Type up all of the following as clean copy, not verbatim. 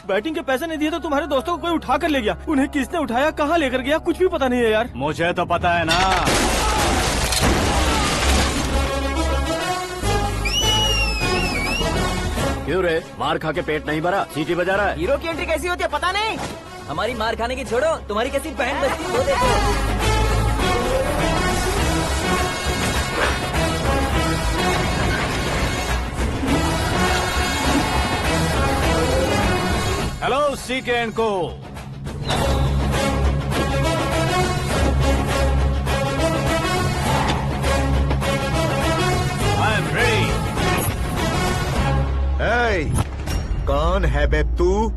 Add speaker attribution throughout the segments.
Speaker 1: Batting के पैसे नहीं दिए तो तुम्हारे दोस्तों को कोई उठा कर ले गया। उन्हें किसने उठाया, कहाँ लेकर गया, कुछ भी पता नहीं है यार।
Speaker 2: मुझे तो पता है ना।
Speaker 3: क्यों रे, मार खा के पेट नहीं भरा, सीटी बजा रहा है?
Speaker 4: हीरो की एंट्री कैसी होती है पता नहीं। हमारी मार खाने की छोड़ो, तुम्हारी कैसी बहन बजती है वो देखो।
Speaker 2: हेलो सीके एंड को। I am ready.
Speaker 5: कौन है बे तू?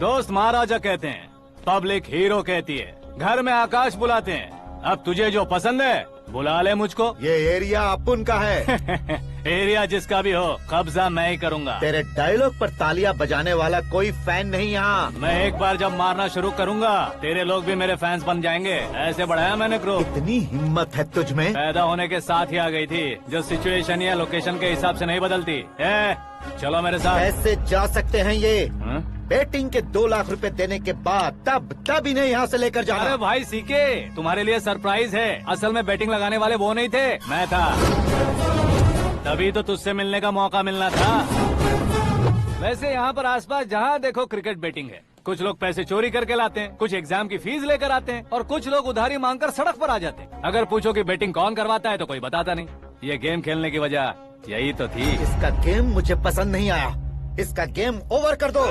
Speaker 2: दोस्त महाराजा कहते हैं, पब्लिक हीरो कहती है, घर में आकाश बुलाते हैं। अब तुझे जो पसंद है बुला ले मुझको।
Speaker 5: ये एरिया अपुन का है।
Speaker 2: एरिया जिसका भी हो, कब्जा मैं ही करूंगा।
Speaker 5: तेरे डायलॉग पर तालियां बजाने वाला कोई फैन नहीं यहाँ।
Speaker 2: मैं एक बार जब मारना शुरू करूंगा, तेरे लोग भी मेरे फैंस बन जाएंगे। ऐसे बढ़ाया मैंने ग्रुप।
Speaker 5: इतनी हिम्मत है तुझ में?
Speaker 2: पैदा होने के साथ ही आ गई थी, जो सिचुएशन या लोकेशन के हिसाब से नहीं बदलती। चलो मेरे साथ।
Speaker 5: कैसे जा सकते हैं ये?
Speaker 2: हाँ?
Speaker 5: बेटिंग के 2 लाख रुपए देने के बाद तब इन्हें यहाँ से लेकर जाना।
Speaker 2: अरे भाई सीके, तुम्हारे लिए सरप्राइज है। असल में बैटिंग लगाने वाले वो नहीं थे, मैं था। तभी तो तुझसे मिलने का मौका मिलना था। वैसे यहाँ पर आसपास जहाँ देखो क्रिकेट बैटिंग है। कुछ लोग पैसे चोरी करके लाते हैं, कुछ एग्जाम की फीस लेकर आते हैं, और कुछ लोग उधारी मांगकर सड़क पर आ जाते हैं। अगर पूछो कि बैटिंग कौन करवाता है तो कोई बताता नहीं। ये गेम खेलने की वजह यही तो थी।
Speaker 5: इसका गेम मुझे पसंद नहीं आया। इसका गेम ओवर कर दो।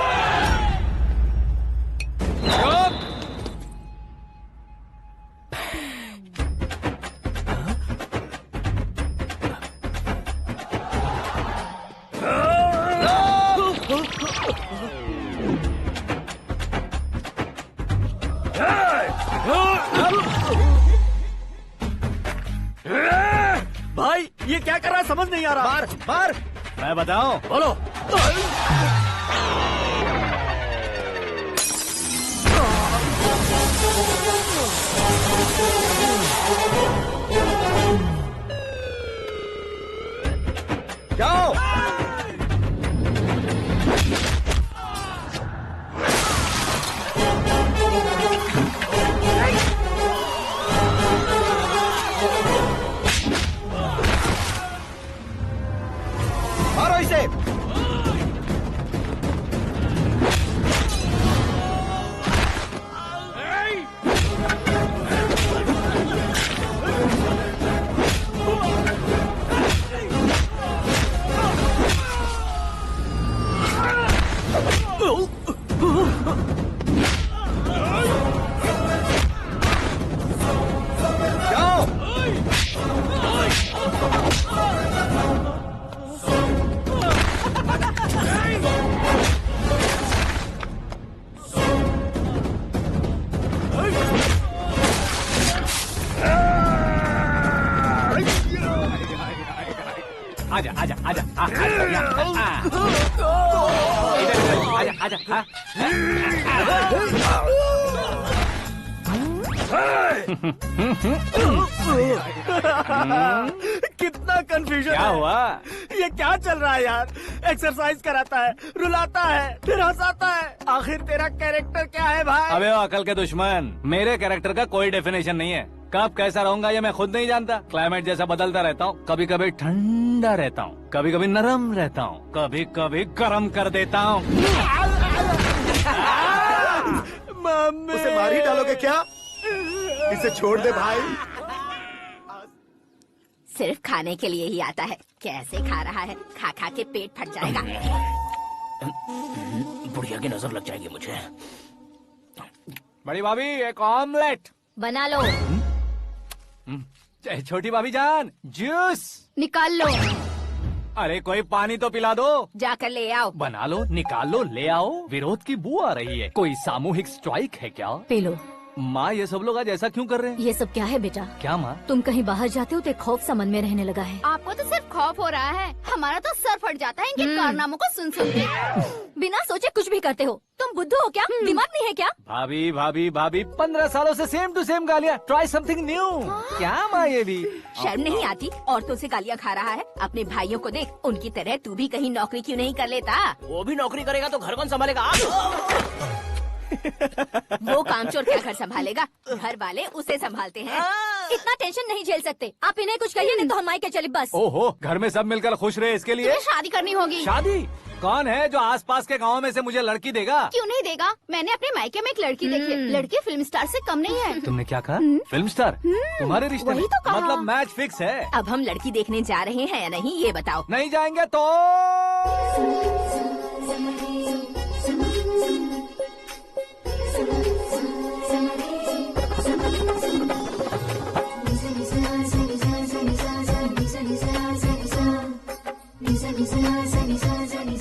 Speaker 1: भाई ये क्या कर रहा है, समझ नहीं आ रहा।
Speaker 5: मार मार।
Speaker 2: मैं बताऊं?
Speaker 1: बोलो।
Speaker 5: जाओ। मारो इसे। जाओ।
Speaker 2: आजा आजा आजा आजा आजा आजा।
Speaker 1: कितना कंफ्यूजन
Speaker 2: क्या
Speaker 1: है।
Speaker 2: हुआ?
Speaker 1: ये क्या चल रहा है यार? एक्सरसाइज कराता है, रुलाता है, फिर हंसाता है। आखिर तेरा कैरेक्टर क्या है भाई?
Speaker 2: अबे वो अकल के दुश्मन, मेरे कैरेक्टर का कोई डेफिनेशन नहीं है। कब कैसा रहूंगा ये मैं खुद नहीं जानता। क्लाइमेट जैसा बदलता रहता हूँ। कभी कभी ठंडा रहता हूँ, कभी कभी नरम रहता हूँ, कभी कभी गर्म कर देता हूँ।
Speaker 1: मम्मी।
Speaker 5: उसे मार ही डालोगे क्या? इसे छोड़ दे भाई।
Speaker 6: सिर्फ खाने के लिए ही आता है। कैसे खा रहा है, खा खा के पेट फट जाएगा।
Speaker 3: बुढ़िया की नजर लग जाएगी मुझे।
Speaker 2: बड़ी भाभी एक ऑमलेट
Speaker 6: बना लो।
Speaker 2: छोटी भाभी जान जूस
Speaker 6: निकाल लो।
Speaker 2: अरे कोई पानी तो पिला दो।
Speaker 6: जाकर ले आओ।
Speaker 2: बना लो, निकाल लो, ले आओ। विरोध की बू आ रही है। कोई सामूहिक स्ट्राइक है क्या?
Speaker 6: P low.
Speaker 2: माँ ये सब लोग आज ऐसा क्यों कर रहे हैं?
Speaker 6: ये सब क्या है बेटा?
Speaker 2: क्या माँ?
Speaker 6: तुम कहीं बाहर जाते हो तो एक खौफ सा मन में रहने लगा है।
Speaker 7: आपको तो सिर्फ खौफ हो रहा है।
Speaker 6: हमारा तो सर फट जाता है इनके कारनामों को सुन सुन के। बिना सोचे कुछ भी करते हो। तुम बुद्धू हो क्या? दिमाग नहीं है क्या?
Speaker 2: भाभी भाभी भाभी 15 सालों से सेम टू सेम गालियाँ। Try something new. क्या माँ ये भी
Speaker 6: शर्म नहीं आती? औरतों से गालियाँ खा रहा है। अपने भाइयों को देख, उनकी तरह तू भी कहीं नौकरी क्यों नहीं कर लेता?
Speaker 4: वो भी नौकरी करेगा तो घर कौन संभालेगा?
Speaker 6: वो कामचोर क्या घर संभालेगा? घर वाले उसे संभालते हैं। इतना टेंशन नहीं झेल सकते। आप इन्हें कुछ कहिए नहीं तो हम मायके चले बस।
Speaker 2: ओहो, घर में सब मिलकर खुश रहे इसके लिए।
Speaker 6: तुम्हें शादी करनी होगी।
Speaker 2: शादी? कौन है जो आसपास के गांव में से मुझे लड़की देगा?
Speaker 6: क्यों नहीं देगा? मैंने अपने मायके में एक लड़की देखी है। लड़की फिल्म स्टार से कम नहीं है।
Speaker 2: तुमने क्या कहा? Film star? तुम्हारे रिश्ते में?
Speaker 6: वही तो कहा।
Speaker 2: मतलब मैच फिक्स है।
Speaker 6: अब हम लड़की देखने जा रहे हैं या नहीं ये बताओ।
Speaker 2: नहीं जाएंगे तो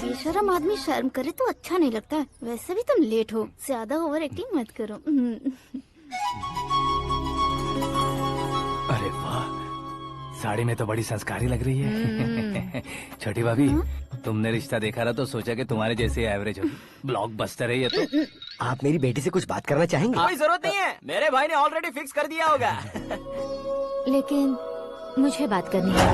Speaker 7: बेशरम आदमी शर्म करे तो अच्छा नहीं लगता है। वैसे भी तुम लेट हो, ज्यादा ओवर एक्टिंग मत करो।
Speaker 2: अरे वाह, साड़ी में तो बड़ी संस्कारी लग रही है। छोटी भाभी, तुमने रिश्ता देखा रहा तो सोचा कि तुम्हारे जैसे एवरेज होगी। ब्लॉकबस्टर है ये तो।
Speaker 8: आप मेरी बेटी से कुछ बात करना चाहेंगे?
Speaker 4: कोई जरूरत नहीं है, मेरे भाई ने ऑलरेडी फिक्स कर दिया होगा।
Speaker 7: लेकिन मुझे बात करनी है।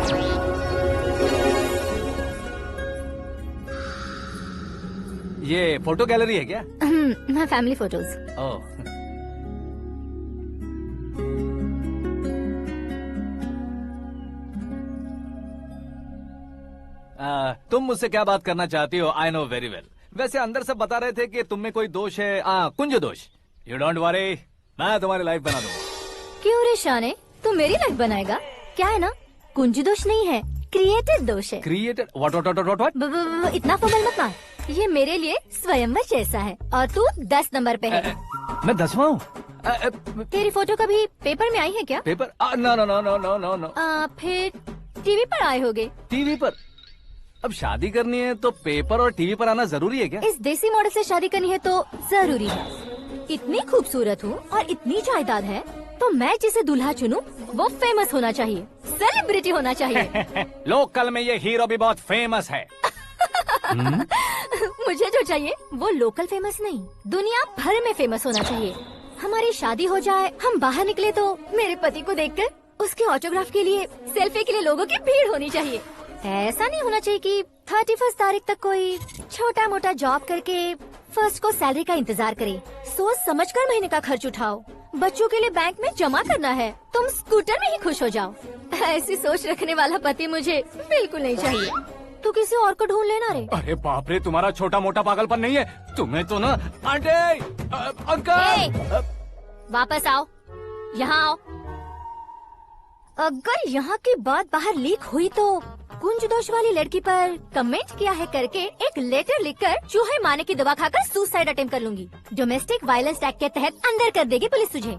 Speaker 2: ये फोटो गैलरी है क्या?
Speaker 7: मैं फैमिली फोटोज।
Speaker 2: ओह, तुम मुझसे क्या बात करना चाहती हो? I know very well. वैसे अंदर सब बता रहे थे कि तुम में कोई दोष है। कुंज दोष। यू डोंट वरी, मैं तुम्हारी लाइफ बना दूंगा।
Speaker 7: क्यों रे शाने, तू मेरी लाइफ बनाएगा? क्या है ना, कुंज दोष नहीं है, क्रिएटेड दोष है।
Speaker 2: क्रिएटेड? व्हाट?
Speaker 7: इतना फॉर्मल मत मार। ये मेरे लिए स्वयंवर जैसा है और तू 10 नंबर पे है।
Speaker 2: मैं 10वां हूँ?
Speaker 7: तेरी फोटो कभी पेपर में आई है क्या?
Speaker 2: Paper? No no no no no no no.
Speaker 7: फिर टीवी पर आए होगे।
Speaker 2: टीवी पर? अब शादी करनी है तो पेपर और टीवी पर आना जरूरी है क्या?
Speaker 7: इस देसी मॉडल से शादी करनी है तो जरूरी है। इतनी खूबसूरत हूँ और इतनी जायदाद है तो मैं जिसे दूल्हा चुनूं वो फेमस होना चाहिए, सेलिब्रिटी होना चाहिए।
Speaker 2: लोकल में ये हीरो भी बहुत फेमस है।
Speaker 7: मुझे जो चाहिए वो लोकल फेमस नहीं, दुनिया भर में फेमस होना चाहिए। हमारी शादी हो जाए, हम बाहर निकले तो मेरे पति को देखकर उसके ऑटोग्राफ के लिए, सेल्फी के लिए लोगों की भीड़ होनी चाहिए। ऐसा नहीं होना चाहिए कि 31 तारीख तक कोई छोटा मोटा जॉब करके फर्स्ट को सैलरी का इंतजार करे। सोच समझकर महीने का खर्च उठाओ। बच्चों के लिए बैंक में जमा करना है, तुम स्कूटर में ही खुश हो जाओ। ऐसी सोच रखने वाला पति मुझे बिल्कुल नहीं चाहिए। तू किसी और को ढूंढ लेना रे।
Speaker 2: अरे बाप रे, तुम्हारा छोटा मोटा पागलपन नहीं है। तुम्हें तो ना आंटी, अंकल।
Speaker 7: वापस आओ, यहाँ आओ। अगर यहाँ की बात बाहर लीक हुई तो कुंज दोष वाली लड़की पर कमेंट किया है करके एक लेटर लिखकर चूहे मारने की दवा खाकर सुसाइड अटेम्प्ट कर लूंगी। डोमेस्टिक वायलेंस एक्ट के तहत अंदर कर देगी पुलिस तुझे।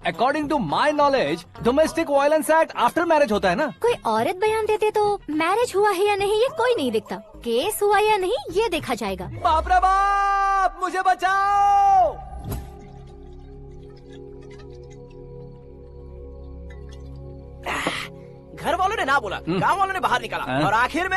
Speaker 2: According to my knowledge domestic violence act after marriage होता है ना?
Speaker 7: कोई औरत बयान देते तो मैरिज हुआ है या नहीं ये कोई नहीं दिखता, केस हुआ या नहीं ये देखा जाएगा।
Speaker 2: बाप रे बाप, मुझे बचाओ।
Speaker 4: घर वालों ने ना बोला, गांव वालों ने बाहर निकाला और आखिर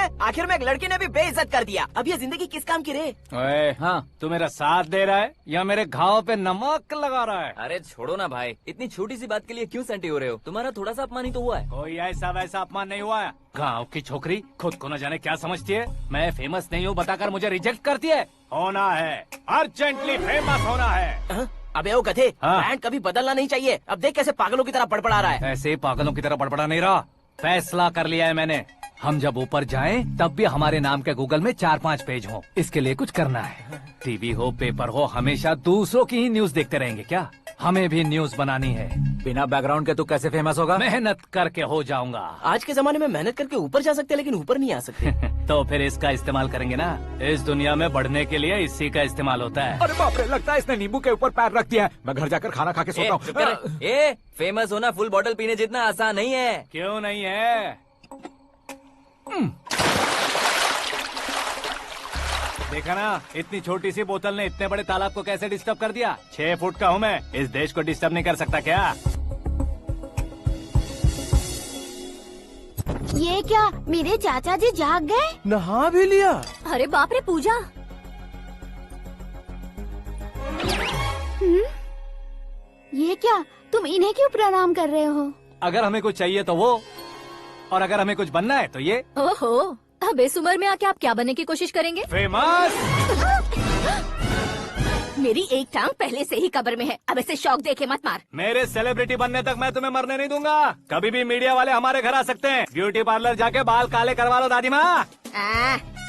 Speaker 4: में एक लड़की ने भी बेइज्जत कर दिया। अब ये जिंदगी किस काम की रे?
Speaker 2: ओए, हाँ, तू मेरा साथ दे रहा है या मेरे घाव पे नमक लगा रहा है?
Speaker 4: अरे छोड़ो ना भाई, इतनी छोटी सी बात के लिए क्यों सैंटी हो रहे हो? तुम्हारा थोड़ा सा अपमान ही तो हुआ है।
Speaker 2: कोई ऐसा वैसा अपमान नहीं हुआ है। गाँव की छोकरी खुद को न जाने क्या समझती है। मैं फेमस नहीं हूँ बताकर मुझे रिजेक्ट करती है। होना है, अर्जेंटली फेमस होना है।
Speaker 4: अबे वो गधे,
Speaker 2: हाँ।
Speaker 4: ब्रांड कभी बदलना नहीं चाहिए। अब देख कैसे पागलों की तरह बड़बड़ा रहा है।
Speaker 2: ऐसे पागलों की तरह बड़बड़ा नहीं रहा। फैसला कर लिया है मैंने। हम जब ऊपर जाएं तब भी हमारे नाम के गूगल में 4-5 पेज हो। इसके लिए कुछ करना है। टीवी हो, पेपर हो, हमेशा दूसरों की ही न्यूज देखते रहेंगे क्या? हमें भी न्यूज बनानी है।
Speaker 3: बिना बैकग्राउंड के तू कैसे फेमस होगा?
Speaker 2: मेहनत करके हो जाऊंगा।
Speaker 4: आज के जमाने में मेहनत करके ऊपर जा सकते हैं लेकिन ऊपर नहीं आ सकते।
Speaker 2: तो फिर इसका इस्तेमाल करेंगे ना। इस दुनिया में बढ़ने के लिए इसी का इस्तेमाल होता है।
Speaker 3: अरे बाप रे, लगता है इसने नींबू के ऊपर पैर रख दिया है। मैं घर जाकर खाना खा के सोता
Speaker 4: चुप कर।
Speaker 3: हूँ।
Speaker 4: फेमस होना फुल बॉटल पीने जितना आसान नहीं है।
Speaker 2: क्यों नहीं है? देखा ना, इतनी छोटी सी बोतल ने इतने बड़े तालाब को कैसे डिस्टर्ब कर दिया। 6 फुट का हूँ मैं, इस देश को डिस्टर्ब नहीं कर सकता क्या?
Speaker 7: ये क्या मेरे चाचा जी जाग गए?
Speaker 1: नहा भी लिया।
Speaker 6: अरे बाप रे पूजा,
Speaker 7: ये क्या तुम इन्हें क्यों प्रणाम कर रहे हो?
Speaker 2: अगर हमें कुछ चाहिए तो वो, और अगर हमें कुछ बनना है तो ये।
Speaker 6: ओहो, अब इस उम्र में आके आप क्या बनने की कोशिश करेंगे?
Speaker 2: फेमस।
Speaker 6: मेरी एक टांग पहले से ही कब्र में है, अब ऐसे शौक देके मत मार।
Speaker 2: मेरे सेलिब्रिटी बनने तक मैं तुम्हें मरने नहीं दूंगा। कभी भी मीडिया वाले हमारे घर आ सकते हैं। ब्यूटी पार्लर जाके बाल काले करवा लो दादी माँ।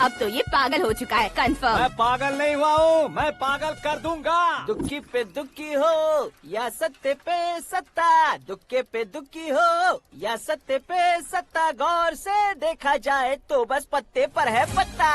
Speaker 6: अब तो ये पागल हो चुका है, कंफर्म।
Speaker 2: मैं पागल नहीं हुआ हूँ, मैं पागल कर दूंगा।
Speaker 4: दुखी पे दुखी हो या सत्य पे सत्ता, दुखे पे दुखी हो या सत्य पे सत्ता, गौर से देखा जाए तो बस पत्ते पर है पत्ता।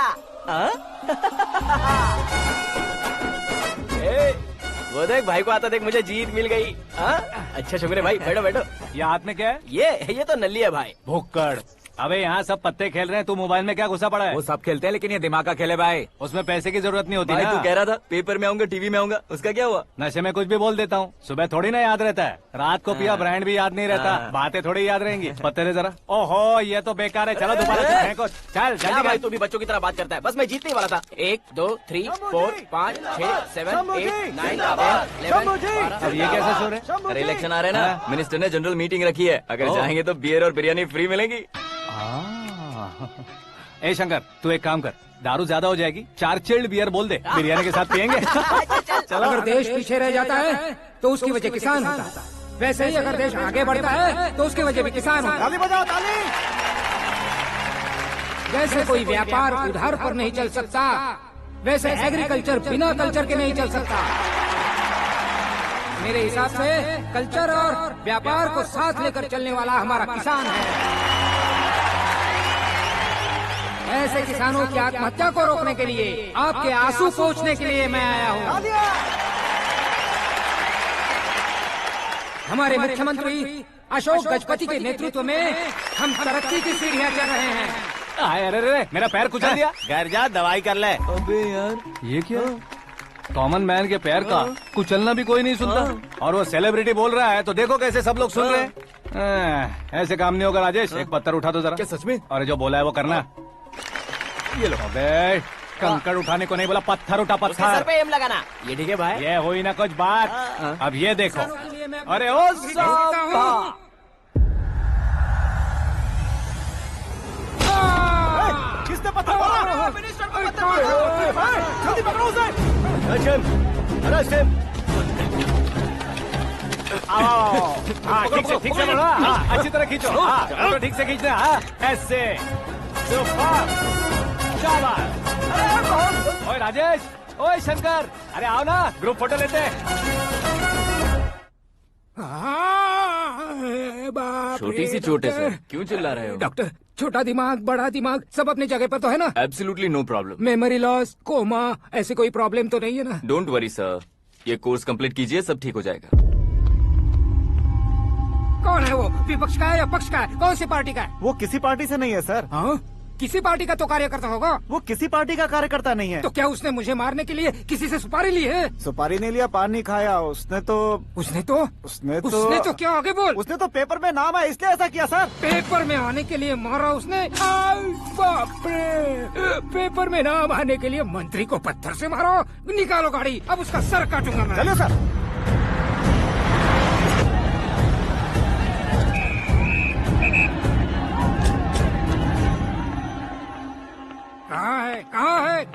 Speaker 4: वो देख भाई को आता देख, मुझे जीत मिल गई। अच्छा शुक्र है भाई, बैठो बैठो।
Speaker 2: ये हाथ में क्या है?
Speaker 4: ये तो नल्ली है भाई।
Speaker 2: भुक्कड़। अबे यहाँ सब पत्ते खेल रहे हैं, तू मोबाइल में क्या घुसा पड़ा है?
Speaker 3: वो सब खेलते हैं लेकिन ये दिमाग का खेल है भाई।
Speaker 2: उसमें पैसे की जरूरत नहीं होती
Speaker 3: भाई
Speaker 2: ना।
Speaker 3: तू कह रहा था पेपर में आऊंगा, टीवी में आऊंगा, उसका क्या हुआ?
Speaker 2: नशे में कुछ भी बोल देता हूँ, सुबह थोड़ी ना याद रहता है। रात को पिया ब्रांड भी याद नहीं रहता, बातें थोड़ी याद रहेंगी। पत्ते दे जरा। ओहो ये तो बेकार है, चलो दोबारा से फेंको। चल
Speaker 4: क्या
Speaker 2: जल्दी
Speaker 4: भाई
Speaker 2: कर।
Speaker 4: तू भी बच्चों की तरह बात करता है। बस मैं जीतने वाला था। 1 2 3 4 5 6 7 8 9 10
Speaker 2: अब ये कैसा शोर है?
Speaker 3: अरे इलेक्शन आ रहे हैं ना, मिनिस्टर ने जनरल मीटिंग रखी है। अगर जाएंगे तो बियर और बिरयानी फ्री मिलेगी।
Speaker 2: ए शंकर, तू एक काम कर, दारू ज्यादा हो जाएगी, 4 चिल्ड बियर बोल दे, बिरयानी के साथ पियेंगे।
Speaker 9: चलो, अगर देश पीछे रह जाता है तो उसकी वजह किसान होता है, वैसे ही अगर देश आगे बढ़ता है तो उसकी वजह भी किसान होता है।
Speaker 1: ताली बजाओ ताली।
Speaker 9: जैसे कोई व्यापार उधार पर नहीं चल सकता, वैसे एग्रीकल्चर बिना कल्चर के नहीं चल सकता। मेरे हिसाब से कल्चर और व्यापार को साथ लेकर चलने वाला हमारा किसान है। ऐसे किसानों की आत्महत्या को रोकने के लिए, आपके आंसू पोंछने के लिए मैं आया हूँ। हमारे मुख्यमंत्री अशोक गजपति के नेतृत्व में हम तरक्की की सीढ़ियाँ चढ़ रहे हैं।
Speaker 2: अरे मेरा पैर कुचल दिया।
Speaker 1: घर जा दवाई कर ले।
Speaker 3: अबे यार
Speaker 2: ये क्या? कॉमन मैन के पैर का कुचलना भी कोई नहीं सुनता, और वो सेलिब्रिटी बोल रहा है तो देखो कैसे सब लोग सुन रहे हैं। ऐसे काम नहीं होगा राजेश, एक पत्थर उठा दो जरा।
Speaker 3: क्या सच में?
Speaker 2: और जो बोला है वो करना। ये लो। अबे कंकड़ उठाने को नहीं बोला, पत्थर उठा,
Speaker 4: उसके सर
Speaker 2: पत्थर।
Speaker 4: पे एम लगाना। ये ठीक है भाई।
Speaker 2: ये हुई ना कुछ बात। अब ये देखो। अरे ओ साहब,
Speaker 1: किसने पत्थर मारा?
Speaker 4: मिनिस्टर को पत्थर मारो।
Speaker 1: जल्दी पकड़ो उसे।
Speaker 2: हाँ ठीक से बढ़ो, हाँ अच्छी तरह खींचो, हाँ तो ठीक से खींचना, हाँ ऐसे। सुपर, शाबाश। ओए राजेश, ओए शंकर, अरे आओ ना, ग्रुप फोटो लेते हैं।
Speaker 3: छोटी सी चोट है सर, क्यों चिल्ला रहे हो?
Speaker 9: डॉक्टर, छोटा दिमाग बड़ा दिमाग सब अपनी जगह पर तो है ना?
Speaker 3: Absolutely no problem.
Speaker 9: Memory loss, coma, ऐसी कोई प्रॉब्लम तो नहीं है ना?
Speaker 3: डोंट वरी सर, ये कोर्स कंप्लीट कीजिए, सब ठीक हो जाएगा।
Speaker 9: कौन है वो? विपक्ष का है या पक्ष का है? कौन सी पार्टी का है?
Speaker 1: वो किसी पार्टी से नहीं है सर।
Speaker 9: हाँ? किसी पार्टी का तो कार्यकर्ता होगा।
Speaker 1: वो किसी पार्टी का कार्यकर्ता नहीं है।
Speaker 9: तो क्या उसने मुझे मारने के लिए किसी से सुपारी ली है?
Speaker 1: सुपारी नहीं लिया, पान नहीं खाया। उसने तो
Speaker 9: क्या आगे बोल?
Speaker 1: उसने तो पेपर में नाम है इसलिए ऐसा किया सर।
Speaker 9: पेपर में आने के लिए मारा उसने? बाप रे! पेपर में नाम आने के लिए मंत्री को पत्थर से मारो? निकालो गाड़ी, अब उसका सर काटूंगा मैं।
Speaker 1: चलो सर।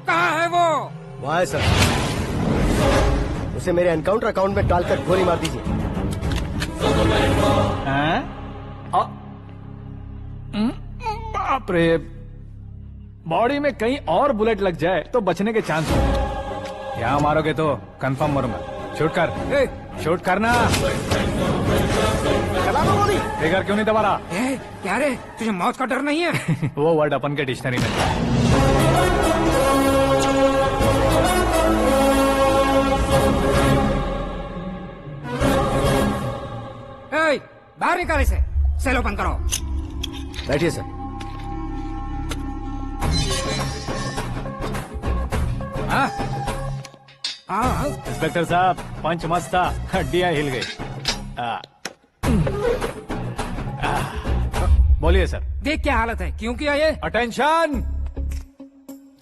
Speaker 9: कहाँ है वो?
Speaker 8: वहाँ है सर, उसे मेरे एनकाउंटर अकाउंट में डालकर गोली मार दीजिए।
Speaker 2: बाप रे, बॉडी में कहीं और बुलेट लग जाए तो बचने के चांस हो। यहाँ मारोगे तो कंफर्म मरूंगा। शूट कर, शूट करना। फिगर क्यों नहीं दबा रहा?
Speaker 9: क्या रे, तुझे मौत का डर नहीं है?
Speaker 2: वो वर्ड अपन के डिक्शनरी में है।
Speaker 9: बाहर निकाल इसे, सेल ओपन करो।
Speaker 8: बैठिए सर।
Speaker 2: इंस्पेक्टर साहब, पंच मस्त था, हड्डियां हिल गई। बोलिए सर।
Speaker 9: देख क्या हालत है, क्यों किया ये?
Speaker 2: अटेंशन,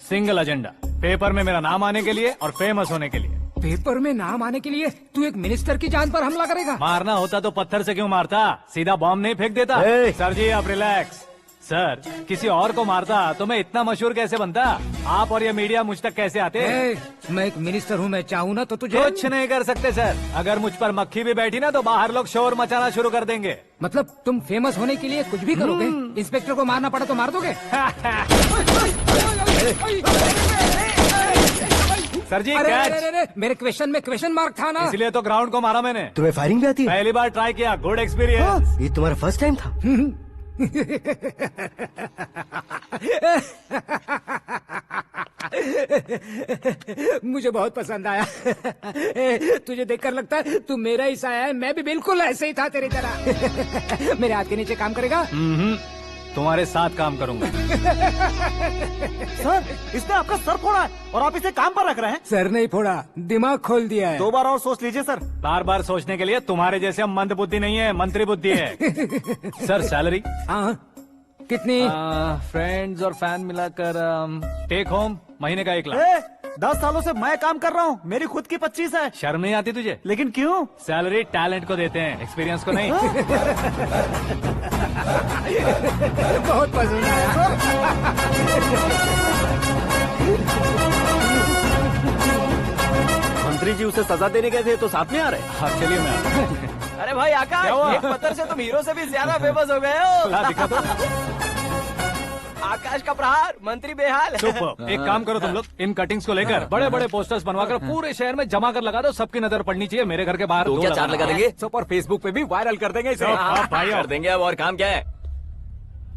Speaker 2: सिंगल एजेंडा, पेपर में मेरा नाम आने के लिए और फेमस होने के लिए।
Speaker 9: पेपर में नाम आने के लिए तू एक मिनिस्टर की जान पर हमला करेगा?
Speaker 2: मारना होता तो पत्थर से क्यों मारता, सीधा बॉम्ब नहीं फेंक देता।
Speaker 8: ए!
Speaker 2: सर जी आप रिलैक्स। सर किसी और को मारता तो मैं इतना मशहूर कैसे बनता, आप और ये मीडिया मुझ तक कैसे आते।
Speaker 9: मैं एक मिनिस्टर हूँ, मैं चाहूँ ना तो तुझे
Speaker 2: कुछ नहीं कर सकते सर, अगर मुझ पर मक्खी भी बैठी ना तो बाहर लोग शोर मचाना शुरू कर देंगे।
Speaker 9: मतलब तुम फेमस होने के लिए कुछ भी करोगे? इंस्पेक्टर को मारना पड़ा तो मार दोगे?
Speaker 2: सर जी
Speaker 9: अरे,
Speaker 2: कैच।
Speaker 9: अरे, अरे, मेरे क्वेश्चन में क्वेश्चन मार्क था ना।
Speaker 2: इसलिए तो ग्राउंड को मारा मैंने।
Speaker 8: तुम्हें फायरिंग भी आती है?
Speaker 2: पहली बार ट्राई किया, गुड एक्सपीरियंस।
Speaker 8: ये तुम्हारा फर्स्ट टाइम था?
Speaker 9: मुझे बहुत पसंद आया। तुझे देखकर लगता है तू मेरा ही साया है, मैं भी बिल्कुल ऐसे ही था तेरी तरह। मेरे हाथ के नीचे काम करेगा?
Speaker 2: तुम्हारे साथ काम करूंगा।
Speaker 1: सर इसने आपका सर फोड़ा है और आप इसे काम पर रख रहे हैं।
Speaker 9: सर नहीं फोड़ा, दिमाग खोल दिया है।
Speaker 1: 2 बार और सोच लीजिए सर।
Speaker 2: बार बार सोचने के लिए तुम्हारे जैसे मंद बुद्धि नहीं है, मंत्री बुद्धि है। सर सैलरी
Speaker 9: हाँ कितनी?
Speaker 2: फ्रेंड्स और फैन मिलाकर टेक होम महीने का 1 लाख।
Speaker 1: 10 सालों से मैं काम कर रहा हूँ, मेरी खुद की 25 है।
Speaker 2: शर्म नहीं आती तुझे?
Speaker 1: लेकिन क्यों?
Speaker 2: सैलरी टैलेंट को देते हैं, एक्सपीरियंस को नहीं।
Speaker 9: बहुत पसंद आया।
Speaker 1: मंत्री जी उसे सजा देने गए थे तो साथ में आ रहे।
Speaker 2: हाँ चलिए मैं आता हूँ।
Speaker 4: अरे भाई आकाश,
Speaker 2: क्या हुआ?
Speaker 4: एक पत्थर से तुम हीरो से भी ज्यादा फेमस हो गए हो।
Speaker 2: ला, दिखा तो।
Speaker 4: आकाश का प्रहार, मंत्री बेहाल।
Speaker 2: सुपर, एक काम करो तुम लोग, इन कटिंग्स को लेकर बड़े बड़े पोस्टर्स बनवाकर पूरे शहर में जमा कर लगा दो, सबकी नजर पड़नी चाहिए। मेरे घर के बाहर
Speaker 3: तो
Speaker 2: 2
Speaker 3: क्या 4 लगा देंगे?
Speaker 2: और फेसबुक पे भी वायरल कर देंगे इसे। भाई
Speaker 3: कर देंगे अब, और काम क्या है?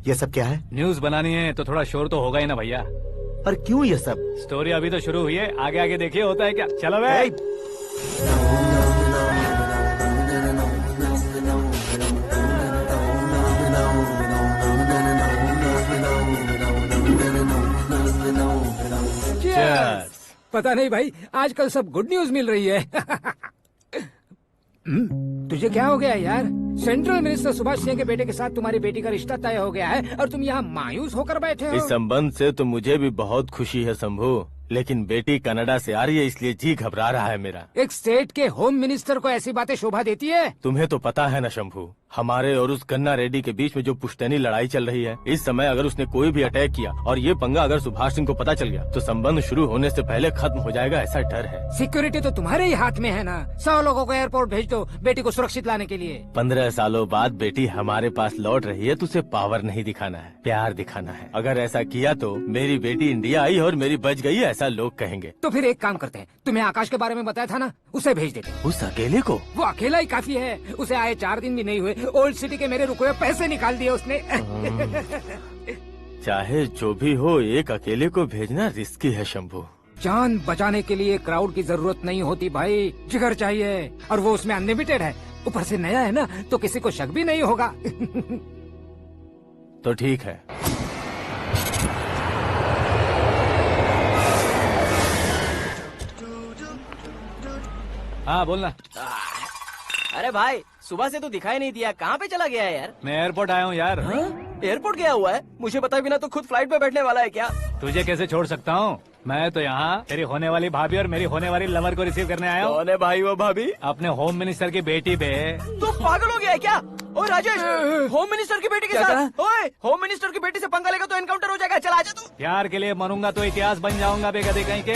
Speaker 8: ये सब क्या है?
Speaker 2: न्यूज बनानी है तो थोड़ा शोर तो होगा ही ना भैया।
Speaker 8: पर क्यों ये सब?
Speaker 2: स्टोरी अभी तो शुरू हुई है, आगे आगे देखिए होता है क्या। चलो भाई। Cheers.
Speaker 9: पता नहीं भाई, आजकल सब गुड न्यूज मिल रही है। तुझे क्या हो गया यार? सेंट्रल मिनिस्टर सुभाष सिंह के बेटे के साथ तुम्हारी बेटी का रिश्ता तय हो गया है और तुम यहाँ मायूस होकर बैठे हो।
Speaker 10: इस संबंध से तो मुझे भी बहुत खुशी है शंभू, लेकिन बेटी कनाडा से आ रही है इसलिए जी घबरा रहा है मेरा।
Speaker 9: एक स्टेट के होम मिनिस्टर को ऐसी बातें शोभा देती है?
Speaker 10: तुम्हें तो पता है ना शंभू, हमारे और उस कन्ना रेड्डी के बीच में जो पुश्तैनी लड़ाई चल रही है, इस समय अगर उसने कोई भी अटैक किया और ये पंगा अगर सुभाष सिंह को पता चल गया तो संबंध शुरू होने से पहले खत्म हो जाएगा, ऐसा डर है।
Speaker 9: सिक्योरिटी तो तुम्हारे ही हाथ में है ना। 100 लोगों को एयरपोर्ट भेज दो बेटी को सुरक्षित लाने के लिए।
Speaker 10: 15 सालों बाद बेटी हमारे पास लौट रही है तो उसे पावर नहीं दिखाना है, प्यार दिखाना है। अगर ऐसा किया तो मेरी बेटी इंडिया आई और मेरी बच गई, ऐसा लोग कहेंगे।
Speaker 9: तो फिर एक काम करते हैं, तुम्हें आकाश के बारे में बताया था ना, उसे भेज देते हैं।
Speaker 10: उस अकेले को?
Speaker 9: वो अकेला ही काफी है, उसे आए 4 दिन भी नहीं हुए, ओल्ड सिटी के मेरे रुके हुए पैसे निकाल दिए उसने।
Speaker 10: चाहे जो भी हो, एक अकेले को भेजना रिस्की है शंभू।
Speaker 9: जान बचाने के लिए क्राउड की जरूरत नहीं होती भाई, जिगर चाहिए, और वो उसमें अनलिमिटेड है। ऊपर से नया है ना तो किसी को शक भी नहीं होगा।
Speaker 10: तो ठीक है।
Speaker 2: हाँ बोलना।
Speaker 4: अरे भाई सुबह से तो दिखाई नहीं दिया, कहाँ पे चला गया है यार?
Speaker 2: मैं एयरपोर्ट आया हूँ यार।
Speaker 4: एयरपोर्ट गया हुआ है? मुझे बताए बिना तो खुद फ्लाइट पे बैठने वाला है क्या?
Speaker 2: तुझे कैसे छोड़ सकता हूँ? मैं तो यहाँ तेरी होने वाली भाभी और मेरी होने वाली लवर को रिसीव करने आया हूँ।
Speaker 3: कौन है भाई वो भाभी?
Speaker 2: अपने होम मिनिस्टर की बेटी पे।
Speaker 4: तो पागल हो गया है क्या? ओ राजेश, होम मिनिस्टर की बेटी के साथ? ओए, होम मिनिस्टर की बेटी से पंगा लेगा तो एनकाउंटर हो जाएगा। चल आजा तू।
Speaker 2: प्यार के लिए मरूंगा तो इतिहास बन जाऊंगा बेगधे कहीं के।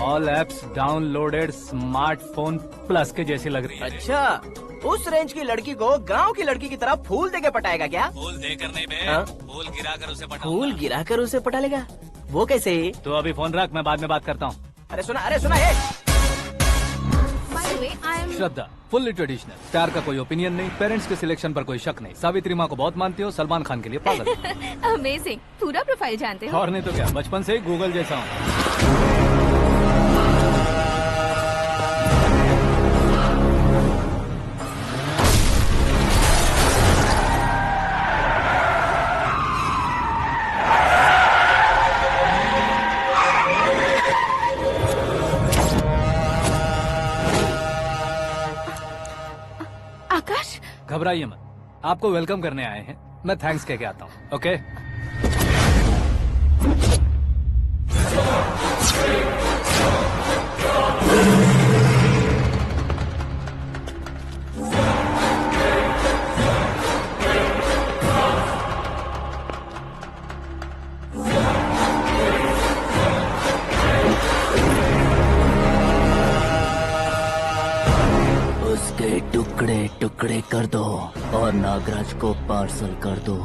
Speaker 2: All apps downloaded smartphone plus के जैसी लग रही है।
Speaker 4: अच्छा, उस रेंज की लड़की को गांव की लड़की की तरह फूल देके पटाएगा क्या?
Speaker 2: फूल देकर नहीं बे,
Speaker 4: हाँ?
Speaker 2: फूल गिराकर उसे पटाऊंगा।
Speaker 4: फूल गिराकर उसे पटा लेगा? वो कैसे?
Speaker 2: तो अभी फोन रख, मैं बाद में बात करता हूँ।
Speaker 4: अरे सुना ये।
Speaker 2: श्रद्धा फुल्ली ट्रेडिशनल, स्टार का कोई ओपिनियन नहीं, पेरेंट्स के सिलेक्शन पर कोई शक नहीं, सावित्री माँ को बहुत मानती हो, सलमान खान के लिए पागल।
Speaker 6: अमेजिंग, पूरा प्रोफाइल जानते हो।
Speaker 2: और नहीं तो क्या, बचपन से ही गूगल जैसा हूँ। घबराइए मत, आपको वेलकम करने आए हैं। मैं थैंक्स कह के आता हूँ। ओके
Speaker 4: उसके टुकड़े टुकड़े कर दो और नागराज को पार्सल कर दो।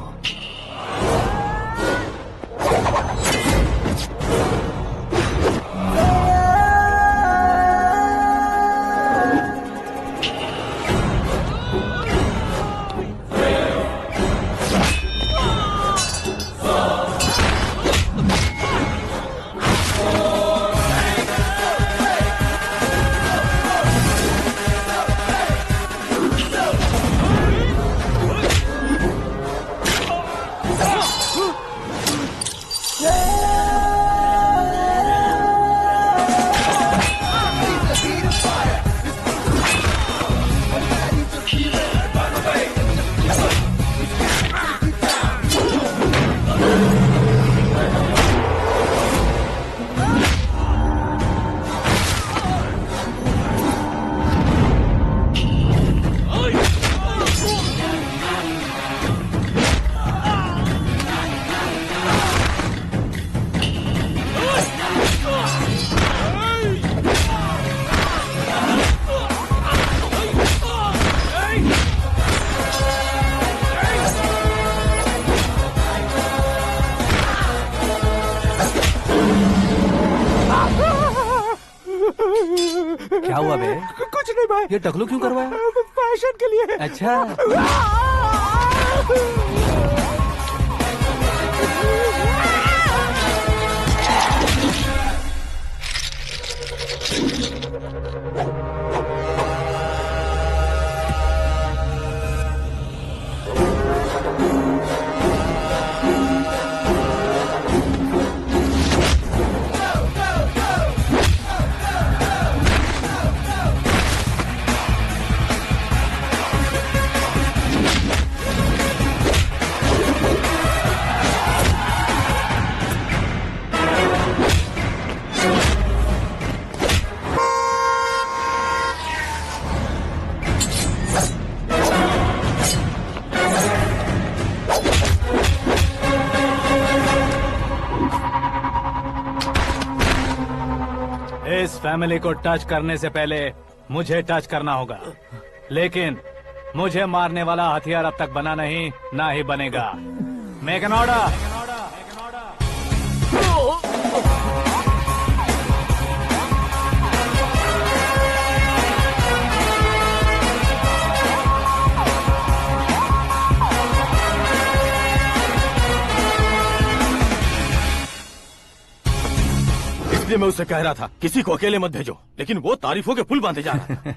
Speaker 4: क्या हुआ बे?
Speaker 1: कुछ नहीं भाई।
Speaker 2: ये टकलू क्यों करवाया?
Speaker 1: फैशन के लिए।
Speaker 2: अच्छा इस फैमिली को टच करने से पहले मुझे टच करना होगा, लेकिन मुझे मारने वाला हथियार अब तक बना नहीं, ना ही बनेगा। Make an order.
Speaker 10: इसलिए मैं उससे कह रहा था किसी को अकेले मत भेजो, लेकिन वो तारीफों के पुल बांधे जा रहा था।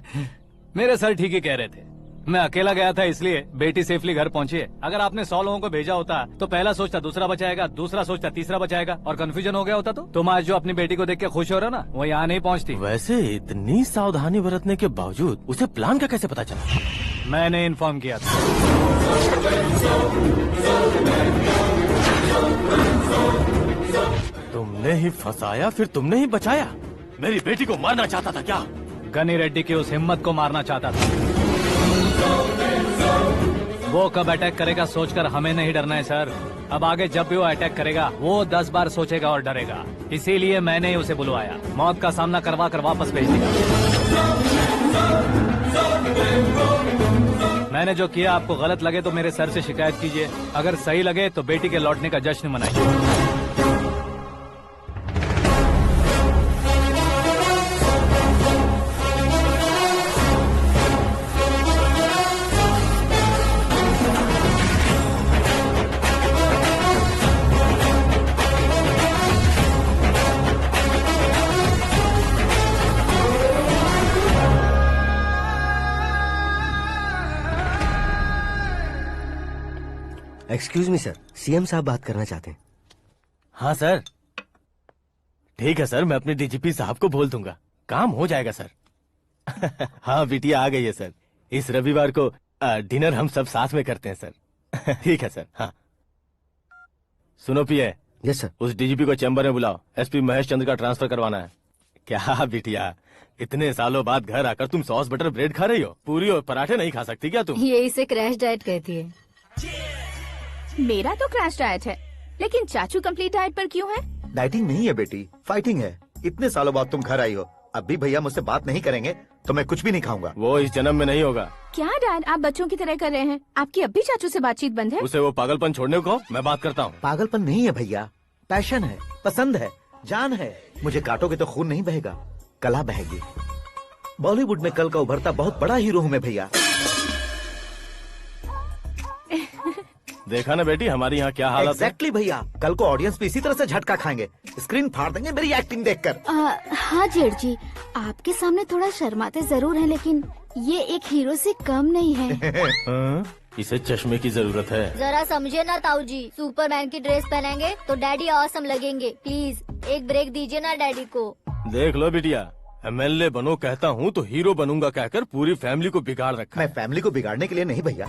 Speaker 2: मेरे सर ठीक ही कह रहे थे। मैं अकेला गया था इसलिए बेटी सेफली घर पहुंची है। अगर आपने 100 लोगों को भेजा होता तो पहला सोचता दूसरा बचाएगा, दूसरा सोचता तीसरा बचाएगा, और कंफ्यूजन हो गया होता तो तुम आज जो अपनी बेटी को देख के खुश हो रहे हो ना, वो यहाँ नहीं पहुँचती।
Speaker 10: वैसे इतनी सावधानी बरतने के बावजूद उसे प्लान का कैसे पता चला?
Speaker 2: मैंने इन्फॉर्म किया था।
Speaker 10: तुमने ही फंसाया, फिर तुमने ही बचाया। मेरी बेटी को मारना चाहता था क्या?
Speaker 2: गनी रेड्डी की उस हिम्मत को मारना चाहता था। वो कब अटैक करेगा सोचकर हमें नहीं डरना है सर। अब आगे जब भी वो अटैक करेगा वो 10 बार सोचेगा और डरेगा। इसीलिए मैंने ही उसे बुलवाया। मौत का सामना करवा कर वापस भेज दिया। मैंने जो किया आपको गलत लगे तो मेरे सर से शिकायत कीजिए, अगर सही लगे तो बेटी के लौटने का जश्न मनाइए।
Speaker 8: एक्सक्यूज मी सर, सीएम साहब बात करना चाहते हैं।
Speaker 10: हाँ सर, ठीक है सर, मैं अपने डीजीपी साहब को बोल दूंगा, काम हो जाएगा सर। हाँ बिटिया आ गई है सर। इस रविवार को डिनर हम सब साथ में करते हैं सर। ठीक है सर। हाँ सुनो पिए,
Speaker 8: यस सर।
Speaker 10: उस डीजीपी को चैम्बर में बुलाओ, एसपी महेश चंद्र का ट्रांसफर करवाना है। क्या बिटिया, इतने सालों बाद घर आकर तुम सॉस बटर ब्रेड खा रही हो? पूरी और पराठे नहीं खा सकती क्या तुम?
Speaker 7: ये इसे क्रैश डाइट कहती है।
Speaker 6: मेरा तो क्रैश डाइट है, लेकिन चाचू कंप्लीट डाइट पर क्यों है?
Speaker 5: डाइटिंग नहीं है बेटी, फाइटिंग है। इतने सालों बाद तुम घर आई हो, अब भी भैया मुझसे बात नहीं करेंगे तो मैं कुछ भी नहीं खाऊंगा।
Speaker 10: वो इस जन्म में नहीं होगा।
Speaker 6: क्या डैड, आप बच्चों की तरह कर रहे हैं? आपकी अब भी चाचू से बातचीत बंद है?
Speaker 10: उसे वो पागलपन छोड़ने को मैं बात करता हूँ।
Speaker 5: पागलपन नहीं है भैया, पैशन है, पसंद है, जान है। मुझे काटोगे तो खून नहीं बहेगा, कला बहेगी। बॉलीवुड में कल का उभरता बहुत बड़ा हीरो हूँ मैं भैया।
Speaker 10: देखा ना बेटी हमारी यहाँ क्या हालत है।
Speaker 5: एग्जैक्टली भैया, कल को ऑडियंस भी इसी तरह से झटका खाएंगे, स्क्रीन फाड़ देंगे मेरी एक्टिंग देखकर।
Speaker 7: हाँ जेठ जी, आपके सामने थोड़ा शर्माते जरूर हैं, लेकिन ये एक हीरो से कम नहीं है।
Speaker 10: हाँ? इसे चश्मे की जरूरत है।
Speaker 7: जरा समझे ना ताऊ जी, सुपरमैन की ड्रेस पहनेंगे तो डैडी ऑसम लगेंगे। प्लीज एक ब्रेक दीजिए ना डैडी को।
Speaker 10: देख लो बिटिया, एमएलए बनो कहता हूँ तो हीरो बनूंगा कहकर पूरी फैमिली को बिगाड़ रखा।
Speaker 5: मैं फैमिली को बिगाड़ने के लिए नहीं भैया,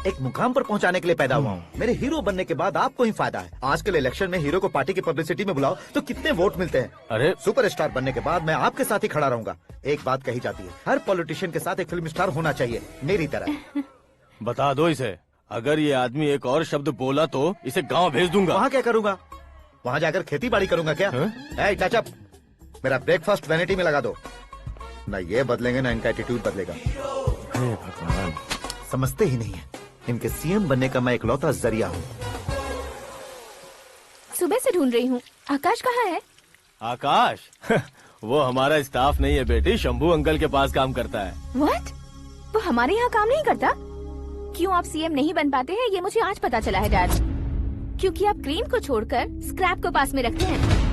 Speaker 5: एक मुकाम पर पहुंचाने के लिए पैदा हुआ हूँ। मेरे हीरो बनने के बाद आपको ही फायदा है। आजकल इलेक्शन में हीरो को पार्टी की पब्लिसिटी में बुलाओ तो कितने वोट मिलते हैं।
Speaker 10: अरे
Speaker 5: सुपरस्टार बनने के बाद मैं आपके साथ ही खड़ा रहूंगा। एक बात कही जाती है, हर पॉलिटिशियन के साथ एक फिल्म स्टार होना चाहिए, मेरी तरह।
Speaker 10: बता दो इसे, अगर ये आदमी एक और शब्द बोला तो इसे गांव भेज दूंगा।
Speaker 5: वहाँ क्या करूँगा? वहाँ जाकर खेती बाड़ी करूँगा क्या? टच अप, मेरा ब्रेकफास्ट वैनिटी में लगा दो। न ये बदलेंगे ना इनका एटीट्यूड बदलेगा।
Speaker 10: भगवान,
Speaker 5: समझते ही नहीं है, इनके सीएम बनने का मैं इकलौता जरिया हूँ।
Speaker 6: सुबह से ढूंढ रही हूँ, आकाश कहाँ है?
Speaker 10: आकाश वो हमारा स्टाफ नहीं है बेटी, शंभू अंकल के पास काम करता है।
Speaker 6: व्हाट? वो हमारे यहाँ काम नहीं करता? क्यों आप सीएम नहीं बन पाते हैं ये मुझे आज पता चला है डैड। क्योंकि आप क्रीम को छोड़कर स्क्रैप को पास में रखते हैं।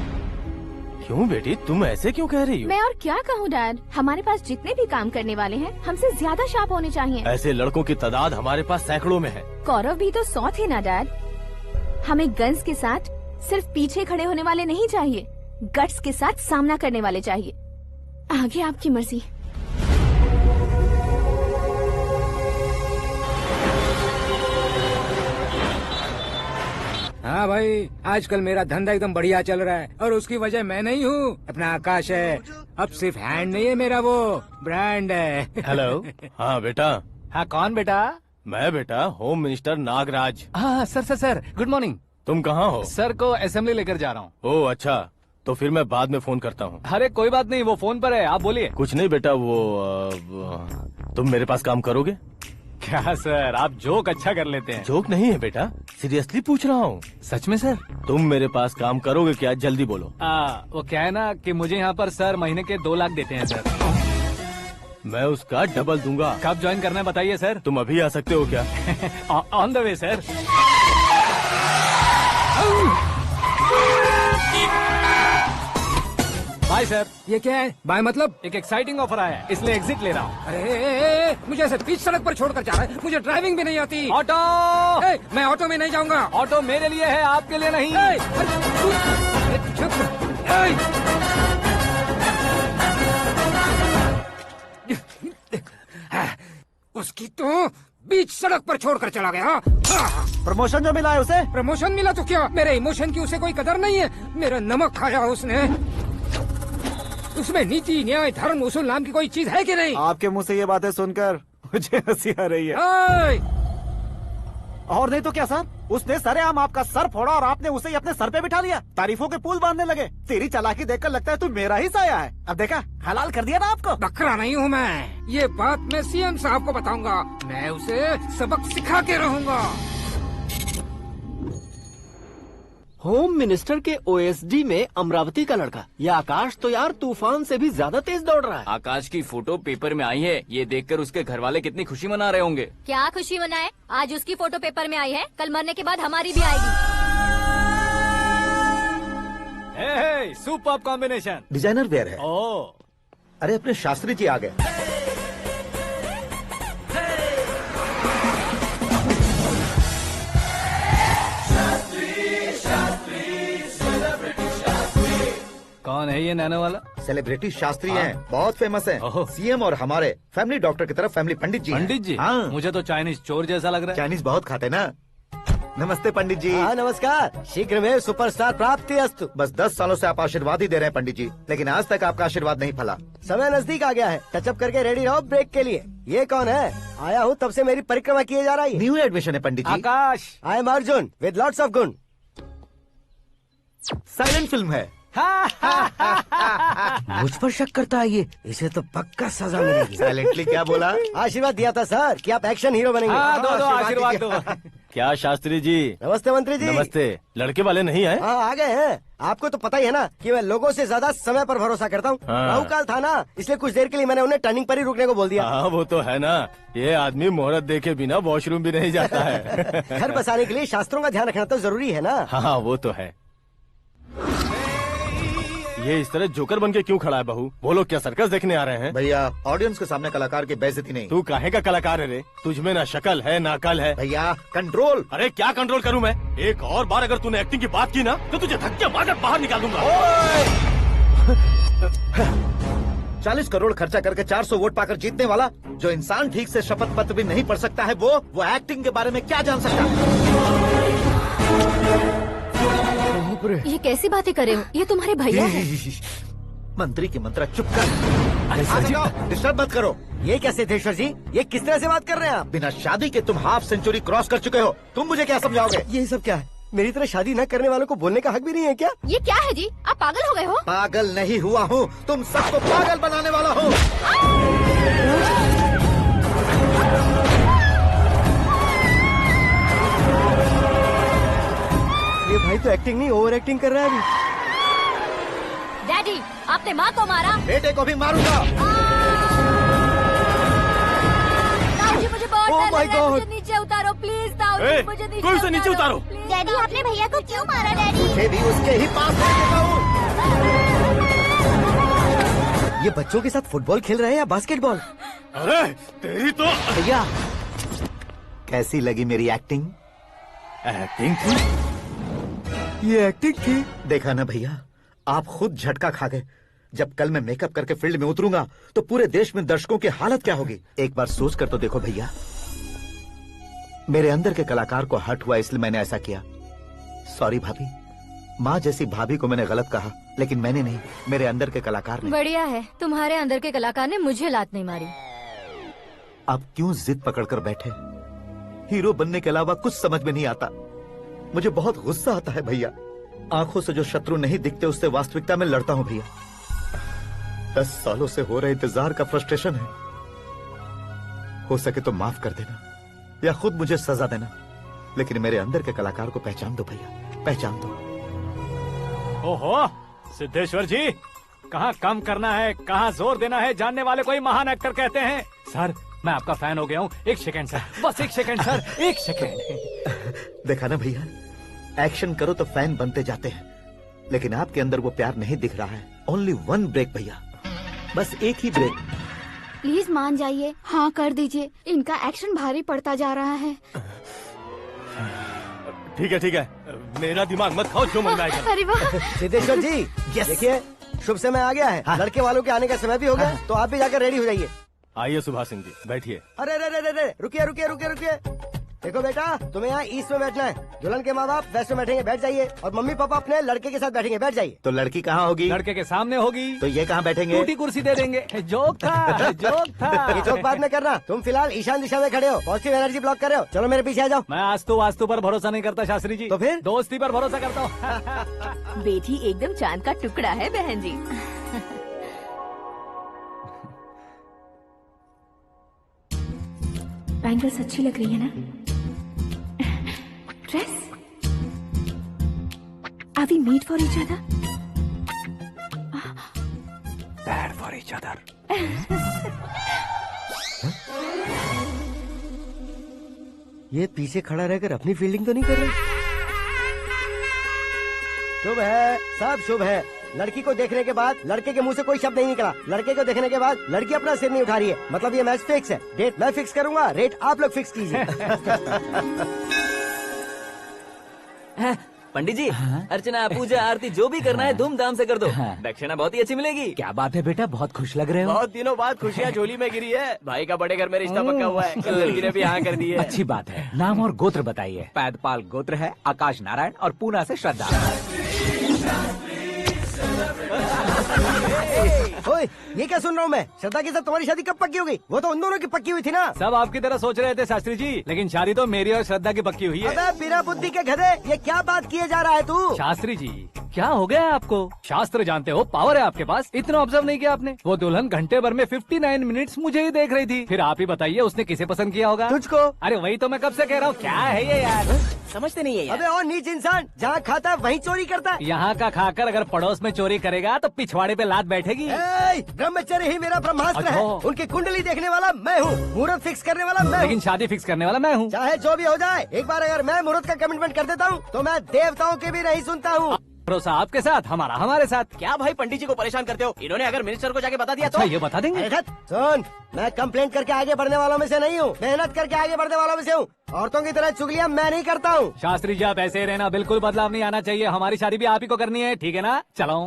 Speaker 10: क्यों बेटी, तुम ऐसे क्यों कह रही हो?
Speaker 6: मैं और क्या कहूँ डैड, हमारे पास जितने भी काम करने वाले हैं हमसे ज्यादा शार्प होने चाहिए।
Speaker 10: ऐसे लड़कों की तादाद हमारे पास सैकड़ों में है।
Speaker 6: कौरव भी तो 100 थे ना डैड। हमें गन्स के साथ सिर्फ पीछे खड़े होने वाले नहीं चाहिए, गट्स के साथ सामना करने वाले चाहिए। आगे आपकी मर्जी।
Speaker 9: हाँ भाई, आजकल मेरा धंधा एकदम बढ़िया चल रहा है और उसकी वजह मैं नहीं हूँ, अपना आकाश है। अब सिर्फ हैंड नहीं है मेरा, वो ब्रांड है।
Speaker 10: हेलो। हाँ बेटा।
Speaker 2: हाँ कौन बेटा?
Speaker 10: मैं बेटा होम मिनिस्टर नागराज।
Speaker 2: हाँ sir sir sir, good morning.
Speaker 10: तुम कहाँ हो?
Speaker 2: सर को असेंबली लेकर जा रहा हूँ।
Speaker 10: ओह अच्छा, तो फिर मैं बाद में फोन करता हूँ।
Speaker 2: अरे कोई बात नहीं, वो फोन पर है, आप बोलिए।
Speaker 10: कुछ नहीं बेटा, तुम मेरे पास काम करोगे?
Speaker 2: क्या सर, आप जोक अच्छा कर लेते हैं।
Speaker 10: जोक नहीं है बेटा, सीरियसली पूछ रहा हूँ।
Speaker 2: सच में सर?
Speaker 10: तुम मेरे पास काम करोगे क्या? जल्दी बोलो।
Speaker 2: वो क्या है ना कि मुझे यहाँ पर सर महीने के 2 लाख देते हैं सर।
Speaker 10: मैं उसका डबल दूंगा।
Speaker 2: कब ज्वाइन करना है बताइए सर।
Speaker 10: तुम अभी आ सकते हो क्या?
Speaker 2: On the way sir. Bye sir.
Speaker 9: ये क्या है? बाय मतलब?
Speaker 2: एक एक्साइटिंग ऑफर आया है, इसलिए एग्जिट ले रहा हूँ।
Speaker 9: अरे मुझे ऐसे बीच सड़क पर छोड़कर जा रहा है, मुझे ड्राइविंग भी नहीं आती।
Speaker 2: ऑटो!
Speaker 9: मैं ऑटो में नहीं जाऊंगा।
Speaker 2: ऑटो मेरे लिए है, आपके लिए नहीं।
Speaker 9: उसकी तो बीच सड़क पर छोड़कर चला गया।
Speaker 5: प्रमोशन जो मिला है उसे?
Speaker 9: प्रमोशन मिला तो क्या, मेरे इमोशन की उसे कोई कदर नहीं है। मेरा नमक खाया उसने। उसमें नीति न्याय धर्म उसूल नाम की कोई चीज है कि नहीं?
Speaker 1: आपके मुंह से ये बातें सुनकर मुझे हंसी आ रही है। और नहीं तो क्या सर, उसने सरेआम आपका सर फोड़ा और आपने उसे ही अपने सर पे बिठा लिया। तारीफों के पुल बांधने लगे। तेरी चालाकी देखकर लगता है तू मेरा ही साया है। अब देखा, हलाल कर दिया ना आपको।
Speaker 9: बकरा नहीं हूँ मैं, ये बात मैं सीएम साहब को बताऊंगा। मैं उसे सबक सिखा के रहूंगा।
Speaker 11: होम मिनिस्टर के ओएसडी में अमरावती का लड़का, ये आकाश तो यार तूफान से भी ज्यादा तेज दौड़ रहा है।
Speaker 3: आकाश की फोटो पेपर में आई है, ये देखकर उसके घर वाले कितनी खुशी मना रहे होंगे।
Speaker 7: क्या खुशी मनाए? आज उसकी फोटो पेपर में आई है, कल मरने के बाद हमारी भी आएगी।
Speaker 2: Superb combination.
Speaker 5: डिजाइनर वेयर है।
Speaker 2: ओह,
Speaker 5: अरे अपने शास्त्री जी आ गए।
Speaker 2: कौन है ये नैनो वाला?
Speaker 5: सेलिब्रिटी शास्त्री हैं, बहुत फेमस हैं।
Speaker 2: ओहो।
Speaker 5: सीएम और हमारे फैमिली डॉक्टर की तरफ फैमिली पंडित जी हैं।
Speaker 2: पंडित जी?
Speaker 5: हाँ।
Speaker 2: मुझे तो चाइनीज चोर जैसा लग रहा है।
Speaker 5: चाइनीज बहुत खाते ना। नमस्ते पंडित जी।
Speaker 11: हाँ नमस्कार, शीघ्र में सुपरस्टार प्राप्ति अस्तु।
Speaker 5: बस 10 सालों से आप आशीर्वाद ही दे रहे हैं पंडित जी, लेकिन आज तक आपका आशीर्वाद नहीं फला।
Speaker 11: समय नजदीक आ गया है, टचअप करके रेडी रहो ब्रेक के लिए। ये कौन है? आया हूँ तब से मेरी परिक्रमा किए जा रही है।
Speaker 5: न्यू एडमिशन है Pandit ji.
Speaker 2: Akash.
Speaker 11: I am Arjun with lots of गुण।
Speaker 5: साइलेंट फिल्म है।
Speaker 8: मुझ पर शक करता है ये, इसे तो पक्का सजा मिलेगी।
Speaker 5: साइलेंटली क्या बोला?
Speaker 11: आशीर्वाद दिया था सर कि आप एक्शन हीरो बनेंगे।
Speaker 2: हाँ, दो आशीर्वाद दो।
Speaker 10: क्या शास्त्री जी?
Speaker 11: नमस्ते मंत्री जी।
Speaker 10: नमस्ते। लड़के वाले नहीं आए?
Speaker 11: हाँ आ गए हैं। आपको तो पता ही है ना कि मैं लोगों से ज्यादा समय पर भरोसा करता हूँ।
Speaker 10: हाँ।
Speaker 11: राहु काल था ना, इसलिए कुछ देर के लिए मैंने उन्हें टर्निंग पर ही रुकने को बोल दिया।
Speaker 10: हाँ वो तो है ना, ये आदमी मुहूर्त देखे बिना वॉशरूम भी नहीं जाता है।
Speaker 11: घर बसाने के लिए शास्त्रों का ध्यान रखना तो जरूरी है ना।
Speaker 10: हाँ वो तो है। ये इस तरह जोकर बन के क्यों खड़ा है बहू? वो लोग क्या सर्कस देखने आ रहे हैं?
Speaker 5: भैया ऑडियंस के सामने कलाकार की बेइज्जती नहीं।
Speaker 10: तू काहे का कलाकार है रे? तुझमें ना शक्ल है ना अकल है।
Speaker 5: भैया कंट्रोल।
Speaker 10: अरे क्या कंट्रोल करूं मैं? एक और बार अगर तूने एक्टिंग की बात की ना तो तुझे धक्के मारकर बाहर निकाल दूंगा।
Speaker 5: 40 करोड़ खर्चा करके 400 वोट पाकर जीतने वाला जो इंसान ठीक से शपथ पत्र भी नहीं पढ़ सकता है, वो एक्टिंग के बारे में क्या जान सकता है?
Speaker 7: ये कैसी बातें करे हो? ये तुम्हारे भैया हैं।
Speaker 5: मंत्री की मंत्रा चुप कर। डिस्टर्ब मत करो।
Speaker 11: ये क्या सिद्धेश्वर जी, ये किस तरह से बात कर रहे हैं आप?
Speaker 5: बिना शादी के तुम हाफ सेंचुरी क्रॉस कर चुके हो, तुम मुझे क्या समझाओगे?
Speaker 11: ये सब क्या है? मेरी तरह शादी न करने वालों को बोलने का हक भी नहीं है क्या?
Speaker 7: ये क्या है जी? आप पागल हो गए हो?
Speaker 5: पागल नहीं हुआ हूँ, तुम सबको पागल बनाने वाला हूँ।
Speaker 11: ये भाई तो एक्टिंग नहीं ओवर एक्टिंग कर रहा है अभी।
Speaker 7: डैडी, आपने माँ को मारा।
Speaker 5: बेटे को भी मारूंगा।
Speaker 7: ताऊजी मुझे बहुत
Speaker 11: Oh
Speaker 7: डर
Speaker 11: my
Speaker 7: लग रहा है,
Speaker 11: God.
Speaker 7: मुझे नीचे उतारो प्लीज। ताऊजी
Speaker 10: ए,
Speaker 7: मुझे नीचे
Speaker 10: कोई उसे नीचे उतारो।
Speaker 7: प्लीज। डैडी आपने भैया को क्यों मारा डैडी?
Speaker 5: मुझे भी उसके ही पास लेके जाऊं।
Speaker 11: ये बच्चों के साथ फुटबॉल खेल रहे हैं या बास्केटबॉल?
Speaker 10: अरे तेरी तो
Speaker 5: भैया कैसी लगी मेरी एक्टिंग?
Speaker 10: एक्टिंग थी।
Speaker 11: ये एक्टिंग थी।
Speaker 5: देखा ना भैया, आप खुद झटका खा गए। जब कल मैं मेकअप करके फील्ड में उतरूंगा तो पूरे देश में दर्शकों की हालत क्या होगी? एक बार सोच कर तो देखो भैया। मेरे अंदर के कलाकार को हर्ट हुआ इसलिए मैंने ऐसा किया। सॉरी भाभी। माँ जैसी भाभी को मैंने गलत कहा, लेकिन मैंने नहीं, मेरे अंदर के कलाकार ने।
Speaker 7: बढ़िया है, तुम्हारे अंदर के कलाकार ने मुझे लात नहीं मारी।
Speaker 5: आप क्यों जिद पकड़कर बैठे? हीरो बनने के अलावा कुछ समझ में नहीं आता। मुझे बहुत गुस्सा आता है भैया। आंखों से जो शत्रु नहीं दिखते उससे वास्तविकता में लड़ता हूँ भैया। 10 सालों से हो रहे इंतजार का फ्रस्ट्रेशन है। हो सके तो माफ कर देना या खुद मुझे सजा देना, लेकिन मेरे अंदर के कलाकार को पहचान दो भैया, पहचान दो।
Speaker 2: ओहो सिद्धेश्वर जी, कहाँ कम करना है कहाँ जोर देना है, जानने वाले को ही महान एक्टर कहते हैं। सर मैं आपका फैन हो गया हूँ। एक सेकंड सर, बस एक सेकंड सर, एक सेकंड।
Speaker 5: देखा ना भैया, एक्शन करो तो फैन बनते जाते हैं, लेकिन आपके अंदर वो प्यार नहीं दिख रहा है। ओनली वन ब्रेक भैया, बस एक ही ब्रेक।
Speaker 6: प्लीज मान जाइए, हाँ कर दीजिए। इनका एक्शन भारी पड़ता जा रहा है।
Speaker 10: ठीक है, मेरा दिमाग मत खाओ, जो मन में आएगा।
Speaker 6: अरे वाह।
Speaker 11: सिद्धेश्वर जी देखिए, शुभ समय आ गया है। लड़के वालों के आने का समय भी हो गया, तो आप भी जाकर रेडी हो जाइए।
Speaker 10: आइए सुभाष सिंह जी, बैठिए।
Speaker 11: अरे रुकिए। देखो बेटा, तुम्हें यहाँ ईस्ट में बैठना है। दुल्हन के माँ बाप वेस्ट में बैठेंगे, बैठ जाइए। और मम्मी पापा अपने लड़के के साथ बैठेंगे, बैठ जाइए।
Speaker 5: तो लड़की कहाँ होगी?
Speaker 2: लड़के के सामने होगी।
Speaker 5: तो ये कहाँ बैठेंगे?
Speaker 2: टूटी कुर्सी दे देंगे। जोक था, जोक था।
Speaker 11: ये जोक बाद में करना। तुम फिलहाल ईशान दिशा में खड़े हो, पॉजिटिव एनर्जी ब्लॉक कर रहे हो। चलो मेरे पीछे आ जाओ।
Speaker 2: मैं वास्तु पर भरोसा नहीं करता शास्त्री जी।
Speaker 11: तो फिर?
Speaker 2: दोस्ती पर भरोसा करता हूँ।
Speaker 6: बेटी एकदम चांद का टुकड़ा है बहन जी। बैंगल्स अच्छी लग रही है ना? Dress? Are we made for each other?
Speaker 2: Bad for each other.
Speaker 11: ये पीछे खड़ा रहकर अपनी फील्डिंग तो नहीं कर रहा? शुभ है, सब शुभ है। लड़की को देखने के बाद लड़के के मुंह से कोई शब्द नहीं निकला। लड़के को देखने के बाद लड़की अपना सिर नहीं उठा रही है। मतलब ये मैच फिक्स है। डेट मैं फिक्स करूंगा, रेट आप लोग फिक्स कीजिए।
Speaker 3: पंडित जी, अर्चना, पूजा, आरती जो भी करना है धूमधाम से कर दो। दक्षिणा बहुत ही अच्छी मिलेगी।
Speaker 2: क्या बात है बेटा, बहुत खुश लग रहे हो।
Speaker 4: बहुत दिनों बाद खुशियाँ झोली में गिरी है। भाई का बड़े घर में रिश्ता पक्का हुआ है। कल लड़की ने भी हाँ कर दी है।
Speaker 2: अच्छी बात है। नाम और गोत्र बताइए। पैदपाल गोत्र है, आकाश नारायण और पूना से श्रद्धा।
Speaker 11: ओए, ये क्या सुन रहा हूँ मैं? श्रद्धा के साथ तुम्हारी शादी कब पक्की हो गई? वो तो उन दोनों की पक्की हुई थी ना।
Speaker 2: सब आपकी तरह सोच रहे थे शास्त्री जी, लेकिन शादी तो मेरी और श्रद्धा की पक्की हुई है।
Speaker 11: अबे बिना बुद्धि के गधे, ये क्या बात किए जा रहा है तू?
Speaker 2: शास्त्री जी, क्या हो गया है आपको? शास्त्र जानते हो, पावर है आपके पास। इतना ऑब्जर्व नहीं किया आपने? वो दुल्हन घंटे भर में 59 मिनट्स मुझे ही देख रही थी। फिर आप ही बताइए उसने किसे पसंद किया होगा?
Speaker 11: तुझको।
Speaker 2: अरे वही तो मैं कब से कह रहा हूँ, क्या है ये यार?
Speaker 4: समझते नहीं है यार।
Speaker 11: अबे और नीच इंसान, जहाँ खाता है वहीं चोरी करता है।
Speaker 2: यहाँ का खाकर अगर पड़ोस में चोरी करेगा तो पिछवाड़े पे लात बैठेगी।
Speaker 11: ब्रह्मचर्य ही मेरा ब्रह्मास्त्र है।
Speaker 2: अच्छा।
Speaker 11: उनकी कुंडली देखने वाला मैं हूँ, मुहूर्त फिक्स करने वाला मैं हूँ।
Speaker 2: लेकिन शादी फिक्स करने वाला मैं हूँ।
Speaker 11: चाहे जो भी हो जाए, एक बार अगर मैं मुहूर्त का कमिटमेंट कर देता हूँ तो मैं देवताओं की भी नहीं सुनता हूँ।
Speaker 2: भरोसा आपके साथ, हमारा हमारे साथ।
Speaker 4: क्या भाई पंडित जी को परेशान करते हो? इन्होंने अगर मिनिस्टर को जाके बता दिया तो?
Speaker 2: अच्छा, ये बता देंगे।
Speaker 11: सुन, मैं कंप्लेंट करके आगे बढ़ने वालों में से नहीं हूँ, मेहनत करके आगे बढ़ने वालों में से हूँ। औरतों की तरह चुगलियाँ मैं नहीं करता हूँ।
Speaker 2: शास्त्री जी आप ऐसे ही रहना, बिल्कुल बदलाव नहीं आना चाहिए। हमारी शादी भी आप ही को करनी है, ठीक है ना? चलो।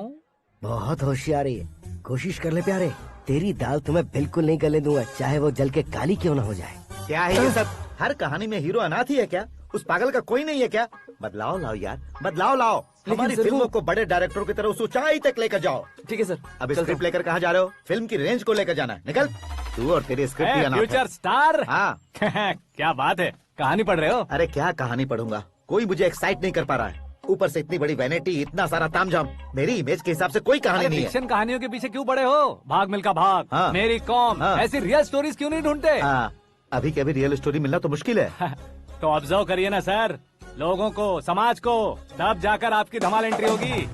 Speaker 11: बहुत होशियारी है, कोशिश कर ले प्यारे। तेरी दाल तुम्हें बिल्कुल नहीं गले दूंगा, चाहे वो जल के काली क्यों न हो जाए।
Speaker 5: क्या है ये सब? हर कहानी में हीरो अनाथ ही है क्या? उस पागल का कोई नहीं है क्या? बदलाव लाओ यार, बदलाव लाओ। हमारी फिल्मों को बड़े डायरेक्टरों की तरह उस ऊंचाई तक लेकर जाओ।
Speaker 3: ठीक है सर।
Speaker 5: अब स्क्रिप्ट लेकर कहाँ जा रहे हो? फिल्म की रेंज को लेकर जाना है। निकल तू और तेरी स्क्रिप्ट ही अनाथ है।
Speaker 2: Future star.
Speaker 5: हाँ
Speaker 2: क्या बात है, कहानी पढ़ रहे हो?
Speaker 5: अरे क्या कहानी पढ़ूंगा, कोई मुझे एक्साइट नहीं कर पा रहा है। ऊपर से इतनी बड़ी वैनिटी, इतना सारा तामझाम। मेरी इमेज के हिसाब से कोई कहानी नहीं है।
Speaker 2: फिक्शन कहानियों के पीछे क्यों पड़े हो? भाग मिल्खा भाग,
Speaker 5: हाँ।
Speaker 2: मेरी कॉम,
Speaker 5: हाँ।
Speaker 2: ऐसी रियल स्टोरीज क्यों नहीं ढूंढते?
Speaker 5: हाँ, अभी के अभी रियल स्टोरी मिलना तो मुश्किल है।
Speaker 2: तो ऑब्जर्व करिए ना सर, लोगों को, समाज को, तब जाकर आपकी धमाल एंट्री होगी।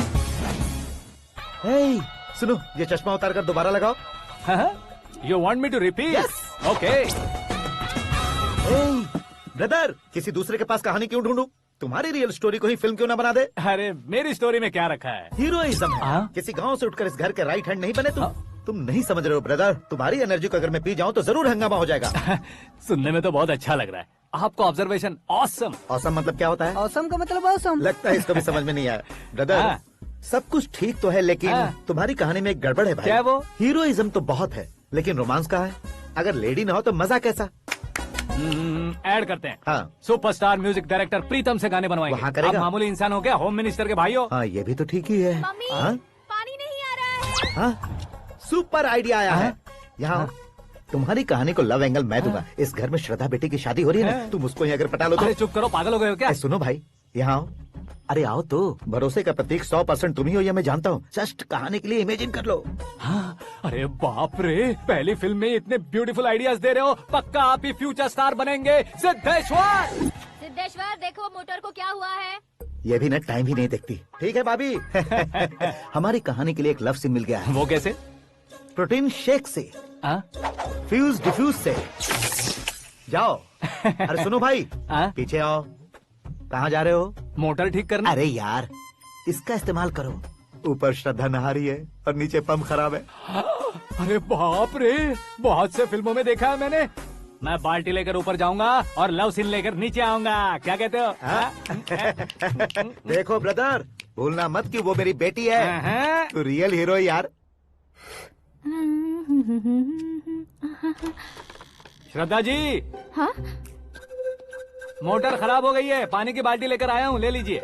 Speaker 5: सुनो, ये चश्मा उतार कर दोबारा लगाओ।
Speaker 2: You want me to repeat? Okay.
Speaker 5: Brother, किसी दूसरे के पास कहानी क्यों ढूंढूं? तुम्हारी रियल स्टोरी को ही फिल्म क्यों ना बना दे?
Speaker 2: अरे मेरी स्टोरी में क्या रखा है?
Speaker 5: हीरोइज्म है।
Speaker 2: हाँ?
Speaker 5: किसी गांव से उठकर इस घर के राइट हैंड नहीं बने तुम। तुम नहीं समझ रहे हो ब्रदर, तुम्हारी एनर्जी को अगर मैं पी जाऊं तो जरूर हंगामा हो जाएगा।
Speaker 2: सुनने में तो बहुत अच्छा लग रहा है। आपको ऑब्जर्वेशन ऑसम।
Speaker 5: ऑसम मतलब क्या होता है?
Speaker 11: औसम का मतलब औसम।
Speaker 5: लगता है इसको भी समझ में नहीं आया। ब्रदर,
Speaker 2: हाँ।
Speaker 5: सब कुछ ठीक तो है, लेकिन तुम्हारी कहानी में एक गड़बड़ है भाई।
Speaker 2: क्या है वो?
Speaker 5: हीरोइज्म तो बहुत है, लेकिन रोमांस कहाँ है? अगर लेडी ना हो तो मजा कैसा?
Speaker 2: ऐड करते हैं।
Speaker 5: हाँ।
Speaker 2: सुपरस्टार म्यूजिक डायरेक्टर प्रीतम से गाने बनवाएंगे।
Speaker 5: वहाँ करेगा?
Speaker 2: आप मामूली इंसान हो क्या, होम मिनिस्टर के भाई हो?
Speaker 5: हाँ, ये भी तो ठीक ही है।
Speaker 6: मम्मी,
Speaker 5: हाँ?
Speaker 6: पानी नहीं आ रहा है।
Speaker 5: हाँ? सुपर आइडिया आया है। यहाँ तुम्हारी कहानी को लव एंगल मैं दूंगा। इस घर में श्रद्धा बेटी की शादी हो रही है ना, तुम उसको ही अगर पटा लो तो।
Speaker 2: अरे चुप करो, पागल हो गए हो क्या?
Speaker 5: सुनो भाई, यहाँ आओ। अरे आओ तो, भरोसे का प्रतीक 100% तुम ही हो, यह मैं जानता हूँ। जस्ट कहानी के लिए इमेजिन कर लो।
Speaker 2: हाँ, अरे बाप रे, पहली फिल्म में इतने ब्यूटीफुल आइडियाज दे रहे हो। पक्का आप ही फ्यूचर स्टार बनेंगे। सिद्धेश्वर,
Speaker 7: सिद्धेश्वर देखो मोटर को क्या हुआ है।
Speaker 5: ये भी ना टाइम ही नहीं देखती। ठीक है भाभी। हमारी कहानी के लिए एक लव सीन मिल गया है।
Speaker 2: वो कैसे?
Speaker 5: प्रोटीन शेक से, फ्यूज डिफ्यूज से। जाओ। अरे सुनो भाई, पीछे आओ। कहाँ जा रहे हो?
Speaker 2: मोटर ठीक करना।
Speaker 5: अरे यार, इसका इस्तेमाल करो। ऊपर श्रद्धा नहा रही है और नीचे पंप खराब है।
Speaker 2: अरे बाप रे, बहुत से फिल्मों में देखा है मैंने। मैं बाल्टी लेकर ऊपर जाऊंगा और लव सीन लेकर नीचे आऊंगा। क्या कहते हो?
Speaker 5: देखो ब्रदर, भूलना मत कि वो मेरी बेटी है। तू रियल हीरो यार।
Speaker 2: श्रद्धा जी।
Speaker 6: हाँ?
Speaker 2: मोटर खराब हो गई है, पानी की बाल्टी लेकर आया हूँ, ले लीजिए।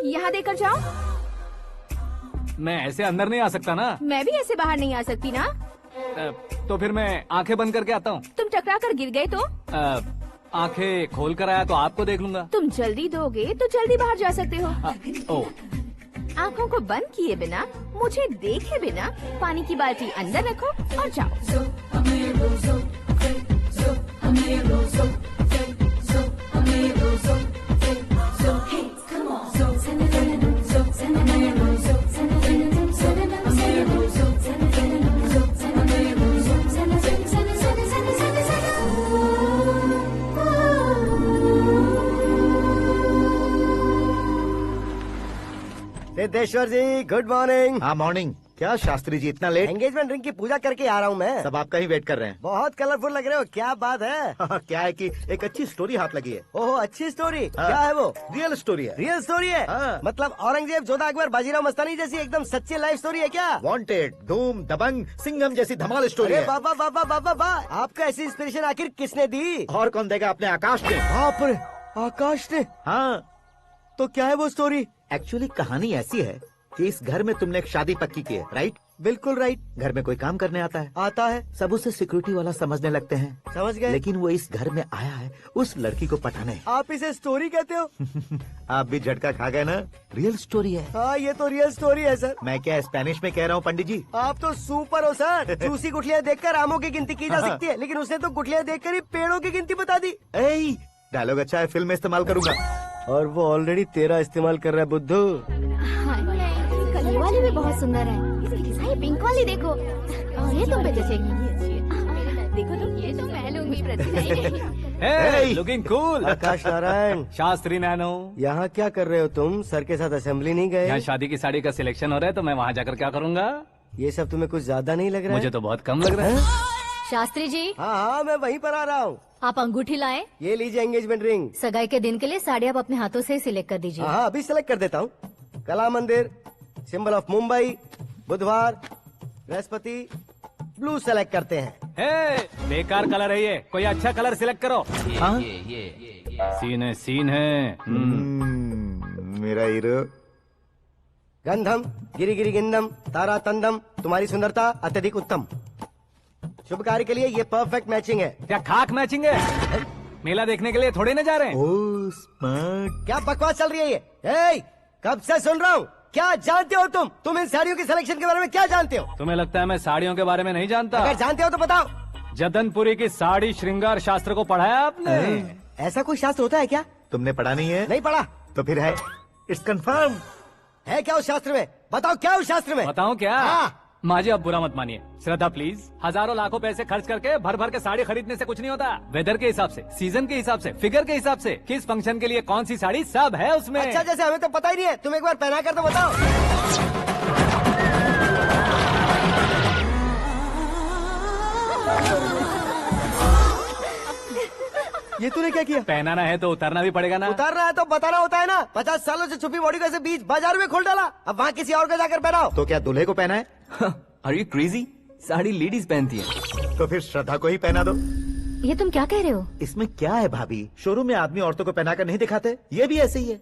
Speaker 6: यहाँ देकर जाओ।
Speaker 2: मैं ऐसे अंदर नहीं आ सकता ना।
Speaker 6: मैं भी ऐसे बाहर नहीं आ सकती ना।
Speaker 2: तो फिर मैं आंखें बंद करके आता हूँ।
Speaker 6: तुम टकरा कर गिर गए तो?
Speaker 2: आंखें खोल कर आया तो आपको देख लूंगा।
Speaker 6: तुम जल्दी दोगे तो जल्दी बाहर जा सकते हो।
Speaker 2: ओ।
Speaker 6: आँखों को बंद किए बिना, मुझे देखे बिना पानी की बाल्टी अंदर रखो और जाओ।
Speaker 11: सिद्धेश्वर जी, गुड मॉर्निंग।
Speaker 5: हाँ मॉर्निंग। क्या शास्त्री जी इतना लेट?
Speaker 11: एंगेजमेंट रिंग की पूजा करके आ रहा हूँ मैं।
Speaker 5: सब आपका ही वेट कर रहे हैं।
Speaker 11: बहुत कलरफुल लग रहे हो, क्या बात है?
Speaker 5: क्या है कि एक अच्छी स्टोरी हाथ लगी है।
Speaker 11: ओहो, अच्छी स्टोरी।
Speaker 5: हाँ।
Speaker 11: क्या है वो?
Speaker 5: रियल स्टोरी है।
Speaker 11: रियल स्टोरी है?
Speaker 5: हाँ।
Speaker 11: मतलब औरंगजेब, जोधा अकबर, बाजीराव मस्तानी जैसी एकदम सच्ची लाइफ स्टोरी है क्या?
Speaker 5: वांटेड, धूम, दबंग, सिंघम जैसी धमाल स्टोरी
Speaker 11: अरे
Speaker 5: है।
Speaker 11: बाबा बाबा बाबा बा, आपका ऐसी इंस्पिरेशन आखिर किसने दी?
Speaker 5: और कौन देगा? अपने आकाश ने।
Speaker 11: बाप रे, आकाश ने?
Speaker 5: हाँ,
Speaker 11: तो क्या है वो स्टोरी?
Speaker 5: एक्चुअली कहानी ऐसी है कि इस घर में तुमने एक शादी पक्की की है, राइट?
Speaker 11: बिल्कुल राइट।
Speaker 5: घर में कोई काम करने आता है,
Speaker 11: आता है,
Speaker 5: सब उसे सिक्योरिटी वाला समझने लगते हैं।
Speaker 11: समझ गए।
Speaker 5: लेकिन वो इस घर में आया है उस लड़की को पटाने।
Speaker 11: आप इसे स्टोरी कहते हो?
Speaker 5: आप भी झटका खा गए ना? रियल स्टोरी है।
Speaker 11: हाँ, ये तो रियल स्टोरी है सर।
Speaker 5: मैं क्या स्पेनिश में कह रहा हूँ पंडित जी?
Speaker 11: आप तो सुपर हो सर। चूसी गुठलियाँ देखकर आमों की गिनती की जा
Speaker 5: हाँ।
Speaker 11: सकती है, लेकिन उसने तो गुठलियाँ देखकर ही पेड़ों की गिनती बता दी।
Speaker 5: डायलॉग अच्छा है, फिल्म में इस्तेमाल करूंगा।
Speaker 11: और वो ऑलरेडी तेरा इस्तेमाल कर रहा है बुद्धू।
Speaker 7: कल ये वाली भी बहुत सुंदर है। ये पिंक वाली देखो, और ये तुम पे जचेगी। देखो तो ये तो मैं लूंगी।
Speaker 2: Looking cool.
Speaker 11: Akash Narayan.
Speaker 2: Shastri nano.
Speaker 11: यहाँ क्या कर रहे हो तुम? सर के साथ असेंबली नहीं गए?
Speaker 2: यहाँ शादी की साड़ी का सिलेक्शन हो रहा है तो मैं वहाँ जाकर क्या करूँगा?
Speaker 11: ये सब तुम्हें कुछ ज्यादा नहीं लग रहा है?
Speaker 2: मुझे तो बहुत कम लग रहा है।
Speaker 7: शास्त्री जी।
Speaker 11: हाँ हाँ, मैं वहीं पर आ रहा हूँ।
Speaker 7: आप अंगूठी लाएं।
Speaker 11: ये लीजिए एंगेजमेंट रिंग।
Speaker 7: सगाई के दिन के लिए साड़ी आप अपने हाथों से सिलेक्ट कर दीजिए।
Speaker 11: हाँ, अभी सिलेक्ट कर देता हूँ। कला मंदिर, सिंबल ऑफ मुंबई, बुधवार, बृहस्पति, ब्लू सेलेक्ट करते हैं।
Speaker 2: बेकार कलर है ये, कोई अच्छा कलर सिलेक्ट करो। सीन है।
Speaker 5: मेरा हीरो।
Speaker 11: गंधम, गिरी गिरी गिंदम, तारा तंदम, तुम्हारी सुंदरता अत्यधिक उत्तम। शुभ कार्य के लिए ये परफेक्ट मैचिंग है।
Speaker 2: क्या खाक मैचिंग है? मेला देखने के लिए थोड़ी ना जा रहे हैं।
Speaker 5: Oh smart.
Speaker 11: क्या बकवास चल रही है ये? ए, कब से सुन रहा हूँ। क्या जानते हो तुम इन साड़ियों की सिलेक्शन के बारे में क्या जानते हो?
Speaker 2: तुम्हें लगता है मैं साड़ियों के बारे में नहीं जानता?
Speaker 11: अगर जानते हो तो बताओ।
Speaker 2: जदनपुरी की साड़ी श्रृंगार शास्त्र को पढ़ा है आपने?
Speaker 11: ऐसा कोई शास्त्र होता है क्या?
Speaker 5: तुमने पढ़ा नहीं है?
Speaker 11: नहीं पढ़ा।
Speaker 5: तो फिर है, इट्स कंफर्म।
Speaker 11: है क्या उस शास्त्र में? बताओ क्या उस शास्त्र में?
Speaker 2: बताऊं क्या?
Speaker 11: हाँ।
Speaker 2: माँ जी आप बुरा मत मानिए। श्रद्धा प्लीज। हजारों लाखों पैसे खर्च करके भर भर के साड़ी खरीदने से कुछ नहीं होता। वेदर के हिसाब से, सीजन के हिसाब से, फिगर के हिसाब से, किस फंक्शन के लिए कौन सी साड़ी, सब है उसमें।
Speaker 11: अच्छा, जैसे हमें तो पता ही नहीं है, तुम एक बार पहना कर तो बताओ। ये तूने क्या किया?
Speaker 2: पहनाना है तो उतारना भी पड़ेगा ना।
Speaker 11: उतारना है तो बताना होता है ना। 50 सालों से छुपी बॉडी को ऐसे बीच बाजार में खोल डाला, अब वहाँ किसी और को जाकर पहनाओ।
Speaker 5: तो क्या दूल्हे को पहना है?
Speaker 3: Are you crazy? Sari ladies पहनती है।
Speaker 5: तो फिर श्रद्धा को ही पहना दो।
Speaker 7: ये तुम क्या कह रहे हो?
Speaker 5: इसमें क्या है भाभी? शोरूम में आदमी औरतों को पहनाकर नहीं दिखाते, ये भी ऐसे ही है।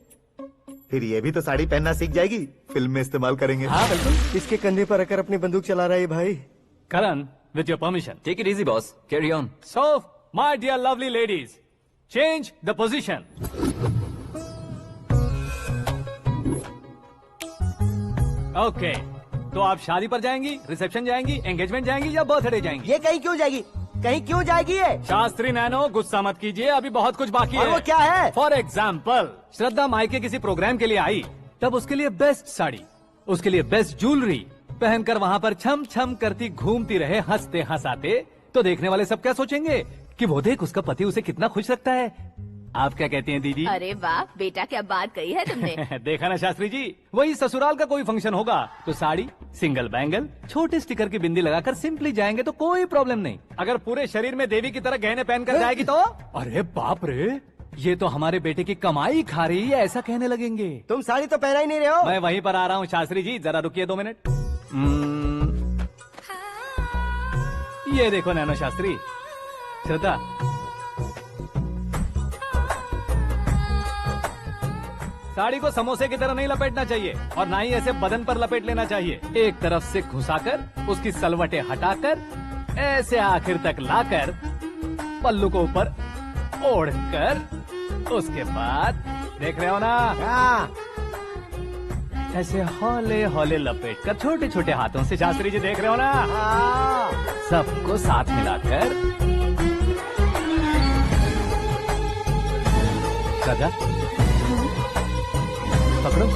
Speaker 5: फिर ये भी तो साड़ी पहनना सीख जाएगी, फिल्म में इस्तेमाल करेंगे।
Speaker 2: हाँ बिल्कुल।
Speaker 11: इसके कंधे पर रखकर अपनी बंदूक चला रहा है भाई।
Speaker 2: Karan, with your permission.
Speaker 3: Take it easy boss, carry on.
Speaker 2: So my dear lovely ladies, change the position. Okay, तो आप शादी पर जाएंगी, रिसेप्शन जाएंगी, एंगेजमेंट जाएंगी या बर्थडे जाएंगी?
Speaker 11: ये कहीं क्यों जाएगी? कहीं क्यों जाएगी ये?
Speaker 2: शास्त्री नैनो गुस्सा मत कीजिए, अभी बहुत कुछ बाकी
Speaker 11: और
Speaker 2: है।
Speaker 11: वो क्या है?
Speaker 2: फॉर एग्जाम्पल, श्रद्धा मायके किसी प्रोग्राम के लिए आई, तब उसके लिए बेस्ट साड़ी, उसके लिए बेस्ट ज्वेलरी पहनकर वहाँ पर छम छम करती घूमती रहे हंसते हंसाते, तो देखने वाले सब क्या सोचेंगे कि वो देख उसका पति उसे कितना खुश रखता है। आप क्या कहती हैं दीदी?
Speaker 6: अरे वाह बेटा, क्या बात कही है तुमने।
Speaker 2: देखा ना शास्त्री जी, वही ससुराल का कोई फंक्शन होगा तो साड़ी, सिंगल बैंगल, छोटे स्टिकर की बिंदी लगाकर सिंपली जाएंगे तो कोई प्रॉब्लम नहीं। अगर पूरे शरीर में देवी की तरह गहने पहनकर जाएगी तो अरे बाप रे, ये तो हमारे बेटे की कमाई खा रही है, ऐसा कहने लगेंगे।
Speaker 11: तुम साड़ी तो पहना ही नहीं रहे हो।
Speaker 2: मैं वहीं पर आ रहा हूँ शास्त्री जी, जरा रुकिए 2 मिनट। ये देखो नैनो शास्त्री, श्रद्धा साड़ी को समोसे की तरह नहीं लपेटना चाहिए और ना ही ऐसे बदन पर लपेट लेना चाहिए। एक तरफ से घुसाकर उसकी सलवटें हटाकर ऐसे आखिर तक लाकर पल्लू को ऊपर ओढ़कर उसके बाद देख रहे हो ना, ऐसे हौले हौले लपेट कर छोटे छोटे हाथों से, शास्त्री जी देख रहे हो ना, सबको साथ मिलाकर सजा पकड़ो।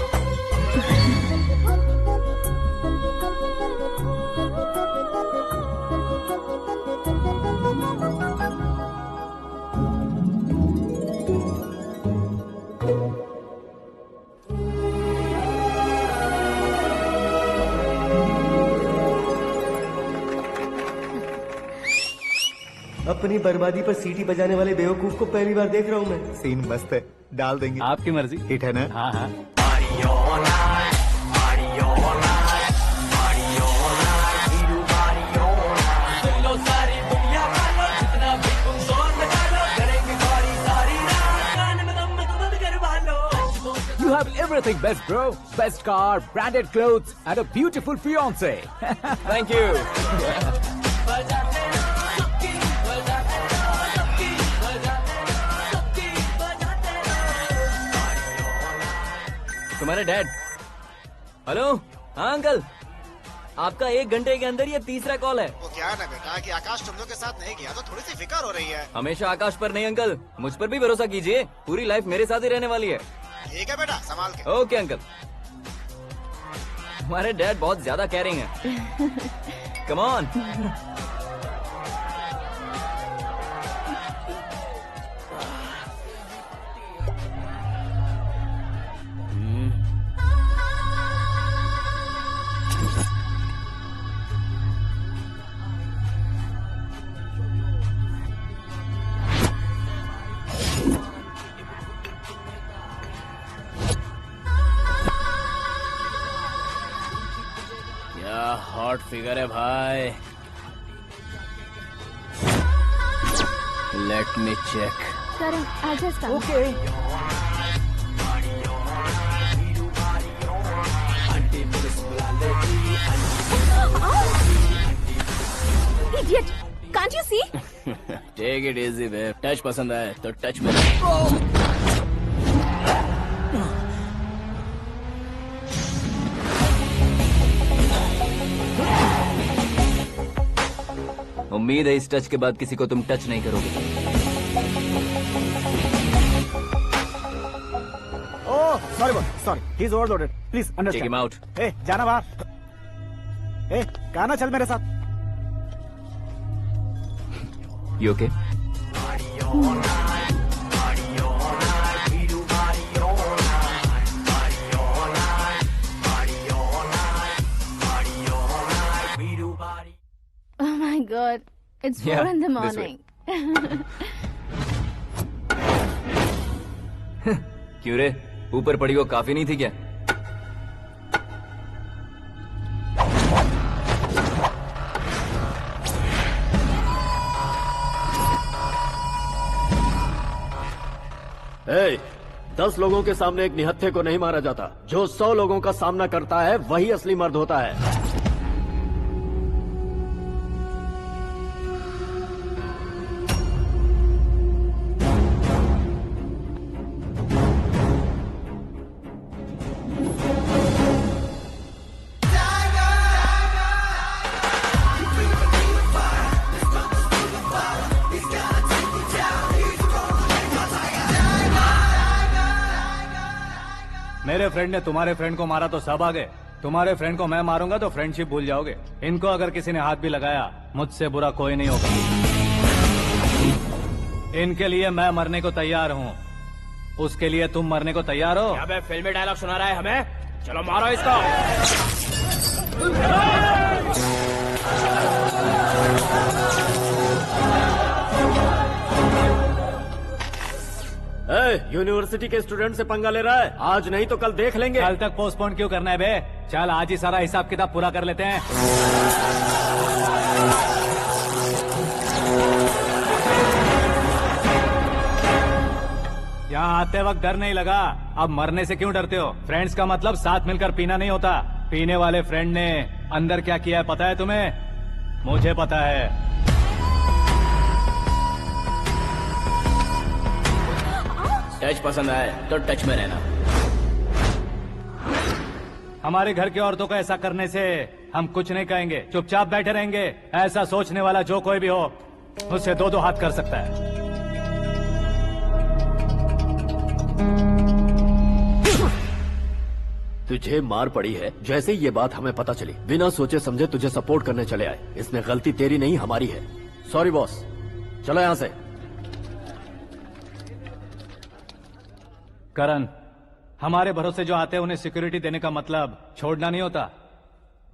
Speaker 11: अपनी बर्बादी पर सीटी बजाने वाले बेवकूफ को पहली बार देख रहा हूँ मैं।
Speaker 5: सीन मस्त है, डाल देंगे।
Speaker 2: आपकी मर्जी।
Speaker 5: हिट है ना?
Speaker 2: हाँ हाँ।
Speaker 12: You have everything best, bro. Best car, branded clothes, and a beautiful fiance.
Speaker 3: Thank you. तुम्हारे डैड। हेलो, हाँ अंकल, आपका 1 घंटे के अंदर ये तीसरा कॉल है।
Speaker 1: वो क्या है ना बेटा कि आकाश तुम लोग के साथ नहीं गया तो थोड़ी सी फिक्र हो रही है।
Speaker 3: हमेशा आकाश पर नहीं अंकल, मुझ पर भी भरोसा कीजिए, पूरी लाइफ मेरे साथ ही रहने वाली है।
Speaker 1: ठीक है बेटा, संभाल के।
Speaker 3: Okay uncle. हमारे डैड बहुत ज्यादा केयरिंग है। Come on.
Speaker 10: हॉट फिगर है भाई। Let me check.
Speaker 6: Karan, I'll just come.
Speaker 12: Okay.
Speaker 6: Idiot! Can't you see?
Speaker 10: Take it easy babe. Touch पसंद आए तो टच में।
Speaker 3: उम्मीद है इस टच के बाद किसी को तुम टच नहीं करोगे।
Speaker 1: Oh sorry boss, sorry, he is overloaded, please
Speaker 3: take
Speaker 1: understand.
Speaker 3: Him out.
Speaker 1: ए जाना बाहर। ए गाना चल मेरे साथ।
Speaker 3: You okay?
Speaker 6: Oh my God, it's 4
Speaker 3: Yeah,
Speaker 6: in the
Speaker 3: this way.
Speaker 6: morning.
Speaker 3: क्यों रे, ऊपर पड़ी वो काफी नहीं थी क्या?
Speaker 10: ए, 10 लोगों के सामने एक निहत्थे को नहीं मारा जाता। जो 100 लोगों का सामना करता है वही असली मर्द होता है।
Speaker 2: मेरे फ्रेंड ने तुम्हारे फ्रेंड को मारा तो सब आ गए। तुम्हारे फ्रेंड को मैं मारूंगा तो फ्रेंडशिप भूल जाओगे। इनको अगर किसी ने हाथ भी लगाया, मुझसे बुरा कोई नहीं होगा। इनके लिए मैं मरने को तैयार हूँ। उसके लिए तुम मरने को तैयार हो?
Speaker 10: अबे फिल्मी डायलॉग सुना रहा है हमें? चलो मारो इसको। यूनिवर्सिटी के स्टूडेंट से पंगा ले रहा है। आज नहीं तो कल देख लेंगे।
Speaker 2: कल तक पोस्टपोन क्यों करना है बे? चल आज ही सारा हिसाब किताब पूरा कर लेते हैं। यहाँ आते वक्त डर नहीं लगा, अब मरने से क्यों डरते हो? फ्रेंड्स का मतलब साथ मिलकर पीना नहीं होता। पीने वाले फ्रेंड ने अंदर क्या किया है पता है तुम्हें? मुझे पता है।
Speaker 10: टच पसंद आए तो टच में रहना।
Speaker 2: हमारे घर की औरतों को ऐसा करने से हम कुछ नहीं कहेंगे, चुपचाप बैठे रहेंगे। ऐसा सोचने वाला जो कोई भी हो, उससे 2-2 हाथ कर सकता है।
Speaker 10: तुझे मार पड़ी है। जैसे ये बात हमें पता चली, बिना सोचे समझे तुझे सपोर्ट करने चले आए। इसमें गलती तेरी नहीं हमारी है। सॉरी बॉस, चलो यहाँ से।
Speaker 2: करण, हमारे भरोसे जो आते हैं उन्हें सिक्योरिटी देने का मतलब छोड़ना नहीं होता,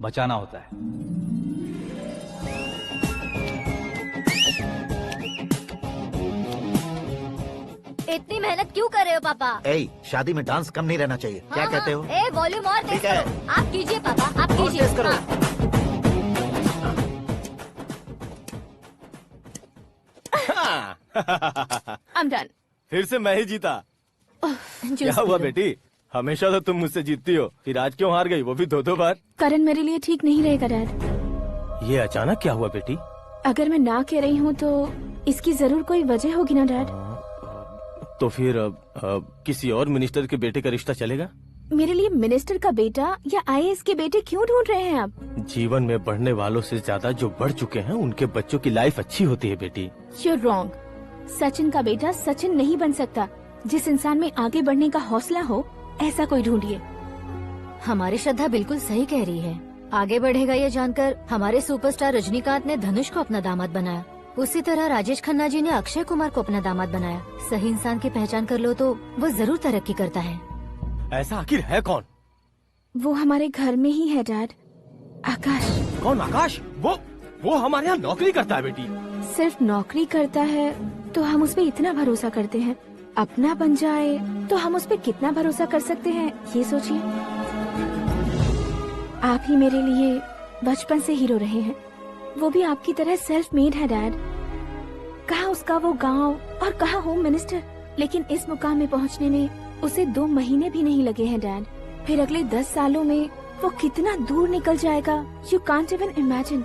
Speaker 2: बचाना होता है।
Speaker 7: मेहनत क्यों कर रहे हो पापा?
Speaker 5: ए, शादी में डांस कम नहीं रहना चाहिए। क्या कहते हो?
Speaker 7: ए वॉल्यूम और तेज
Speaker 5: ठीक है।
Speaker 7: करो। आप कीजिए पापा, आप
Speaker 5: और
Speaker 7: कीजिए।
Speaker 5: तेज करो।
Speaker 6: I'm done.
Speaker 10: फिर से मैं ही जीता। क्या हुआ बेटी? हमेशा तो तुम मुझसे जीतती हो, फिर आज क्यों हार गई, वो भी 2-2 बार?
Speaker 6: करण मेरे लिए ठीक नहीं रहेगा डैड।
Speaker 10: ये अचानक क्या हुआ बेटी?
Speaker 6: अगर मैं ना कह रही हूँ तो इसकी जरूर कोई वजह होगी ना डैड।
Speaker 10: तो फिर किसी और मिनिस्टर के बेटे का रिश्ता चलेगा?
Speaker 6: मेरे लिए मिनिस्टर का बेटा या आईएएस के बेटे क्यों ढूंढ रहे हैं आप?
Speaker 10: जीवन में बढ़ने वालों से ज्यादा जो बढ़ चुके हैं उनके बच्चों की लाइफ अच्छी होती है बेटी।
Speaker 6: You're wrong. सचिन का बेटा सचिन नहीं बन सकता। जिस इंसान में आगे बढ़ने का हौसला हो ऐसा कोई ढूंढिए।
Speaker 7: हमारी श्रद्धा बिल्कुल सही कह रही है। आगे बढ़ेगा ये जानकर हमारे सुपरस्टार रजनीकांत ने धनुष को अपना दामाद बनाया। उसी तरह राजेश खन्ना जी ने अक्षय कुमार को अपना दामाद बनाया। सही इंसान की पहचान कर लो तो वो जरूर तरक्की करता है।
Speaker 10: ऐसा आखिर है कौन?
Speaker 6: वो हमारे घर में ही है डैड। आकाश।
Speaker 10: कौन आकाश? वो हमारे यहाँ नौकरी करता है बेटी।
Speaker 6: सिर्फ नौकरी करता है तो हम उस पर इतना भरोसा करते हैं। अपना बन जाए तो हम उस पर कितना भरोसा कर सकते हैं ये सोचिए। आप ही मेरे लिए बचपन से हीरो रहे हैं। वो भी आपकी तरह सेल्फ मेड है डैड। कहाँ उसका वो गांव और कहाँ होम मिनिस्टर, लेकिन इस मुकाम में पहुँचने में उसे 2 महीने भी नहीं लगे हैं डैड। फिर अगले 10 सालों में वो कितना दूर निकल जाएगा, यू कांट इवन इमेजिन।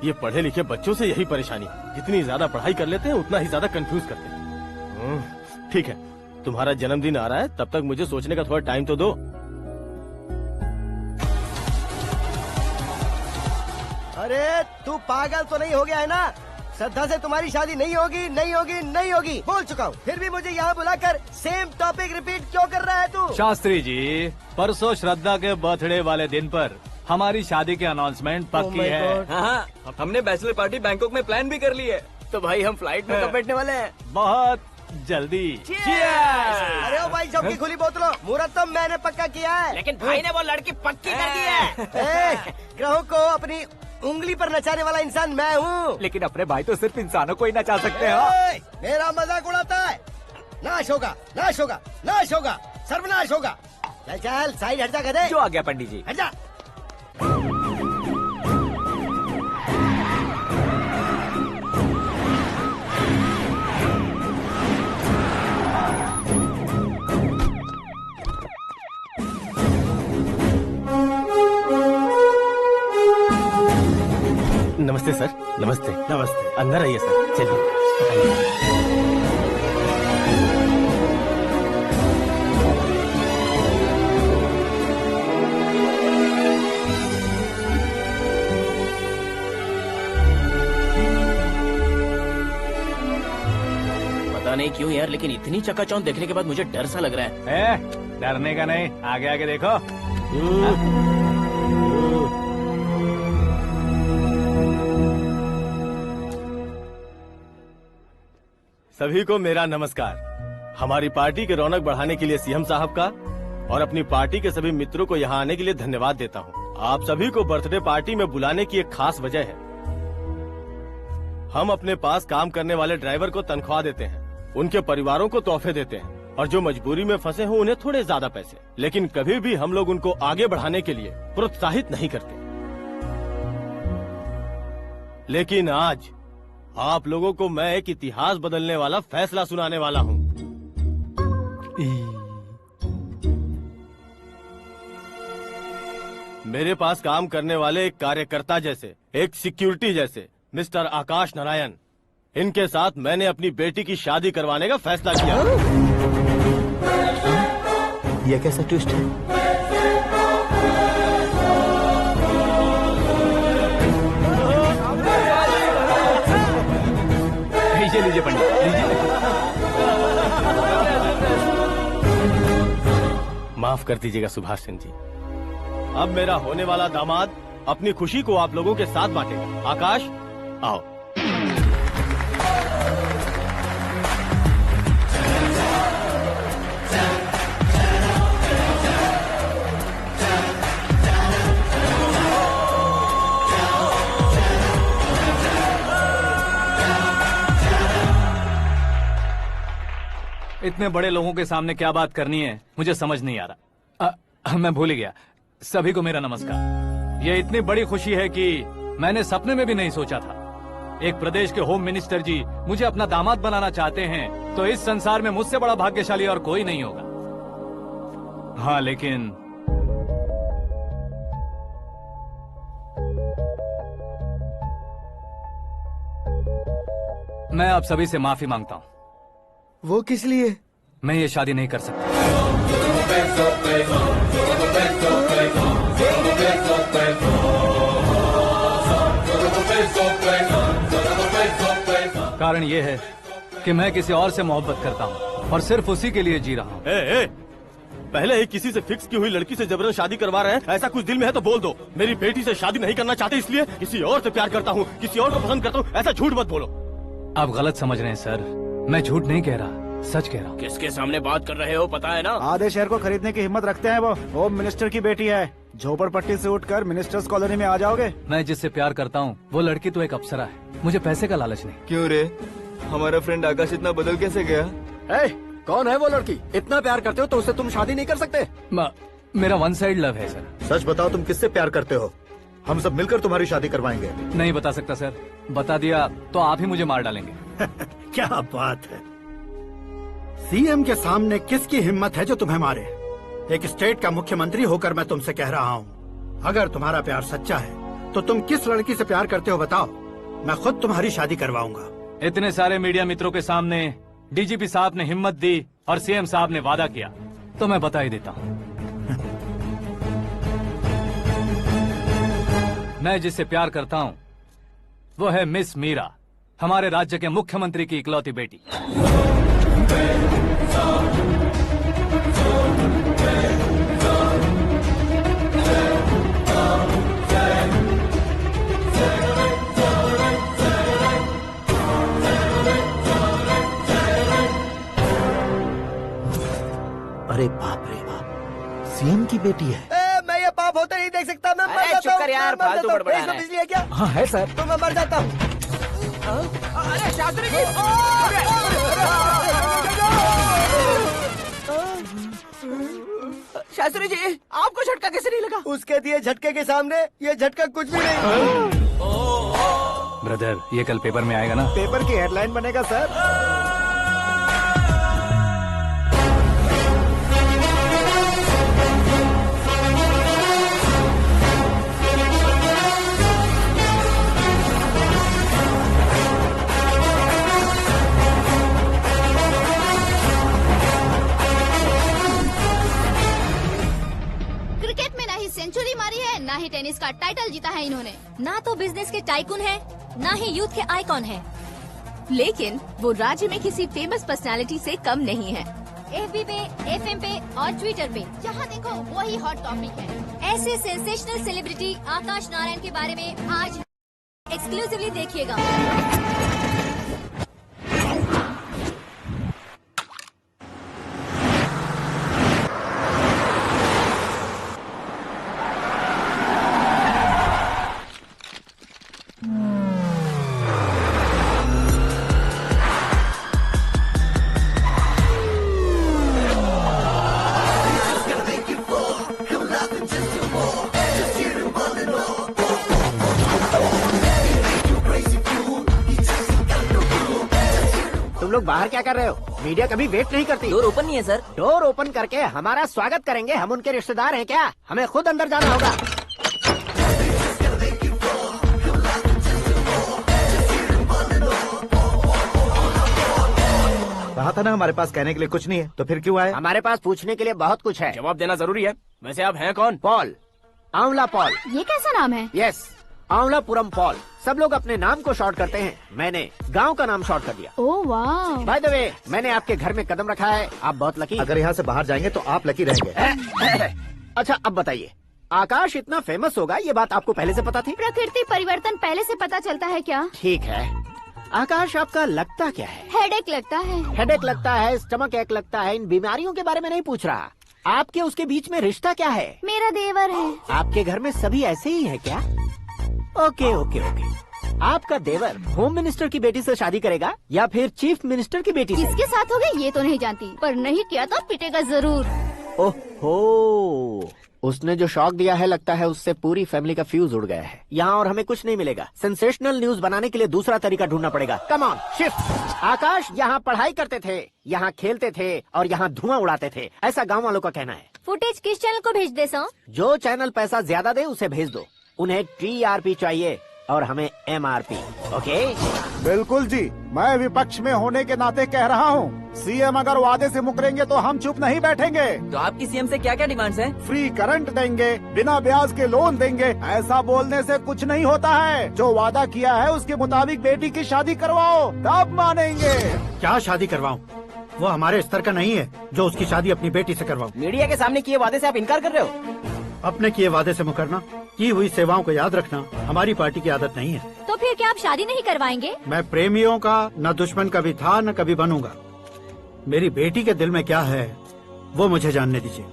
Speaker 10: ये पढ़े लिखे बच्चों से यही परेशानी, जितनी ज्यादा पढ़ाई कर लेते हैं उतना ही ज्यादा कंफ्यूज करते हैं। ठीक है, तुम्हारा जन्मदिन आ रहा है, तब तक मुझे सोचने का थोड़ा टाइम तो दो।
Speaker 11: अरे तू पागल तो नहीं हो गया है ना? श्रद्धा से तुम्हारी शादी नहीं होगी, नहीं होगी, नहीं होगी, बोल चुका हूँ। फिर भी मुझे यहाँ बुलाकर सेम टॉपिक रिपीट क्यों कर रहा है तू?
Speaker 2: शास्त्री जी, परसों श्रद्धा के बर्थडे वाले दिन पर हमारी शादी की अनाउंसमेंट पक्की है।
Speaker 3: हाँ, हमने बैचलर पार्टी बैंकॉक में प्लान भी कर ली है। तो भाई हम फ्लाइट में कब बैठने वाले हैं?
Speaker 2: बहुत जल्दी।
Speaker 11: अरे ओ भाई, सबकी खुली बोतलों, मुहूर्त तो मैंने पक्का किया है।
Speaker 4: लेकिन भाई ने वो लड़की पक्की कर दी है।
Speaker 11: ग्रहों को अपनी उंगली पर नचाने वाला इंसान मैं हूँ।
Speaker 12: लेकिन अपने भाई तो सिर्फ इंसानों को ही नचा सकते हैं।
Speaker 11: मेरा मजाक उड़ाता है? नाश होगा, नाश होगा, नाश होगा, सर्वनाश होगा। चल चल साइड हट जा गधे।
Speaker 12: जो आ गया पंडित जी।
Speaker 11: हट जा।
Speaker 10: नमस्ते सर। नमस्ते। नमस्ते। अंदर आइए सर, चलिए।
Speaker 3: पता नहीं क्यों यार, लेकिन इतनी चकाचौंध देखने के बाद मुझे डर सा लग रहा है।
Speaker 2: डरने का नहीं, आगे आगे देखो।
Speaker 10: सभी को मेरा नमस्कार। हमारी पार्टी के रौनक बढ़ाने के लिए सीएम साहब का और अपनी पार्टी के सभी मित्रों को यहाँ आने के लिए धन्यवाद देता हूँ। आप सभी को बर्थडे पार्टी में बुलाने की एक खास वजह है। हम अपने पास काम करने वाले ड्राइवर को तनख्वाह देते हैं, उनके परिवारों को तोहफे देते हैं और जो मजबूरी में फंसे हो उन्हें थोड़े ज्यादा पैसे। लेकिन कभी भी हम लोग उनको आगे बढ़ाने के लिए प्रोत्साहित नहीं करते। लेकिन आज आप लोगों को मैं एक इतिहास बदलने वाला फैसला सुनाने वाला हूँ। मेरे पास काम करने वाले एक कार्यकर्ता जैसे, एक सिक्योरिटी जैसे मिस्टर आकाश नारायण, इनके साथ मैंने अपनी बेटी की शादी करवाने का फैसला किया।
Speaker 5: यह कैसा ट्विस्ट है?
Speaker 2: लीजिए पंडित, लीजिए।
Speaker 10: माफ कर दीजिएगा सुभाष सिंह जी। अब मेरा होने वाला दामाद अपनी खुशी को आप लोगों के साथ बांटेगा। आकाश, आओ।
Speaker 2: इतने बड़े लोगों के सामने क्या बात करनी है मुझे समझ नहीं आ रहा। मैं भूल ही गया। सभी को मेरा नमस्कार। ये इतनी बड़ी खुशी है कि मैंने सपने में भी नहीं सोचा था। एक प्रदेश के होम मिनिस्टर जी मुझे अपना दामाद बनाना चाहते हैं तो इस संसार में मुझसे बड़ा भाग्यशाली और कोई नहीं होगा। हाँ, लेकिन मैं आप सभी से माफी मांगता हूँ।
Speaker 11: वो किस लिए?
Speaker 2: मैं ये शादी नहीं कर सकता। कारण ये है कि मैं किसी और से मोहब्बत करता हूँ और सिर्फ उसी के लिए जी रहा हूँ।
Speaker 10: पहले ही किसी से फिक्स की हुई लड़की से जबरन शादी करवा रहे हैं। ऐसा कुछ दिल में है तो बोल दो। मेरी बेटी से शादी नहीं करना चाहते इसलिए किसी और से प्यार करता हूँ, किसी और को पसंद करता हूँ, ऐसा झूठ मत बोलो।
Speaker 2: आप गलत समझ रहे हैं सर। मैं झूठ नहीं कह रहा, सच कह रहा हूँ।
Speaker 10: किसके सामने बात कर रहे हो पता है ना?
Speaker 1: आधे शहर को खरीदने की हिम्मत रखते हैं वो। होम मिनिस्टर की बेटी है। झोपड़पट्टी से उठकर मिनिस्टर्स कॉलोनी में आ जाओगे।
Speaker 2: मैं जिससे प्यार करता हूँ वो लड़की तो एक अप्सरा है। मुझे पैसे का लालच नहीं।
Speaker 3: क्यों रे, हमारा फ्रेंड आकाश इतना बदल कैसे गया?
Speaker 11: कौन है वो लड़की? इतना प्यार करते हो तो उससे तुम शादी नहीं कर सकते?
Speaker 2: मेरा वन साइड लव है सर।
Speaker 5: सच बताओ, तुम किससे प्यार करते हो? हम सब मिलकर तुम्हारी शादी करवाएंगे।
Speaker 2: नहीं बता सकता सर। बता दिया तो आप ही मुझे मार डालेंगे।
Speaker 13: क्या बात है। सीएम के सामने किसकी हिम्मत है जो तुम्हें मारे? एक स्टेट का मुख्यमंत्री होकर मैं तुमसे कह रहा हूँ, अगर तुम्हारा प्यार सच्चा है तो तुम किस लड़की से प्यार करते हो बताओ, मैं खुद तुम्हारी शादी करवाऊंगा।
Speaker 2: इतने सारे मीडिया मित्रों के सामने डीजीपी साहब ने हिम्मत दी और सीएम साहब ने वादा किया तो मैं बता ही देता हूँ। मैं जिससे प्यार करता हूँ वो है मिस मीरा, हमारे राज्य के मुख्यमंत्री की इकलौती बेटी।
Speaker 5: अरे बाप रे बाप, सीएम की बेटी है।
Speaker 11: मैं ये पाप होते नहीं देख सकता। मैं मर जाता
Speaker 4: चुप कर यार,
Speaker 11: मैं मर
Speaker 4: फालतू
Speaker 11: जाता हूँ।
Speaker 4: बड़बड़ा
Speaker 11: इसमें
Speaker 4: रहा है।
Speaker 11: बिजली है क्या?
Speaker 12: हाँ है सर।
Speaker 11: तो मैं मर जाता हूँ।
Speaker 4: अरे शास्त्री जी, शास्त्री जी, आपको झटका कैसे नहीं लगा?
Speaker 11: उसके दिए झटके के सामने ये झटका कुछ भी नहीं।
Speaker 2: ब्रदर, ये कल पेपर में आएगा ना?
Speaker 1: पेपर की हेडलाइन बनेगा सर।
Speaker 7: क्रिकेट में ना ही सेंचुरी मारी है, ना ही टेनिस का टाइटल जीता है इन्होंने। ना तो बिजनेस के टाइकून है, ना ही यूथ के आइकॉन है।
Speaker 6: लेकिन वो राज्य में किसी फेमस पर्सनालिटी से कम नहीं है।
Speaker 7: एफबी पे, एफएम पे और ट्विटर पे जहाँ देखो वही हॉट टॉपिक है। ऐसे सेंसेशनल सेलिब्रिटी आकाश नारायण के बारे में आज एक्सक्लूसिवली देखिएगा।
Speaker 11: तुम लोग बाहर क्या कर रहे हो? मीडिया कभी वेट नहीं करती।
Speaker 4: डोर ओपन नहीं है सर।
Speaker 11: डोर ओपन करके हमारा स्वागत करेंगे? हम उनके रिश्तेदार हैं क्या? हमें खुद अंदर जाना होगा।
Speaker 5: कहा था ना हमारे पास कहने के लिए कुछ नहीं है, तो फिर क्यों आए?
Speaker 11: हमारे पास पूछने के लिए बहुत कुछ है।
Speaker 3: जवाब देना जरूरी है। वैसे आप हैं कौन?
Speaker 11: पॉल, आंवला पॉल।
Speaker 7: ये कैसा नाम है?
Speaker 11: Yes, Anwalapuram Paul. सब लोग अपने नाम को शॉर्ट करते हैं, मैंने गांव का नाम शॉर्ट कर दिया।
Speaker 7: ओह वाह।
Speaker 11: बाय द वे, मैंने आपके घर में कदम रखा है, आप बहुत लकी।
Speaker 5: अगर यहाँ से बाहर जाएंगे तो आप लकी रहेंगे।
Speaker 11: अच्छा अब बताइए, आकाश इतना फेमस होगा ये बात आपको पहले से पता थी?
Speaker 7: प्रकृति परिवर्तन पहले से पता चलता है क्या?
Speaker 11: ठीक है, आकाश आपका लगता क्या है?
Speaker 7: हेडेक लगता है।
Speaker 11: हेडेक लगता है, स्टमक एक लगता है, इन बीमारियों के बारे में नहीं पूछ रहा। आपके उसके बीच में रिश्ता क्या है?
Speaker 7: मेरा देवर है।
Speaker 11: आपके घर में सभी ऐसे ही है क्या? Okay okay okay.
Speaker 4: आपका देवर होम मिनिस्टर की बेटी से शादी करेगा या फिर चीफ मिनिस्टर की बेटी से?
Speaker 7: किसके साथ हो गए ये तो नहीं जानती, पर नहीं किया तो पिटेगा जरूर।
Speaker 4: ओहो, उसने जो शॉक दिया है लगता है उससे पूरी फैमिली का फ्यूज उड़ गया है। यहाँ और हमें कुछ नहीं मिलेगा। सेंसेशनल न्यूज बनाने के लिए दूसरा तरीका ढूंढना पड़ेगा। Come on shift. आकाश यहाँ पढ़ाई करते थे, यहाँ खेलते थे और यहाँ धुआं उड़ाते थे, ऐसा गाँव वालों का कहना है।
Speaker 7: फुटेज किस चैनल को भेज दे सो?
Speaker 4: जो चैनल पैसा ज्यादा दे उसे भेज दो। उन्हें TRP चाहिए और हमें MRP। ओके?
Speaker 1: बिल्कुल जी, मैं विपक्ष में होने के नाते कह रहा हूँ, सीएम अगर वादे से मुकरेंगे तो हम चुप नहीं बैठेंगे।
Speaker 3: तो आपकी सीएम से क्या क्या डिमांड्स हैं?
Speaker 1: फ्री करंट देंगे, बिना ब्याज के लोन देंगे। ऐसा बोलने से कुछ नहीं होता है। जो वादा किया है उसके मुताबिक बेटी की शादी करवाओ, तब मानेंगे।
Speaker 13: क्या शादी करवाऊं? वो हमारे स्तर का नहीं है जो उसकी शादी अपनी बेटी से करवाऊं।
Speaker 4: मीडिया के सामने किए वादे से आप इनकार कर रहे हो?
Speaker 13: अपने किए वादे से मुकरना, की हुई सेवाओं को याद रखना हमारी पार्टी की आदत नहीं है।
Speaker 7: तो फिर क्या आप शादी नहीं करवाएंगे?
Speaker 13: मैं प्रेमियों का न दुश्मन कभी था न कभी बनूंगा। मेरी बेटी के दिल में क्या है वो मुझे जानने दीजिए।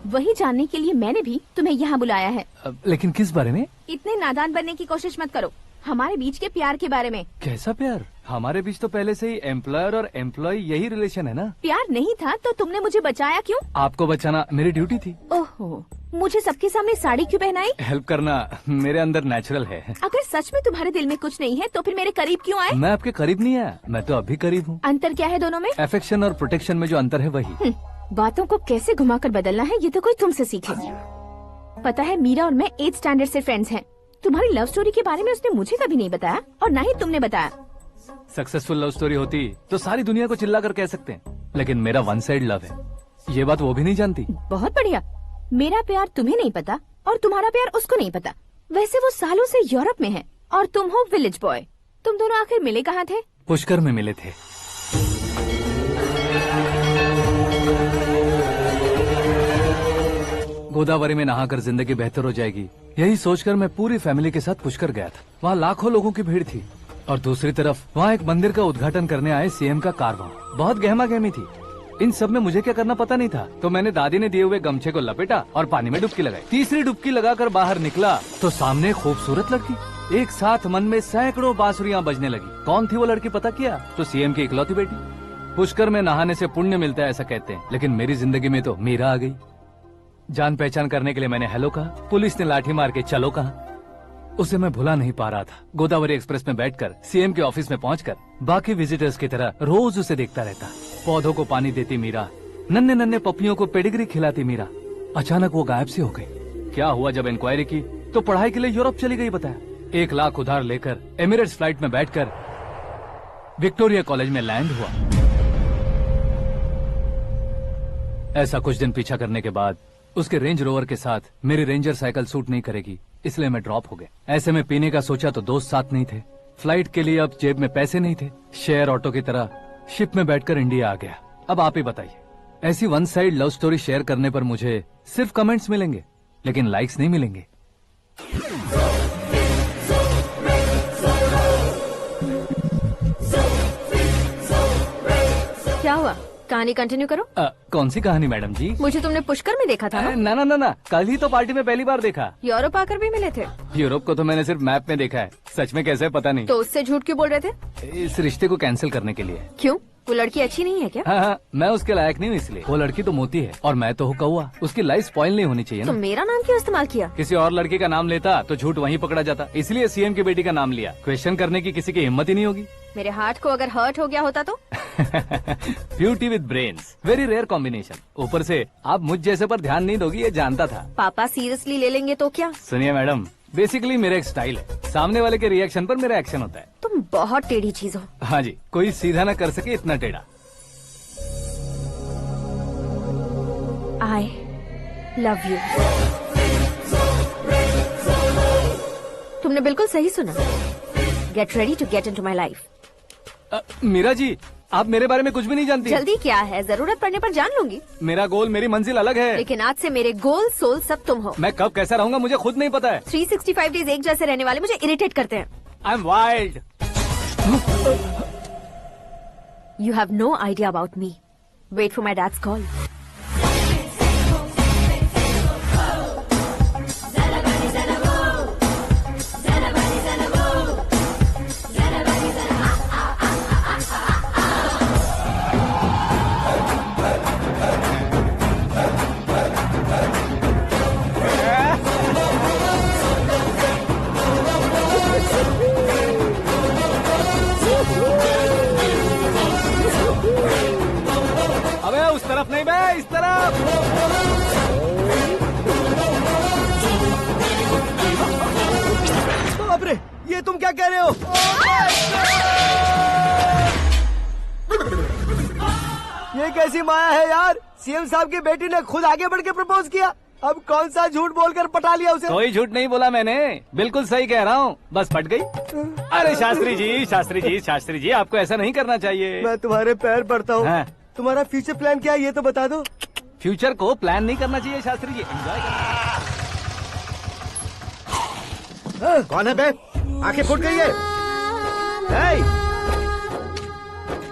Speaker 6: वही जानने के लिए मैंने भी तुम्हें यहाँ बुलाया है।
Speaker 2: लेकिन किस बारे में?
Speaker 6: इतने नादान बनने की कोशिश मत करो। हमारे बीच के प्यार के बारे में।
Speaker 2: कैसा प्यार? हमारे बीच तो पहले से ही एम्प्लॉयर और एम्प्लॉय यही रिलेशन है ना।
Speaker 6: प्यार नहीं था तो तुमने मुझे बचाया क्यों?
Speaker 2: आपको बचाना मेरी ड्यूटी थी।
Speaker 6: ओहो, मुझे सबके सामने साड़ी क्यों पहनाई?
Speaker 2: हेल्प करना मेरे अंदर नेचुरल है।
Speaker 6: अगर सच में तुम्हारे दिल में कुछ नहीं है तो फिर मेरे करीब क्यों आए?
Speaker 2: मैं आपके करीब नहीं आया, मैं तो अभी करीब हूँ।
Speaker 6: अंतर क्या है दोनों में?
Speaker 2: अफेक्शन और प्रोटेक्शन में जो अंतर है वही।
Speaker 6: बातों को कैसे घुमाकर बदलना है ये तो कोई तुमसे सीखे। पता है, मीरा और मैं 8th स्टैंडर्ड से फ्रेंड्स हैं। तुम्हारी लव स्टोरी के बारे में उसने मुझे कभी नहीं बताया और न ही तुमने बताया।
Speaker 2: सक्सेसफुल लव स्टोरी होती तो सारी दुनिया को चिल्ला कर कह सकते हैं, लेकिन मेरा वन साइड लव है, ये बात वो भी नहीं जानती।
Speaker 6: बहुत बढ़िया। मेरा प्यार तुम्हें नहीं पता और तुम्हारा प्यार उसको नहीं पता। वैसे वो सालों से यूरोप में है और तुम हो विलेज बॉय। तुम दोनों आखिर मिले कहाँ थे?
Speaker 2: पुष्कर में मिले थे। गोदावरी में नहाकर जिंदगी बेहतर हो जाएगी, यही सोचकर मैं पूरी फैमिली के साथ पुष्कर गया था। वहाँ लाखों लोगों की भीड़ थी और दूसरी तरफ वहाँ एक मंदिर का उद्घाटन करने आए सीएम का कारवां। बहुत गहमा गहमी थी। इन सब में मुझे क्या करना पता नहीं था, तो मैंने दादी ने दिए हुए गमछे को लपेटा और पानी में डुबकी लगाई। तीसरी डुबकी लगाकर बाहर निकला तो सामने खूबसूरत लड़की। एक साथ मन में सैकड़ों बांसुरियां बजने लगी। कौन थी वो लड़की पता किया? तो सीएम की इकलौती बेटी। पुष्कर में नहाने से पुण्य मिलता है ऐसा कहते हैं, लेकिन मेरी जिंदगी में तो मीरा आ गई। जान पहचान करने के लिए मैंने हेलो कहा, पुलिस ने लाठी मार के चलो कहा। उसे मैं भुला नहीं पा रहा था। गोदावरी एक्सप्रेस में बैठकर सीएम के ऑफिस में पहुंचकर बाकी विजिटर्स की तरह रोज उसे देखता रहता। पौधों को पानी देती मीरा, नन्हे नन्हे पपियों को पेडिग्री खिलाती मीरा। अचानक वो गायब सी हो गई। क्या हुआ? जब इंक्वायरी की तो पढ़ाई के लिए यूरोप चली गई बताया। 1 लाख उधार लेकर एमिरेट्स फ्लाइट में बैठकर विक्टोरिया कॉलेज में लैंड हुआ। ऐसा कुछ दिन पीछा करने के बाद उसके रेंज रोवर के साथ मेरी रेंजर साइकिल सूट नहीं करेगी, इसलिए मैं ड्रॉप हो गया। ऐसे में पीने का सोचा तो दोस्त साथ नहीं थे। फ्लाइट के लिए अब जेब में पैसे नहीं थे। शेयर ऑटो की तरह शिप में बैठकर इंडिया आ गया। अब आप ही बताइए, ऐसी one side love story share करने पर मुझे सिर्फ कमेंट्स मिलेंगे, लेकिन लाइक्स नहीं मिलेंगे।
Speaker 7: क्या हुआ? कहानी कंटिन्यू करो।
Speaker 2: कौन सी कहानी मैडम जी?
Speaker 7: मुझे तुमने पुष्कर में देखा था ना?
Speaker 2: ना, कल ही तो पार्टी में पहली बार देखा।
Speaker 7: यूरोप आकर भी मिले थे?
Speaker 2: यूरोप को तो मैंने सिर्फ मैप में देखा है, सच में कैसे पता नहीं।
Speaker 7: तो उससे झूठ क्यों बोल रहे थे?
Speaker 2: इस रिश्ते को कैंसिल करने के लिए।
Speaker 7: क्यों? वो लड़की अच्छी नहीं है क्या?
Speaker 2: हाँ, मैं उसके लायक नहीं हूँ इसलिए। वो लड़की तो मोती है और मैं तो हूँ कौवा। उसकी लाइफ स्पॉइल नहीं होनी चाहिए ना।
Speaker 7: तो मेरा नाम क्यों इस्तेमाल किया?
Speaker 2: किसी और लड़की का नाम लेता तो झूठ वहीं पकड़ा जाता, इसलिए सीएम की बेटी का नाम लिया। क्वेश्चन करने की किसी की हिम्मत ही नहीं होगी।
Speaker 7: मेरे हार्ट को अगर हर्ट हो गया होता तो?
Speaker 2: Beauty with brains, very rare combination. ऊपर से आप मुझ जैसे पर ध्यान नहीं दोगी ये जानता था।
Speaker 7: पापा सीरियसली ले लेंगे तो क्या?
Speaker 2: सुनिए मैडम, बेसिकली मेरा एक स्टाइल है, सामने वाले के रिएक्शन पर मेरा एक्शन होता है।
Speaker 7: तुम बहुत टेढ़ी चीज हो।
Speaker 2: हाँ जी, कोई सीधा न कर सके इतना टेढ़ा।
Speaker 6: I love you.
Speaker 7: तुमने बिल्कुल सही सुना। Get ready to get into my life.
Speaker 2: Meera ji, आप मेरे बारे में कुछ भी नहीं जानती।
Speaker 7: जल्दी क्या है, जरूरत पड़ने पर जान लूंगी।
Speaker 2: मेरा गोल, मेरी मंजिल अलग है।
Speaker 7: लेकिन आज से मेरे गोल सोल सब तुम हो।
Speaker 2: मैं कब कैसा रहूंगा मुझे खुद नहीं पता है।
Speaker 7: 365 डेज एक जैसे रहने वाले मुझे इरिटेट करते हैं।
Speaker 2: I'm wild.
Speaker 7: You have no idea about me. Wait for my dad's call.
Speaker 11: सी माया है यार, सीएम साहब की बेटी ने खुद आगे बढ़ के प्रपोज किया, अब कौन सा झूठ बोलकर पटा लिया उसे।
Speaker 2: कोई झूठ नहीं बोला मैंने, बिल्कुल सही कह रहा हूँ, बस पट गई। अरे शास्त्री जी आपको ऐसा नहीं करना चाहिए।
Speaker 11: मैं तुम्हारे पैर पड़ता हूँ।
Speaker 2: हाँ।
Speaker 11: तुम्हारा फ्यूचर प्लान क्या है ये तो बता दो।
Speaker 2: फ्यूचर को प्लान नहीं करना चाहिए शास्त्री जी, एंजॉय करना।
Speaker 5: कौन है बे? आंखें फूट गई है।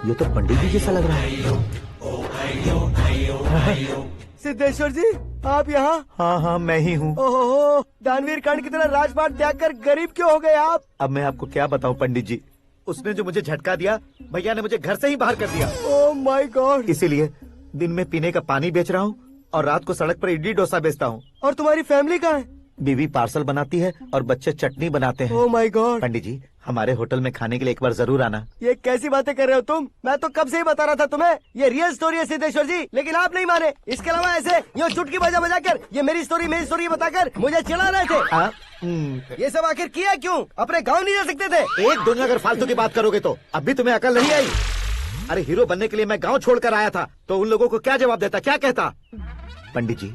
Speaker 5: ये तो पंडित जी जैसा लग रहा है।
Speaker 11: सिद्धेश्वर जी आप यहाँ?
Speaker 5: हाँ मैं ही हूँ।
Speaker 11: ओहो, दानवीर कर्ण की तरह राजपाट त्याग कर गरीब क्यों हो गए आप?
Speaker 5: अब मैं आपको क्या बताऊँ पंडित जी, उसने जो मुझे झटका दिया, भैया ने मुझे घर से ही बाहर कर दिया।
Speaker 11: ओह माय गॉड।
Speaker 5: इसीलिए दिन में पीने का पानी बेच रहा हूँ और रात को सड़क पर इडली डोसा बेचता हूँ।
Speaker 11: और तुम्हारी फैमिली कहाँ है?
Speaker 5: बीवी पार्सल बनाती है और बच्चे चटनी बनाते हैं।
Speaker 11: ओह माय गॉड।
Speaker 5: पंडित जी हमारे होटल में खाने के लिए एक बार जरूर आना।
Speaker 11: ये कैसी बातें कर रहे हो तुम? मैं तो कब से ही बता रहा था तुम्हें, ये रियल स्टोरी है सिद्धेश्वर जी, लेकिन आप नहीं माने। इसके अलावा ऐसे यूँ चुटकी बजा कर ये मेरी स्टोरी बताकर मुझे चिढ़ा रहे थे। ये सब आखिर किया क्यों? अपने गाँव नहीं जा सकते थे?
Speaker 5: एक दिन अगर फालतू की बात करोगे तो अब भी तुम्हें अकल नहीं आई। अरे हीरो बनने के लिए मैं गाँव छोड़कर आया था तो उन लोगों को क्या जवाब देता, क्या कहता? पंडित जी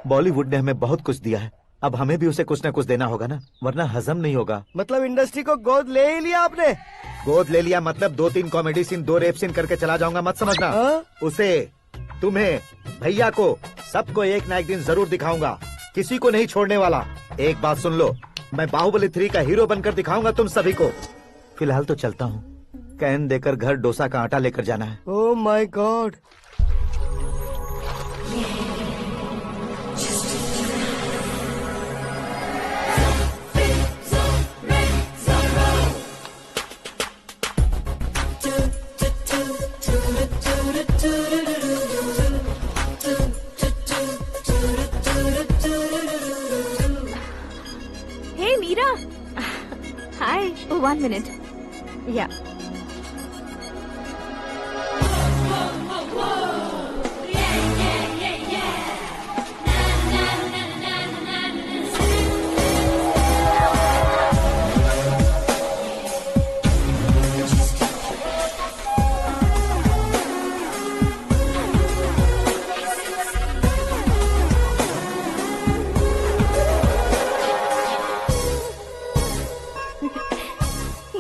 Speaker 5: बॉलीवुड ने हमें बहुत कुछ दिया है, अब हमें भी उसे कुछ न कुछ देना होगा ना, वरना हजम नहीं होगा।
Speaker 11: मतलब इंडस्ट्री को गोद ले ही लिया आपने?
Speaker 5: गोद ले लिया मतलब 2-3 कॉमेडी सीन 2 रेप सीन करके चला जाऊंगा मत समझना। उसे, तुम्हें, भैया को, सबको एक ना एक दिन जरूर दिखाऊंगा, किसी को नहीं छोड़ने वाला। एक बात सुन लो, मैं बाहुबली 3 का हीरो बनकर दिखाऊंगा तुम सभी को। फिलहाल तो चलता हूँ, कैन देकर घर डोसा का आटा लेकर जाना है।
Speaker 11: Oh my god.
Speaker 6: Hey Meera, hi, 1 minute. या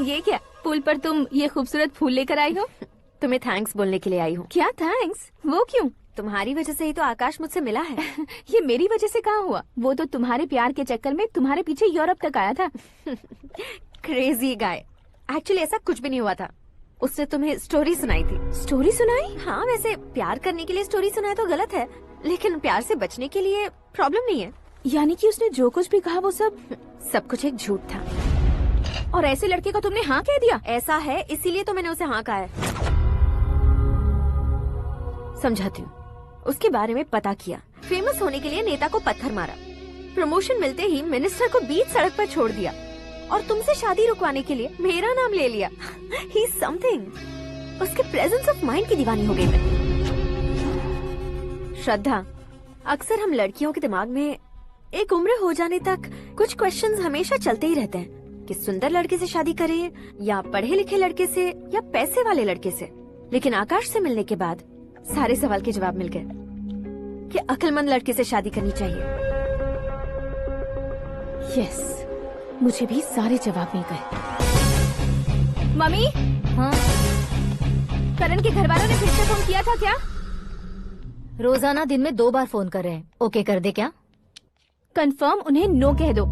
Speaker 6: ये क्या, पुल पर तुम ये खूबसूरत फूल लेकर आई हो?
Speaker 7: तुम्हें थैंक्स बोलने के लिए आई हूँ।
Speaker 6: क्या थैंक्स? वो क्यों?
Speaker 7: तुम्हारी वजह से ही तो आकाश मुझसे मिला है।
Speaker 6: ये मेरी वजह से कहाँ हुआ? वो तो तुम्हारे प्यार के चक्कर में तुम्हारे पीछे यूरोप तक आया था।
Speaker 7: Crazy guy. एक्चुअली ऐसा कुछ भी नहीं हुआ था, उसने तुम्हें स्टोरी सुनाई थी।
Speaker 6: स्टोरी सुनाई?
Speaker 7: हाँ, वैसे प्यार करने के लिए स्टोरी सुनाए तो गलत है, लेकिन प्यार से बचने के लिए प्रॉब्लम नहीं है।
Speaker 6: यानी कि उसने जो कुछ भी कहा वो सब
Speaker 7: कुछ एक झूठ था।
Speaker 6: और ऐसे लड़के को तुमने हाँ कह दिया?
Speaker 7: ऐसा है, इसीलिए तो मैंने उसे हाँ कहा है। समझाती हूँ। उसके बारे में पता किया, फेमस होने के लिए नेता को पत्थर मारा, प्रमोशन मिलते ही मिनिस्टर को बीच सड़क पर छोड़ दिया और तुमसे शादी रुकवाने के लिए मेरा नाम ले लिया। ही समथिंग। उसके प्रेजेंस ऑफ माइंड की दीवानी हो गई मैं। श्रद्धा, अक्सर हम लड़कियों के दिमाग में एक उम्र हो जाने तक कुछ क्वेश्चंस हमेशा चलते ही रहते हैं कि सुंदर लड़के से शादी करें या पढ़े लिखे लड़के से या पैसे वाले लड़के से। लेकिन आकाश से मिलने के बाद सारे सवाल के जवाब मिल गए कि अक्लमंद लड़के से शादी करनी चाहिए।
Speaker 6: यस, मुझे भी सारे जवाब मिल गए। मम्मी,
Speaker 7: हाँ?
Speaker 6: करण के घर वालों ने फिर से फोन किया था क्या?
Speaker 7: रोजाना दिन में 2 बार फोन कर रहे हैं। ओके कर दे क्या?
Speaker 6: कंफर्म उन्हें नो कह दो।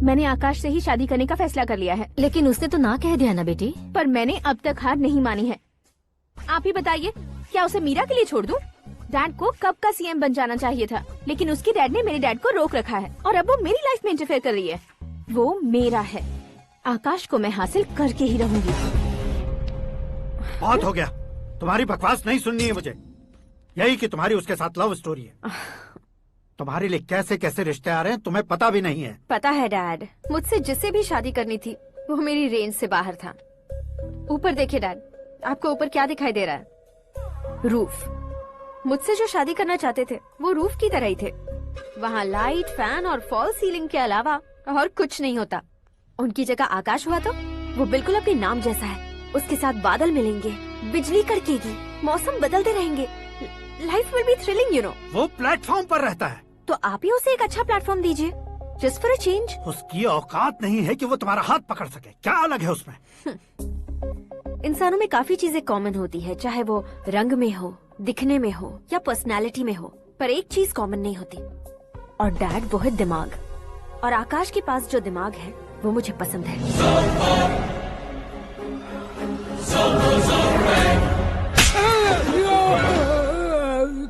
Speaker 6: मैंने आकाश से ही शादी करने का फैसला कर लिया है।
Speaker 7: लेकिन उसने तो ना कह दिया ना बेटी।
Speaker 6: पर मैंने अब तक हार नहीं मानी है। आप ही बताइए, क्या उसे मीरा के लिए छोड़ दूं? डैड को कब का सीएम बन जाना चाहिए था, लेकिन उसके डैड ने मेरे डैड को रोक रखा है और अब वो मेरी लाइफ में इंटरफेयर कर रही है। वो मेरा है, आकाश को मैं हासिल करके ही रहूंगी।
Speaker 13: बहुत हो गया, तुम्हारी बकवास नहीं सुननी है मुझे। यही कि तुम्हारी उसके साथ लव स्टोरी है। तुम्हारे लिए कैसे कैसे रिश्ते आ रहे हैं तुम्हें पता भी नहीं है।
Speaker 7: पता है डैड, मुझसे जिसे भी शादी करनी थी वो मेरी रेंज से बाहर था। ऊपर देखिए डैड, आपको ऊपर क्या दिखाई दे रहा है? रूफ। मुझसे जो शादी करना चाहते थे वो रूफ की तरह ही थे। वहाँ लाइट, फैन और फॉल सीलिंग के अलावा और कुछ नहीं होता। उनकी जगह आकाश हुआ तो वो बिल्कुल अपने नाम जैसा है। उसके साथ बादल मिलेंगे, बिजली कड़केगी, मौसम बदलते रहेंगे, life will be thrilling you know.
Speaker 13: वो प्लेटफॉर्म पर रहता है।
Speaker 7: तो आप ही उसे एक अच्छा प्लेटफॉर्म दीजिए, जस्ट फॉर अ चेंज।
Speaker 13: उसकी औकात नहीं है कि वो तुम्हारा हाथ पकड़ सके। क्या अलग है उसमें?
Speaker 7: इंसानों में काफी चीजें कॉमन होती है, चाहे वो रंग में हो, दिखने में हो या पर्सनालिटी में हो, पर एक चीज कॉमन नहीं होती, और डैड वो है दिमाग। और आकाश के पास जो दिमाग है वो मुझे पसंद है।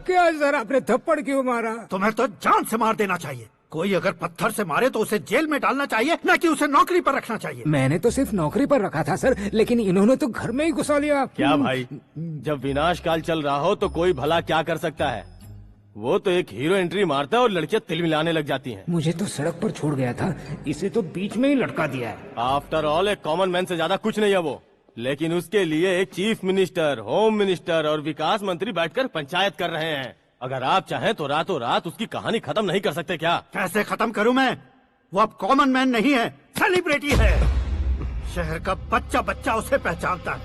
Speaker 9: क्या सर, आपने थप्पड़ क्यों मारा?
Speaker 13: तुम्हें तो जान से मार देना चाहिए। कोई अगर पत्थर से मारे तो उसे जेल में डालना चाहिए, न कि उसे नौकरी पर रखना चाहिए।
Speaker 9: मैंने तो सिर्फ नौकरी पर रखा था सर, लेकिन इन्होंने तो घर में ही घुसा लिया।
Speaker 10: क्या भाई, जब विनाश काल चल रहा हो तो कोई भला क्या कर सकता है? वो तो एक हीरो एंट्री मारता है और लड़कियां तिल मिलाने लग जाती हैं।
Speaker 9: मुझे तो सड़क पर छोड़ गया था, इसे तो बीच में ही लटका दिया है।
Speaker 10: आफ्टर ऑल एक कॉमन मैन से ज्यादा कुछ नहीं है वो, लेकिन उसके लिए एक चीफ मिनिस्टर, होम मिनिस्टर और विकास मंत्री बैठकर पंचायत कर रहे हैं। अगर आप चाहें तो रातों रात उसकी कहानी खत्म नहीं कर सकते क्या?
Speaker 13: कैसे खत्म करूं मैं? वो अब कॉमन मैन नहीं है, सेलिब्रिटी है। शहर का बच्चा बच्चा उसे पहचानता है।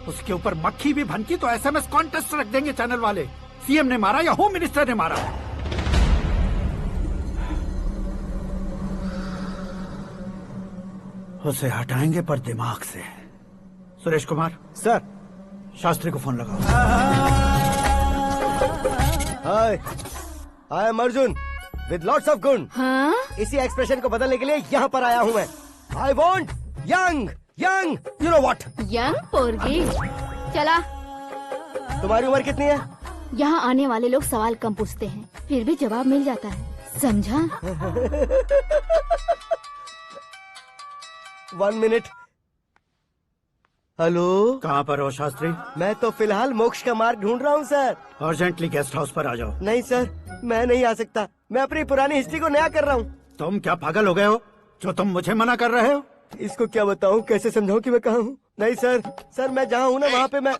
Speaker 13: उसके ऊपर मक्खी भी भनकी तो एसएमएस कॉन्टेस्ट रख देंगे चैनल वाले। सीएम ने मारा या होम मिनिस्टर ने मारा? उसे हटाएंगे पर दिमाग से। सुरेश कुमार
Speaker 1: सर,
Speaker 13: शास्त्री को फोन लगाओ।
Speaker 11: Hi, I am Arjun with lots of गुण।
Speaker 7: हाँ?
Speaker 11: इसी एक्सप्रेशन को बदलने के लिए यहाँ पर आया हूँ मैं। I want young young, you know what?
Speaker 6: Young पोरगी। चला।
Speaker 11: तुम्हारी उम्र कितनी है?
Speaker 6: यहाँ आने वाले लोग सवाल कम पूछते हैं, फिर भी जवाब मिल जाता है, समझा?
Speaker 11: 1 मिनट। हेलो,
Speaker 13: कहाँ पर हो शास्त्री?
Speaker 11: मैं तो फिलहाल मोक्ष का मार्ग ढूंढ रहा हूँ सर।
Speaker 13: अर्जेंटली गेस्ट हाउस पर आ जाओ।
Speaker 11: नहीं सर, मैं नहीं आ सकता। मैं अपनी पुरानी हिस्ट्री को नया कर रहा हूँ।
Speaker 13: तुम क्या पागल हो गए हो जो तुम मुझे मना कर रहे हो?
Speaker 11: इसको क्या बताऊँ, कैसे समझाऊँ कि मैं कहाँ हूँ? नहीं सर मैं जहाँ हूँ ना वहाँ पे मैं।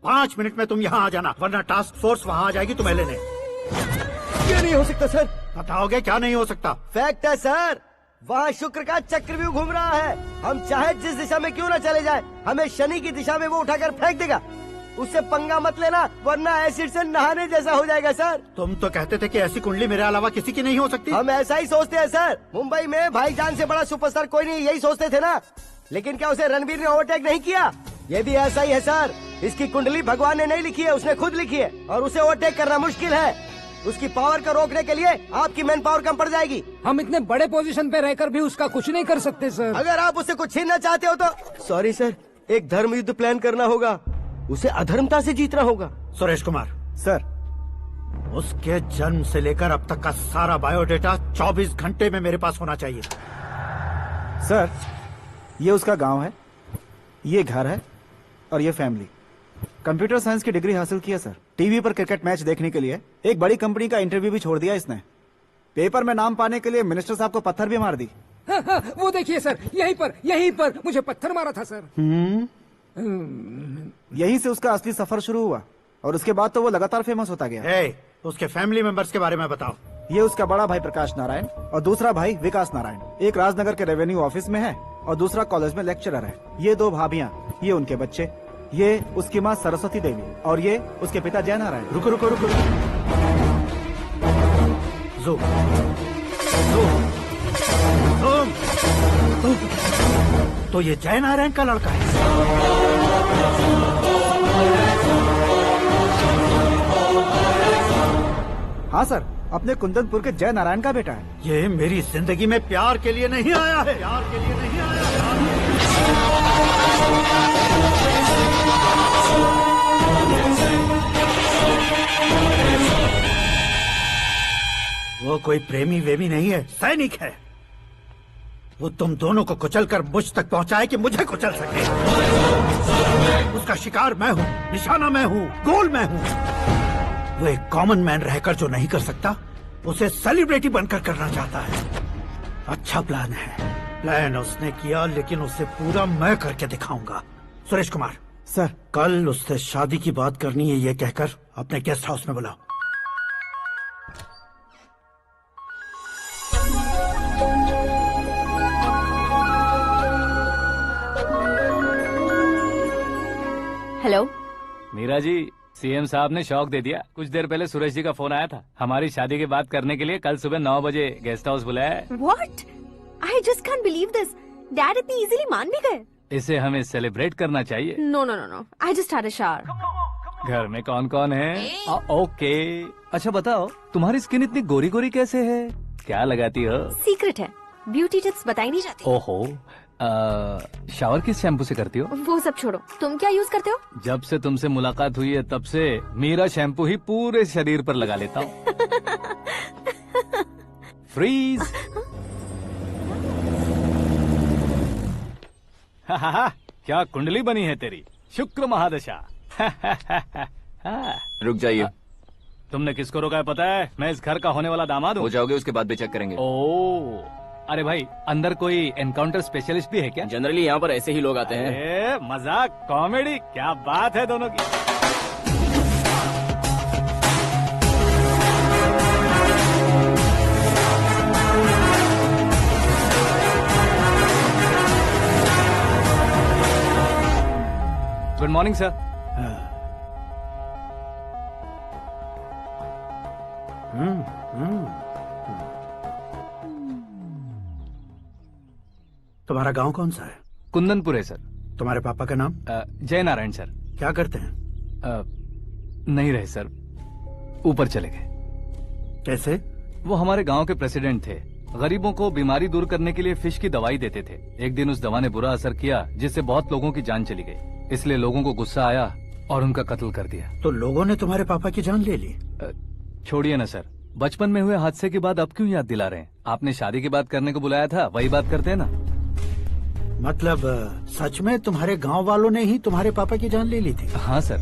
Speaker 13: 5 मिनट में तुम यहाँ आ जाना, वरना टास्क फोर्स वहाँ आ जाएगी तुम्हें लेने।
Speaker 11: ये नहीं हो सकता सर।
Speaker 13: बताओगे क्या नहीं हो सकता?
Speaker 11: फैक्ट है सर, वहाँ शुक्र का चक्रव्यूह घूम रहा है। हम चाहे जिस दिशा में क्यों न चले जाए, हमें शनि की दिशा में वो उठाकर फेंक देगा। उससे पंगा मत लेना, वरना एसिड से नहाने जैसा हो जाएगा सर।
Speaker 13: तुम तो कहते थे कि ऐसी कुंडली मेरे अलावा किसी की नहीं हो सकती।
Speaker 11: हम ऐसा ही सोचते हैं सर। मुंबई में भाईजान से बड़ा सुपरस्टार कोई नहीं, यही सोचते थे ना। लेकिन क्या उसे रणवीर ने ओवरटेक नहीं किया? ये भी ऐसा ही है सर। इसकी कुंडली भगवान ने नहीं लिखी है, उसने खुद लिखी है, और उसे ओवरटेक करना मुश्किल है। उसकी पावर को रोकने के लिए आपकी मैन पावर कम पड़ जाएगी।
Speaker 9: हम इतने बड़े पोजीशन पे रहकर भी उसका कुछ नहीं कर सकते सर।
Speaker 11: अगर आप उसे कुछ छीनना चाहते हो तो सॉरी सर, एक धर्म युद्ध प्लान करना होगा। उसे अधर्मता से जीतना होगा।
Speaker 13: सुरेश कुमार
Speaker 1: सर,
Speaker 13: उसके जन्म से लेकर अब तक का सारा बायोडेटा 24 घंटे में मेरे पास होना चाहिए।
Speaker 1: सर, ये उसका गांव है, ये घर है, और ये फैमिली। कंप्यूटर साइंस की डिग्री हासिल की है सर। टीवी पर क्रिकेट मैच देखने के लिए एक बड़ी कंपनी का इंटरव्यू भी छोड़ दिया इसने। पेपर में नाम पाने के लिए मिनिस्टर साहब को पत्थर भी मार दी।
Speaker 9: वो देखिए सर, यहीं पर मुझे पत्थर मारा था सर।
Speaker 1: यहीं से उसका असली सफर शुरू हुआ, और उसके बाद तो वो लगातार फेमस होता गया।
Speaker 13: उसके फैमिली मेंबर्स के बारे में बताओ।
Speaker 1: ये उसका बड़ा भाई प्रकाश नारायण और दूसरा भाई विकास नारायण। एक राजनगर के रेवेन्यू ऑफिस में है और दूसरा कॉलेज में लेक्चरर है। ये 2 भाभियाँ, ये उनके बच्चे, ये उसकी माँ सरस्वती देवी और ये उसके पिता जय नारायण।
Speaker 13: रुको रुको रुको, तो ये जय नारायण का लड़का है।
Speaker 1: हाँ सर, अपने कुंदनपुर के जय नारायण का बेटा है।
Speaker 13: ये मेरी जिंदगी में प्यार के लिए नहीं आया है। प्यार के लिए नहीं आया है। वो कोई प्रेमी वेमी नहीं है, सैनिक है। वो तुम दोनों को कुचलकर मुझ तक पहुंचाए कि मुझे कुचल सके। उसका शिकार मैं हूँ, निशाना मैं हूँ, गोल मैं हूँ। वो एक कॉमन मैन रहकर जो नहीं कर सकता, उसे सेलिब्रिटी बनकर करना चाहता है। अच्छा प्लान है। प्लान उसने किया, लेकिन उसे पूरा मैं करके दिखाऊंगा। सुरेश कुमार
Speaker 1: सर,
Speaker 13: कल उससे शादी की बात करनी है, ये कहकर अपने गेस्ट हाउस में बुलाओ।
Speaker 7: हेलो
Speaker 2: मीरा जी, सीएम साहब ने शौक दे दिया। कुछ देर पहले सुरेश जी का फोन आया था, हमारी शादी की बात करने के लिए कल सुबह 9 बजे गेस्ट हाउस बुलाया है।
Speaker 7: What? I just can't believe this. Dad इतनी इजीली मान भी गए।
Speaker 2: इसे हमें सेलिब्रेट करना चाहिए।
Speaker 7: No, no, no, no. I just had a shower.
Speaker 2: घर में कौन कौन है? ओके। अच्छा बताओ, तुम्हारी स्किन इतनी गोरी गोरी कैसे है? क्या लगाती हो?
Speaker 7: सीक्रेट है, ब्यूटी टिप्स बताई नहीं जाती।
Speaker 2: ओहो, शावर किस शैम्पू से करती हो?
Speaker 7: वो सब छोड़ो, तुम क्या यूज करते हो?
Speaker 2: जब से तुमसे मुलाकात हुई है तब से मेरा शैम्पू ही पूरे शरीर पर लगा लेता हूँ। फ्रीज। क्या कुंडली बनी है तेरी, शुक्र महादशा।
Speaker 3: रुक जाइए।
Speaker 2: तुमने किसको रोका है पता है? मैं इस घर का होने वाला दामाद हूँ।
Speaker 3: हो जाओगे उसके बाद भी चेक करेंगे।
Speaker 2: ओ, अरे भाई, अंदर कोई एनकाउंटर स्पेशलिस्ट भी है क्या?
Speaker 3: जनरली यहाँ पर ऐसे ही लोग आते हैं।
Speaker 2: मजाक, कॉमेडी, क्या बात है दोनों की। Good morning sir.
Speaker 13: तुम्हारा गांव कौन सा है?
Speaker 2: कुंदनपुर है सर।
Speaker 13: तुम्हारे पापा का नाम?
Speaker 2: जय नारायण सर।
Speaker 13: क्या करते हैं?
Speaker 2: नहीं रहे सर, ऊपर चले गए।
Speaker 13: कैसे?
Speaker 2: वो हमारे गांव के प्रेसिडेंट थे। गरीबों को बीमारी दूर करने के लिए फिश की दवाई देते थे। एक दिन उस दवा ने बुरा असर किया जिससे बहुत लोगों की जान चली गई। इसलिए लोगों को गुस्सा आया और उनका कत्ल कर दिया।
Speaker 13: तो लोगों ने तुम्हारे पापा की जान ले ली?
Speaker 2: छोड़िए ना सर, बचपन में हुए हादसे के बाद अब क्यों याद दिला रहे हैं? आपने शादी की बात करने को बुलाया था, वही बात करते हैं ना।
Speaker 13: मतलब सच में तुम्हारे गांव वालों ने ही तुम्हारे पापा की जान ले ली थी?
Speaker 2: हाँ सर।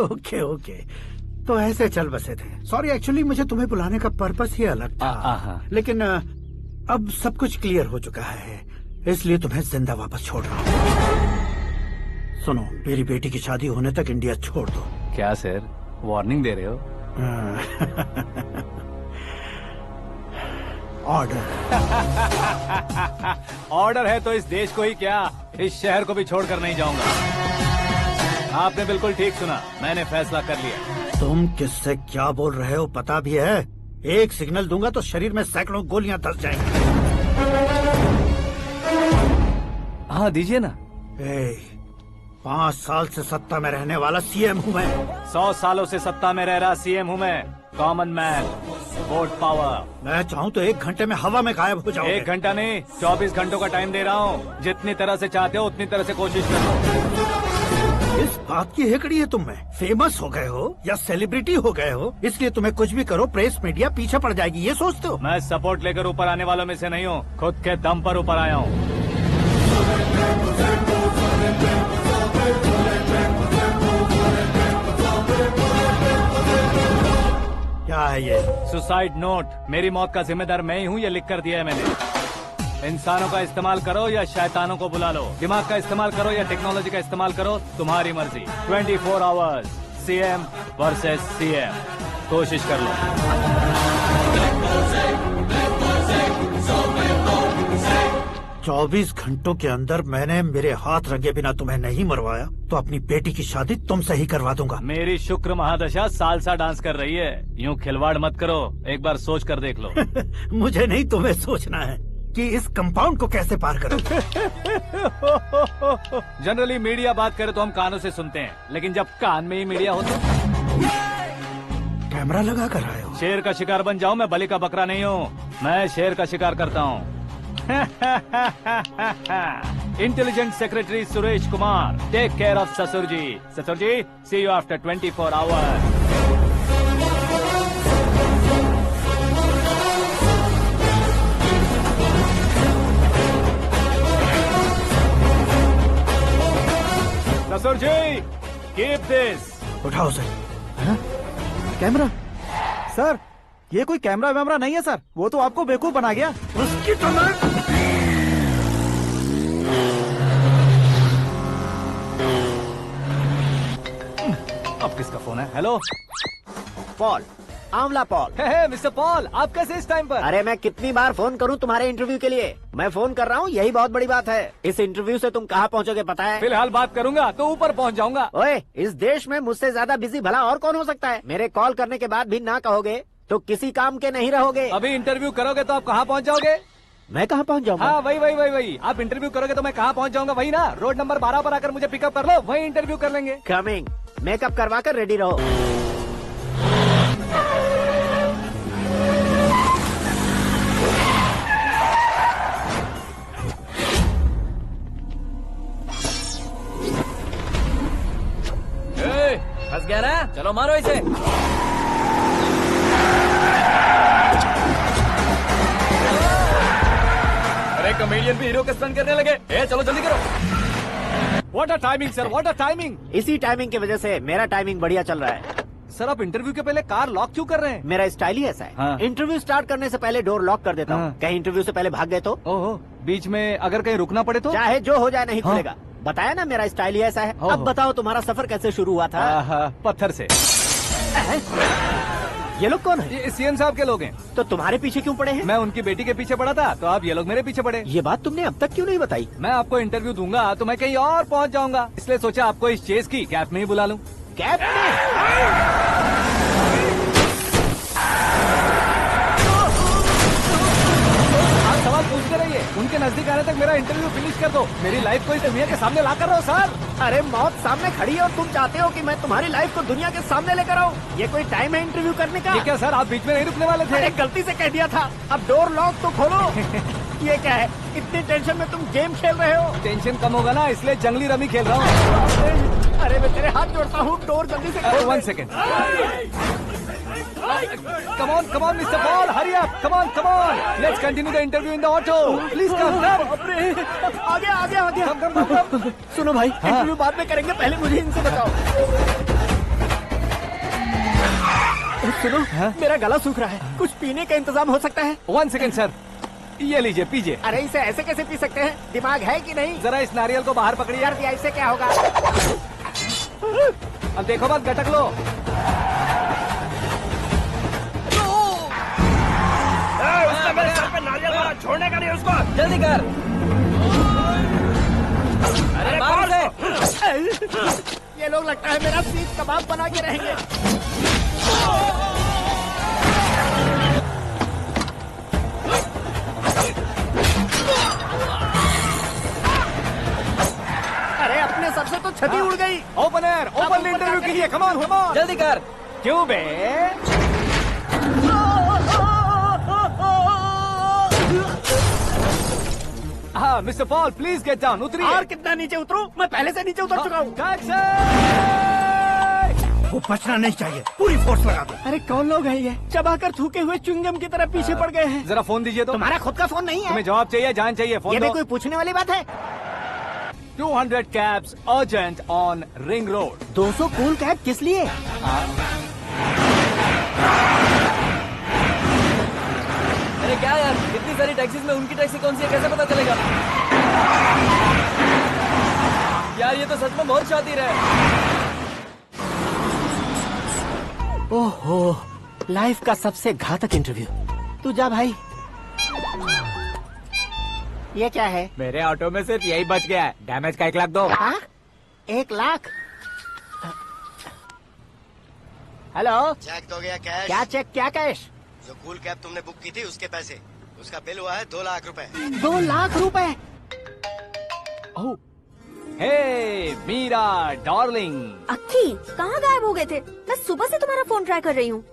Speaker 13: ओके ओके, तो ऐसे चल बसे थे। सॉरी, एक्चुअली मुझे तुम्हें बुलाने का पर्पस ही अलग था। लेकिन अब सब कुछ क्लियर हो चुका है, इसलिए तुम्हें जिंदा वापस छोड़ रहा हूँ। सुनो, मेरी बेटी की शादी होने तक इंडिया छोड़ दो।
Speaker 2: क्या सर, वार्निंग दे रहे हो?
Speaker 13: ऑर्डर।
Speaker 2: ऑर्डर है तो इस देश को ही क्या, इस शहर को भी छोड़कर नहीं जाऊंगा। आपने बिल्कुल ठीक सुना, मैंने फैसला कर लिया।
Speaker 13: तुम किससे क्या बोल रहे हो पता भी है? एक सिग्नल दूंगा तो शरीर में सैकड़ों गोलियां धस जाएंगी।
Speaker 2: हाँ दीजिए ना।
Speaker 13: 5 साल से सत्ता में रहने वाला सीएम हूँ मैं।
Speaker 2: 100 सालों से सत्ता में रह रहा सीएम हूँ मैं। Common man, vote power.
Speaker 13: मैं चाहूँ तो 1 घंटे में हवा में गायब हो जाऊँ।
Speaker 2: 1 घंटा नहीं, 24 घंटों का टाइम दे रहा हूँ। जितनी तरह से चाहते हो उतनी तरह से कोशिश करो।
Speaker 13: इस बात की हेकड़ी है तुम में। फेमस हो गए हो या सेलिब्रिटी हो गए हो, इसलिए तुम्हें कुछ भी करो प्रेस मीडिया पीछे पड़ जाएगी, ये सोचते हो?
Speaker 2: मैं सपोर्ट लेकर ऊपर आने वालों में से नहीं हूँ, खुद के दम पर ऊपर आया हूँ।
Speaker 13: क्या है ये?
Speaker 2: Suicide note. मेरी मौत का जिम्मेदार मैं ही हूँ, ये लिख कर दिया है मैंने। इंसानों का इस्तेमाल करो या शैतानों को बुला लो, दिमाग का इस्तेमाल करो या टेक्नोलॉजी का इस्तेमाल करो, तुम्हारी मर्जी। 24 आवर्स, सीएम वर्सेस सीएम, कोशिश कर लो।
Speaker 13: 24 घंटों के अंदर मैंने मेरे हाथ रंगे बिना तुम्हें नहीं मरवाया तो अपनी बेटी की शादी तुमसे ही करवा दूंगा।
Speaker 2: मेरी शुक्र महादशा सालसा डांस कर रही है, यूँ खिलवाड़ मत करो, एक बार सोच कर देख लो।
Speaker 13: मुझे नहीं, तुम्हें सोचना है कि इस कंपाउंड को कैसे पार करूं।
Speaker 2: जनरली मीडिया बात करे तो हम कानों से सुनते हैं, लेकिन जब कान में ही मीडिया हो तो
Speaker 13: कैमरा लगा कर आए हो।
Speaker 2: शेर का शिकार बन जाऊं, मैं बलि का बकरा नहीं हूँ, मैं शेर का शिकार करता हूँ। Intelligent secretary Suresh Kumar, take care of ससुर जी। ससुर जी, सी यू आफ्टर 24 आवर्स। ससुर जी, कीप दिस।
Speaker 13: उठाओ सर।
Speaker 1: कैमरा? सर, ये कोई कैमरा वैमरा नहीं है सर, वो तो आपको बेवकूफ बना गया।
Speaker 13: उसकी तो मैं...
Speaker 2: अब किसका फोन है? हेलो
Speaker 4: पॉल, आंवला पॉल।
Speaker 2: मिस्टर पॉल, आप कैसे इस टाइम पर?
Speaker 4: अरे मैं कितनी बार फोन करूं तुम्हारे इंटरव्यू के लिए? मैं फोन कर रहा हूं, यही बहुत बड़ी बात है। इस इंटरव्यू से तुम कहाँ पहुँचोगे पता है?
Speaker 2: फिलहाल बात करूंगा तो ऊपर पहुंच जाऊंगा।
Speaker 4: ओए, इस देश में मुझसे ज्यादा बिजी भला और कौन हो सकता है? मेरे कॉल करने के बाद भी ना कहोगे तो किसी काम के नहीं रहोगे।
Speaker 2: अभी इंटरव्यू करोगे तो आप कहाँ पहुँच जाओगे?
Speaker 4: मैं कहाँ पहुँच जाऊंगा?
Speaker 2: हाँ, वही। आप इंटरव्यू करोगे तो मैं कहाँ पहुँच जाऊंगा? वही ना, रोड नंबर 12 पर आकर मुझे पिकअप कर लो, वही इंटरव्यू कर लेंगे।
Speaker 4: कमिंग। मेकअप करवा कर रेडी रहो।
Speaker 3: फंस गया ना, चलो मारो इसे। अरे कॉमेडियन भी हीरो के स्टंट करने लगे। चलो जल्दी करो।
Speaker 2: What a timing sir, what a timing.
Speaker 4: इसी टाइमिंग की वजह से मेरा टाइमिंग बढ़िया चल रहा है।
Speaker 2: सर आप इंटरव्यू के पहले कार लॉक क्यों कर रहे हैं?
Speaker 4: मेरा स्टाइल ही ऐसा है।
Speaker 2: हाँ।
Speaker 4: इंटरव्यू स्टार्ट करने से पहले डोर लॉक कर देता हूँ।
Speaker 2: हाँ।
Speaker 4: कहीं इंटरव्यू से पहले भाग गए तो?
Speaker 2: ओहो, बीच में अगर कहीं रुकना पड़े तो?
Speaker 4: चाहे जो हो जाए नहीं
Speaker 2: हाँ।
Speaker 4: खुलेगा। बताया ना मेरा स्टाइल ही ऐसा है।
Speaker 2: ओहो।
Speaker 4: अब बताओ तुम्हारा सफर कैसे शुरू हुआ था?
Speaker 2: पत्थर से।
Speaker 4: ये लोग कौन है?
Speaker 2: ये सीएम साहब के लोग हैं।
Speaker 4: तो तुम्हारे पीछे क्यों पड़े हैं?
Speaker 2: मैं उनकी बेटी के पीछे पड़ा था तो आप ये लोग मेरे पीछे पड़े।
Speaker 4: ये बात तुमने अब तक क्यों नहीं बताई?
Speaker 2: मैं आपको इंटरव्यू दूंगा तो मैं कहीं और पहुंच जाऊंगा, इसलिए सोचा आपको इस चेस की कैब में ही बुला लूं।
Speaker 4: कैब में?
Speaker 2: आप सवाल पूछते रहिए, उनके नजदीक आने तक मेरा इंटरव्यू फिनिश कर दो। मेरी लाइफ को इस दुनिया के सामने ला कर रहो सर।
Speaker 4: अरे मौत सामने खड़ी है और तुम चाहते हो कि मैं तुम्हारी लाइफ को दुनिया के सामने लेकर आऊं? ये कोई टाइम है इंटरव्यू करने का?
Speaker 2: ये क्या सर, आप बीच में नहीं रुकने वाले थे?
Speaker 4: अरे गलती से कह दिया था। अब डोर लॉक तो खोलो। ये क्या है? इतनी टेंशन में तुम गेम खेल रहे हो?
Speaker 2: टेंशन कम होगा ना, इसलिए जंगली रमी खेल रहा हूँ।
Speaker 4: अरे मैं तेरे हाथ जोड़ता हूँ, डोर जल्दी से खोल।
Speaker 2: 1 second. Come on, Mr. Paul, hurry up! Come on! Let's continue the interview in the auto. Please come.
Speaker 4: आगे।
Speaker 2: Come.
Speaker 4: सुनो भाई, इंटरव्यू बाद में करेंगे, पहले मुझे इनसे बचाओ। सुनो, मेरा गला सूख रहा है, कुछ पीने का इंतजाम हो सकता है?
Speaker 2: 1 सेकेंड सर, ये लीजिए पीजिए।
Speaker 4: अरे इसे ऐसे कैसे पी सकते हैं? दिमाग है कि नहीं?
Speaker 2: जरा इस नारियल को बाहर पकड़िए।
Speaker 4: यार दिया, इससे क्या होगा?
Speaker 2: अब देखो मत, गटक लो।
Speaker 11: मेरे सर पे नारियल मारा, छोड़ने का नहीं उसको।
Speaker 3: जल्दी कर। अरे मार उसे।
Speaker 4: ये लोग लगता है मेरा सीख कबाब बना के रहेंगे। अरे अपने सर से तो छती उड़ गई।
Speaker 2: ओपन इंटरव्यू कीजिए। कम ऑन
Speaker 3: जल्दी कर।
Speaker 2: क्यों बे? हाँ mister Paul, please get down. उतरिए।
Speaker 4: और कितना नीचे उतरूं? मैं पहले से नीचे उतर चुका हूँ।
Speaker 13: वो बचना नहीं चाहिए, पूरी फोर्स लगा दो।
Speaker 4: अरे कौन लोग हैं ये? चबाकर थूके हुए च्युइंगम की तरह पीछे पड़ गए हैं।
Speaker 2: जरा फोन दीजिए तो।
Speaker 4: तुम्हारा खुद का फोन नहीं है?
Speaker 2: तुम्हें जवाब चाहिए, जान चाहिए, फोन
Speaker 4: ये भी
Speaker 2: दो।
Speaker 4: कोई पूछने वाली बात है?
Speaker 2: 200 cabs urgent on Ring Road.
Speaker 4: 200 cool cab किस लिए?
Speaker 3: अरे क्या यार, इतनी सारी टैक्सीज में उनकी टैक्सी कौन सी है, कैसे पता चलेगा? यार ये तो सच में बहुत शातिर है।
Speaker 4: ओहो, लाइफ का सबसे घातक इंटरव्यू। तू जा भाई। ये क्या है?
Speaker 12: मेरे ऑटो में सिर्फ यही बच गया है, डैमेज का 1 लाख दो।
Speaker 4: 1 लाख? हेलो,
Speaker 11: चेक तो गया कैश।
Speaker 4: क्या चेक, क्या कैश?
Speaker 11: जो कूल कैब तुमने बुक की थी उसके पैसे, उसका बिल हुआ है 2 लाख रुपए।
Speaker 4: 2 लाख रुपए?
Speaker 2: हे मीरा डार्लिंग।
Speaker 7: अक्की, कहाँ गायब हो गए थे? मैं सुबह से तुम्हारा फोन ट्राई कर रही हूँ।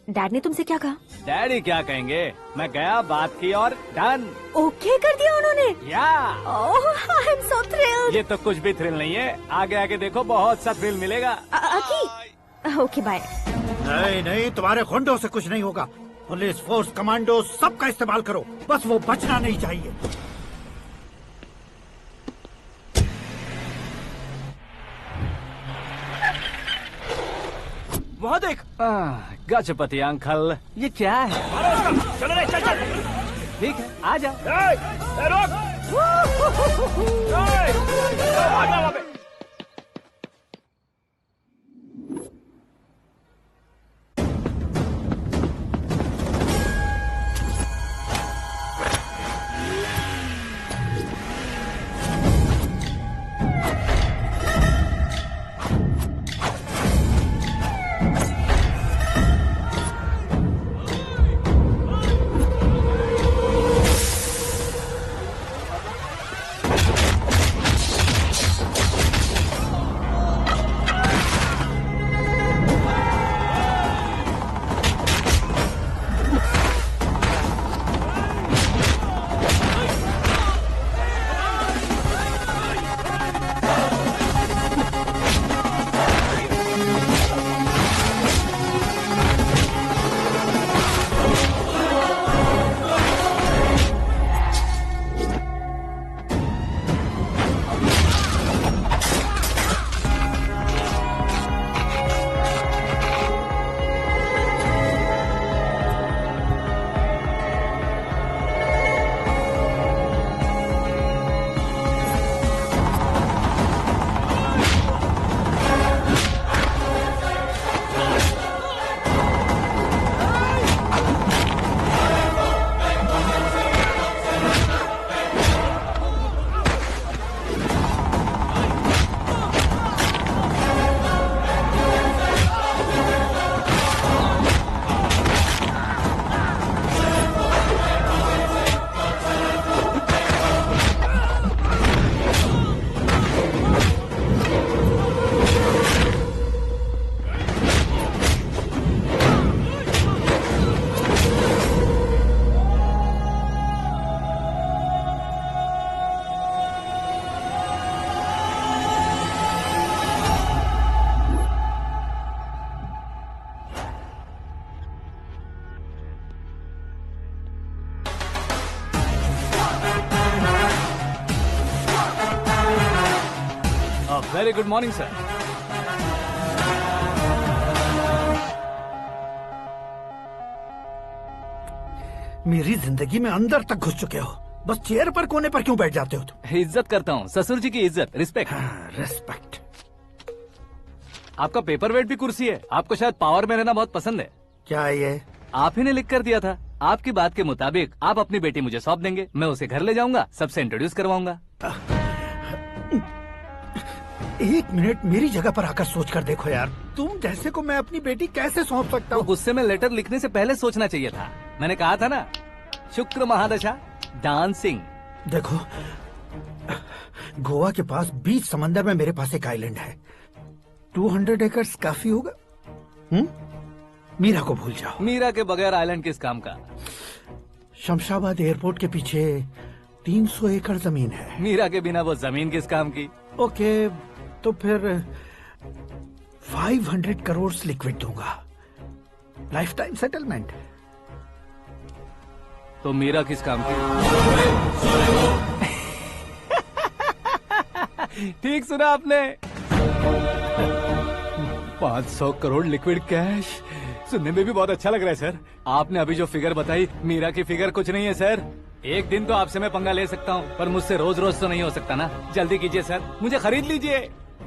Speaker 7: डैड ने तुमसे क्या कहा?
Speaker 2: डैडी क्या कहेंगे, मैं गया, बात की और डन।
Speaker 7: ओके कर दिया उन्होंने?
Speaker 2: या।
Speaker 7: ओह, आई एम सो थ्रिल्ड।
Speaker 2: ये तो कुछ भी थ्रिल नहीं है, आगे आगे देखो बहुत सा थ्रिल मिलेगा।
Speaker 7: अक्की, ओके बाय।
Speaker 13: नहीं, तुम्हारे गुंडों से कुछ नहीं होगा। पुलिस फोर्स, कमांडो, सबका इस्तेमाल करो, बस वो बचना नहीं चाहिए।
Speaker 2: वहाँ देख। गजपति अंकल, ये क्या है?
Speaker 11: चलो रे, चल।
Speaker 2: ठीक है, आ जा। Very good morning sir.
Speaker 13: मेरी जिंदगी में अंदर तक घुस चुके हो, बस चेयर पर कोने पर क्यों बैठ जाते हो तुम?
Speaker 2: इज्जत करता हूँ, ससुर जी की इज्जत, रिस्पेक्ट।
Speaker 13: रिस्पेक्ट।
Speaker 2: आपका पेपर वेट भी कुर्सी है। आपको शायद पावर में रहना बहुत पसंद है।
Speaker 13: क्या है ये?
Speaker 2: आप ही ने लिख कर दिया था। आपकी बात के मुताबिक आप अपनी बेटी मुझे सौंप देंगे, मैं उसे घर ले जाऊंगा, सबसे इंट्रोड्यूस करवाऊंगा।
Speaker 13: एक मिनट मेरी जगह पर आकर सोच कर देखो यार, तुम जैसे को मैं अपनी बेटी कैसे सौंप सकता हूँ?
Speaker 2: गुस्से में लेटर लिखने से पहले सोचना चाहिए था। मैंने कहा था ना, शुक्र महादशा डांसिंग।
Speaker 13: देखो, गोवा के पास बीच समंदर में मेरे पास एक आइलैंड है, 200 एकर्स काफी होगा। मीरा को भूल जाओ।
Speaker 2: मीरा के बगैर आइलैंड किस काम का?
Speaker 13: शमशाबाद एयरपोर्ट के पीछे 300 एकड़ जमीन है।
Speaker 2: मीरा के बिना वो जमीन किस काम की?
Speaker 13: ओके, तो फिर 500 करोड़ लिक्विड दूंगा, लाइफ टाइम सेटलमेंट।
Speaker 2: तो मीरा किस काम की? ठीक सुना आपने, 500 करोड़ लिक्विड कैश। सुनने में भी बहुत अच्छा लग रहा है सर। आपने अभी जो फिगर बताई, मीरा की फिगर कुछ नहीं है सर। एक दिन तो आपसे मैं पंगा ले सकता हूँ, पर मुझसे रोज रोज तो नहीं हो सकता ना। जल्दी कीजिए सर, मुझे खरीद लीजिए।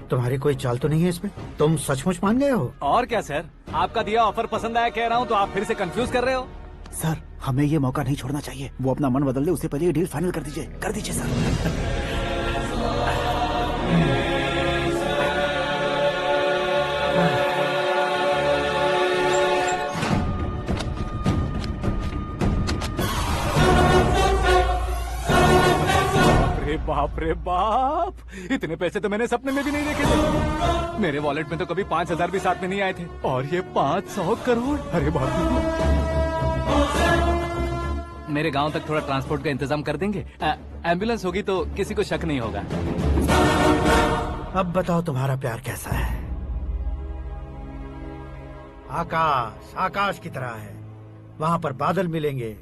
Speaker 13: तुम्हारी कोई चाल तो नहीं है इसमें? तुम सचमुच मान गए हो?
Speaker 2: और क्या सर, आपका दिया ऑफर पसंद आया कह रहा हूँ, तो आप फिर से कंफ्यूज कर रहे हो।
Speaker 1: सर, हमें ये मौका नहीं छोड़ना चाहिए। वो अपना मन बदल ले, उससे पहले ये डील फाइनल कर दीजिए। कर दीजिए सर।
Speaker 2: बाप रे बाप, इतने पैसे तो मैंने सपने में भी नहीं देखे थे। मेरे वॉलेट में तो कभी 5000 भी साथ में नहीं आए थे, और ये 500 करोड़। अरे बाप रे। मेरे गांव तक थोड़ा ट्रांसपोर्ट का इंतजाम कर देंगे? एम्बुलेंस होगी तो किसी को शक नहीं होगा।
Speaker 13: अब बताओ तुम्हारा प्यार कैसा है? आकाश आकाश की तरह है, वहाँ पर बादल मिलेंगे,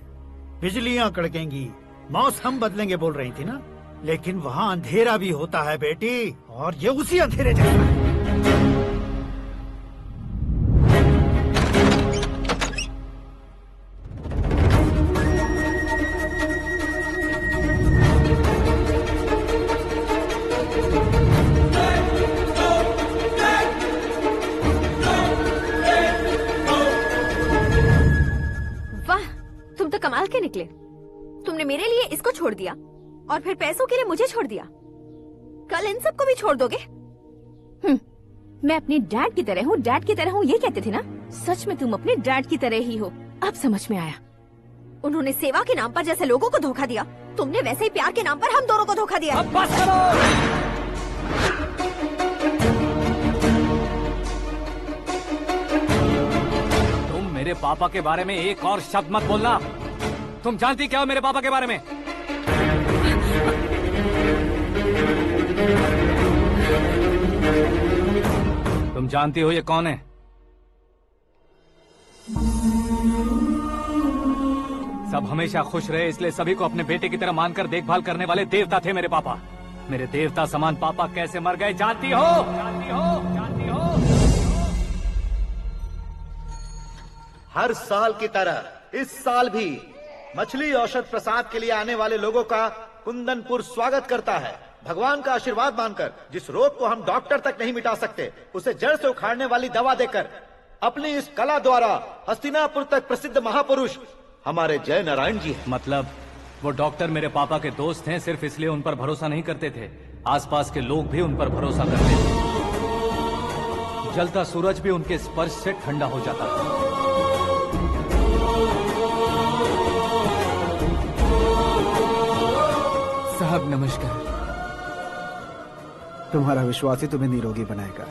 Speaker 13: बिजलियां कड़केंगी, मौसम बदलेंगे बोल रही थी ना, लेकिन वहाँ अंधेरा भी होता है बेटी, और ये उसी अंधेरे जैसा है।
Speaker 7: वाह, तुम तो कमाल के निकले। तुमने मेरे लिए इसको छोड़ दिया और फिर पैसों के लिए मुझे छोड़ दिया। कल इन सबको भी छोड़ दोगे?
Speaker 6: मैं अपने डैड की तरह हूँ, डैड की तरह हूँ, ये कहते थे ना। सच में तुम अपने डैड की तरह ही हो, अब समझ में आया।
Speaker 7: उन्होंने सेवा के नाम पर जैसे लोगों को धोखा दिया, तुमने वैसे ही प्यार के नाम पर हम दोनों को धोखा दिया।
Speaker 2: अब बस करो। तुम मेरे पापा के बारे में एक और शब्द मत बोलना। तुम जानती क्या हो मेरे पापा के बारे में? तुम जानती हो ये कौन है? सब हमेशा खुश रहे, इसलिए सभी को अपने बेटे की तरह मानकर देखभाल करने वाले देवता थे मेरे पापा। मेरे देवता समान पापा कैसे मर गए जानती हो? जानती हो? जानती हो?
Speaker 5: हर साल की तरह इस साल भी मछली औषध प्रसाद के लिए आने वाले लोगों का कुंदनपुर स्वागत करता है। भगवान का आशीर्वाद मानकर जिस रोग को हम डॉक्टर तक नहीं मिटा सकते, उसे जड़ से उखाड़ने वाली दवा देकर अपनी इस कला द्वारा हस्तिनापुर तक प्रसिद्ध महापुरुष हमारे जय नारायण जी हैं।
Speaker 2: मतलब वो डॉक्टर मेरे पापा के दोस्त हैं, सिर्फ इसलिए उन पर भरोसा नहीं करते थे, आसपास के लोग भी उन पर भरोसा करते थे। जलता सूरज भी उनके स्पर्श से ठंडा हो जाता था।
Speaker 1: साहब नमस्कार। तुम्हारा विश्वास ही तुम्हें निरोगी बनाएगा।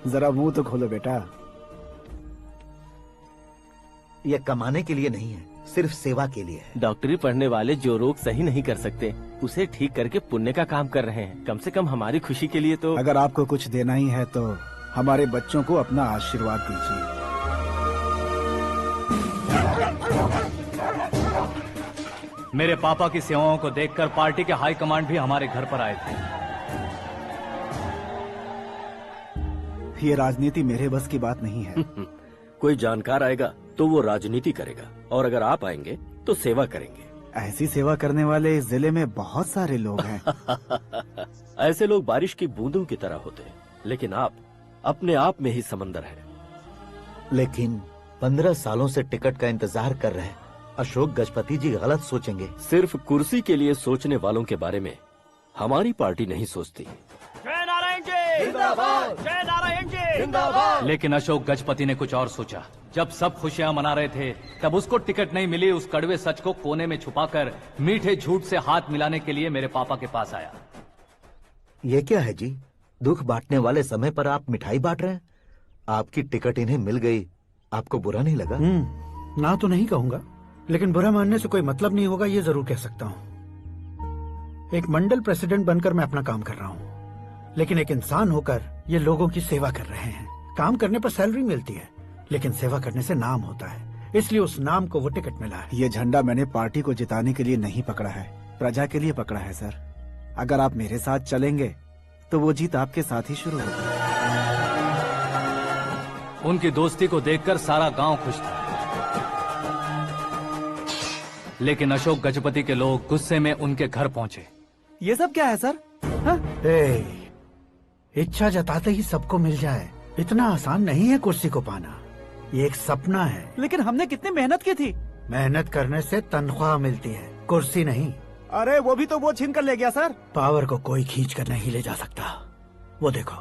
Speaker 1: जरा मुंह तो खोलो बेटा।
Speaker 5: यह कमाने के लिए नहीं है, सिर्फ सेवा के लिए है।
Speaker 10: डॉक्टरी पढ़ने वाले जो रोग सही नहीं कर सकते, उसे ठीक करके पुण्य का काम कर रहे हैं। कम से कम हमारी खुशी के लिए तो।
Speaker 1: अगर आपको कुछ देना ही है तो हमारे बच्चों को अपना आशीर्वाद दीजिए।
Speaker 2: मेरे पापा की सेवाओं को देखकर पार्टी के हाई कमांड भी हमारे घर पर आए थे।
Speaker 1: ये राजनीति मेरे बस की बात नहीं है।
Speaker 14: कोई जानकार आएगा तो वो राजनीति करेगा, और अगर आप आएंगे तो सेवा करेंगे।
Speaker 1: ऐसी सेवा करने वाले इस जिले में बहुत सारे लोग हैं।
Speaker 14: ऐसे लोग बारिश की बूंदों की तरह होते हैं, लेकिन आप अपने आप में ही समंदर हैं।
Speaker 5: लेकिन 15 सालों से टिकट का इंतजार कर रहे हैं। अशोक गजपति जी गलत सोचेंगे।
Speaker 14: सिर्फ कुर्सी के लिए सोचने वालों के बारे में हमारी पार्टी नहीं सोचती।
Speaker 2: जय नारायण जी जिंदाबाद, जय नारायण जी जिंदाबाद। लेकिन अशोक गजपति ने कुछ और सोचा। जब सब खुशियां मना रहे थे तब उसको टिकट नहीं मिली। उस कड़वे सच को कोने में छुपाकर मीठे झूठ से हाथ मिलाने के लिए मेरे पापा के पास आया।
Speaker 5: ये क्या है जी? दुख बांटने वाले समय पर आप मिठाई बांट रहे हैं। आपकी टिकट इन्हें मिल गई, आपको बुरा नहीं लगा?
Speaker 13: ना तो नहीं कहूंगा, लेकिन बुरा मानने से कोई मतलब नहीं होगा, ये जरूर कह सकता हूँ। एक मंडल प्रेसिडेंट बनकर मैं अपना काम कर रहा हूँ, लेकिन एक इंसान होकर ये लोगों की सेवा कर रहे हैं। काम करने पर सैलरी मिलती है, लेकिन सेवा करने से नाम होता है, इसलिए उस नाम को वो टिकट मिला है।
Speaker 1: ये झंडा मैंने पार्टी को जिताने के लिए नहीं पकड़ा है, प्रजा के लिए पकड़ा है सर। अगर आप मेरे साथ चलेंगे तो वो जीत आपके साथ ही शुरू होगी।
Speaker 2: उनकी दोस्ती को देखकर सारा गांव खुश था, लेकिन अशोक गजपति के लोग गुस्से में उनके घर पहुंचे।
Speaker 1: ये सब क्या है सर?
Speaker 13: इच्छा जताते ही सबको मिल जाए, इतना आसान नहीं है कुर्सी को पाना। ये एक सपना है।
Speaker 1: लेकिन हमने कितनी मेहनत की थी।
Speaker 13: मेहनत करने से तनख्वाह मिलती है, कुर्सी नहीं।
Speaker 1: अरे वो भी तो वो छीन कर ले गया सर।
Speaker 13: पावर को कोई खींच कर नहीं ले जा सकता। वो देखो,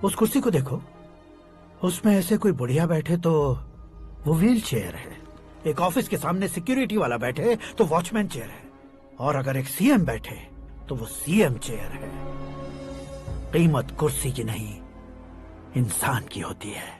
Speaker 13: उस कुर्सी को देखो, उसमें ऐसे कोई बुढ़िया बैठे तो वो व्हील चेयर है। एक ऑफिस के सामने सिक्योरिटी वाला बैठे तो वॉचमैन चेयर है, और अगर एक सीएम बैठे तो वो सीएम चेयर है। कीमत कुर्सी की नहीं, इंसान की होती है।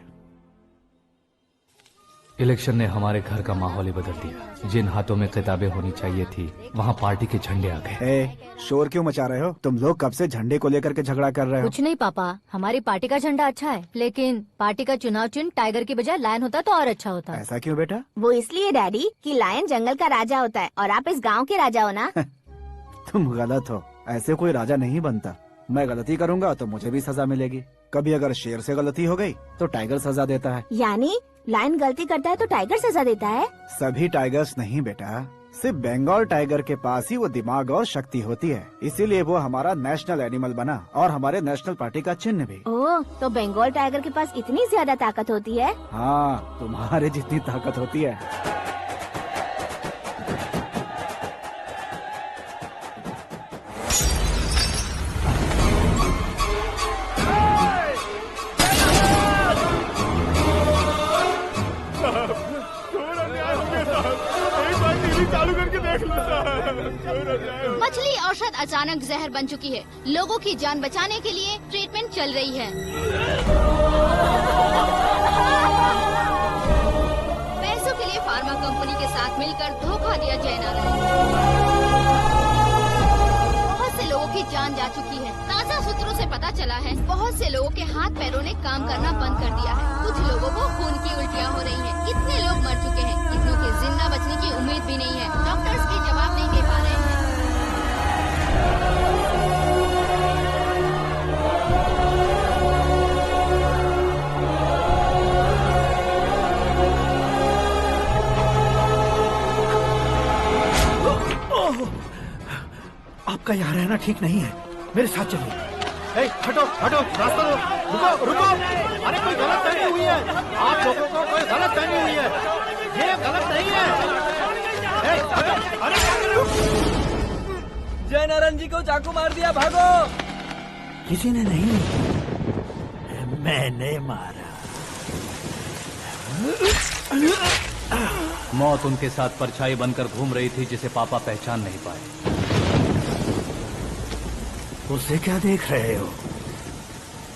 Speaker 2: इलेक्शन ने हमारे घर का माहौल ही बदल दिया। जिन हाथों में किताबें होनी चाहिए थी, वहाँ पार्टी के झंडे आ गए।
Speaker 1: शोर क्यों मचा रहे हो? तुम लोग कब से झंडे को लेकर के झगड़ा कर रहे हो?
Speaker 7: कुछ नहीं पापा, हमारी पार्टी का झंडा अच्छा है, लेकिन पार्टी का चुनाव चिन्ह टाइगर की बजाय लायन होता तो और अच्छा होता।
Speaker 1: ऐसा क्यों बेटा?
Speaker 15: वो इसलिए डैडी कि लायन जंगल का राजा होता है और आप इस गांव के राजा हो ना।
Speaker 1: तुम गलत हो, ऐसे कोई राजा नहीं बनता। मैं गलती करूंगा तो मुझे भी सजा मिलेगी। कभी अगर शेर से गलती हो गई तो टाइगर सजा देता है।
Speaker 15: यानी लायन गलती करता है तो टाइगर सजा देता है?
Speaker 1: सभी टाइगर्स नहीं बेटा, सिर्फ बंगाल टाइगर के पास ही वो दिमाग और शक्ति होती है, इसीलिए वो हमारा नेशनल एनिमल बना और हमारे नेशनल पार्टी का चिन्ह भी।
Speaker 15: ओह, तो बंगाल टाइगर के पास इतनी ज्यादा ताकत होती है?
Speaker 1: हाँ, तुम्हारे जितनी ताकत होती है।
Speaker 16: मछली औषध अचानक जहर बन चुकी है। लोगों की जान बचाने के लिए ट्रीटमेंट चल रही है। पैसों के लिए फार्मा कंपनी के साथ मिलकर धोखा दिया जय नारायण। बहुत से लोगों की जान जा चुकी है। ताजा सूत्रों से पता चला है बहुत से लोगों के हाथ पैरों ने काम करना बंद कर दिया है। कुछ लोगों को खून की उल्टियाँ हो रही हैं। कितने लोग मर चुके हैं, कितनों के जिंदा बचने की उम्मीद भी नहीं है। डॉक्टर्स के जवाब नहीं दे पा रहे हैं।
Speaker 13: आपका यहाँ रहना ठीक नहीं है, मेरे साथ चलिए। हटो हटो, रास्ता दो। रुको रुको, अरे कोई गलत फहमी हुई है। आप लोगों को कोई गलत फहमी हुई है, ये गलत नहीं है। हटो, अरे
Speaker 3: जय नारायण जी को चाकू मार दिया, भागो।
Speaker 13: किसी ने नहीं, मैंने मारा।
Speaker 2: मौत उनके साथ परछाई बनकर घूम रही थी, जिसे पापा पहचान नहीं पाए।
Speaker 13: उसे क्या देख रहे हो?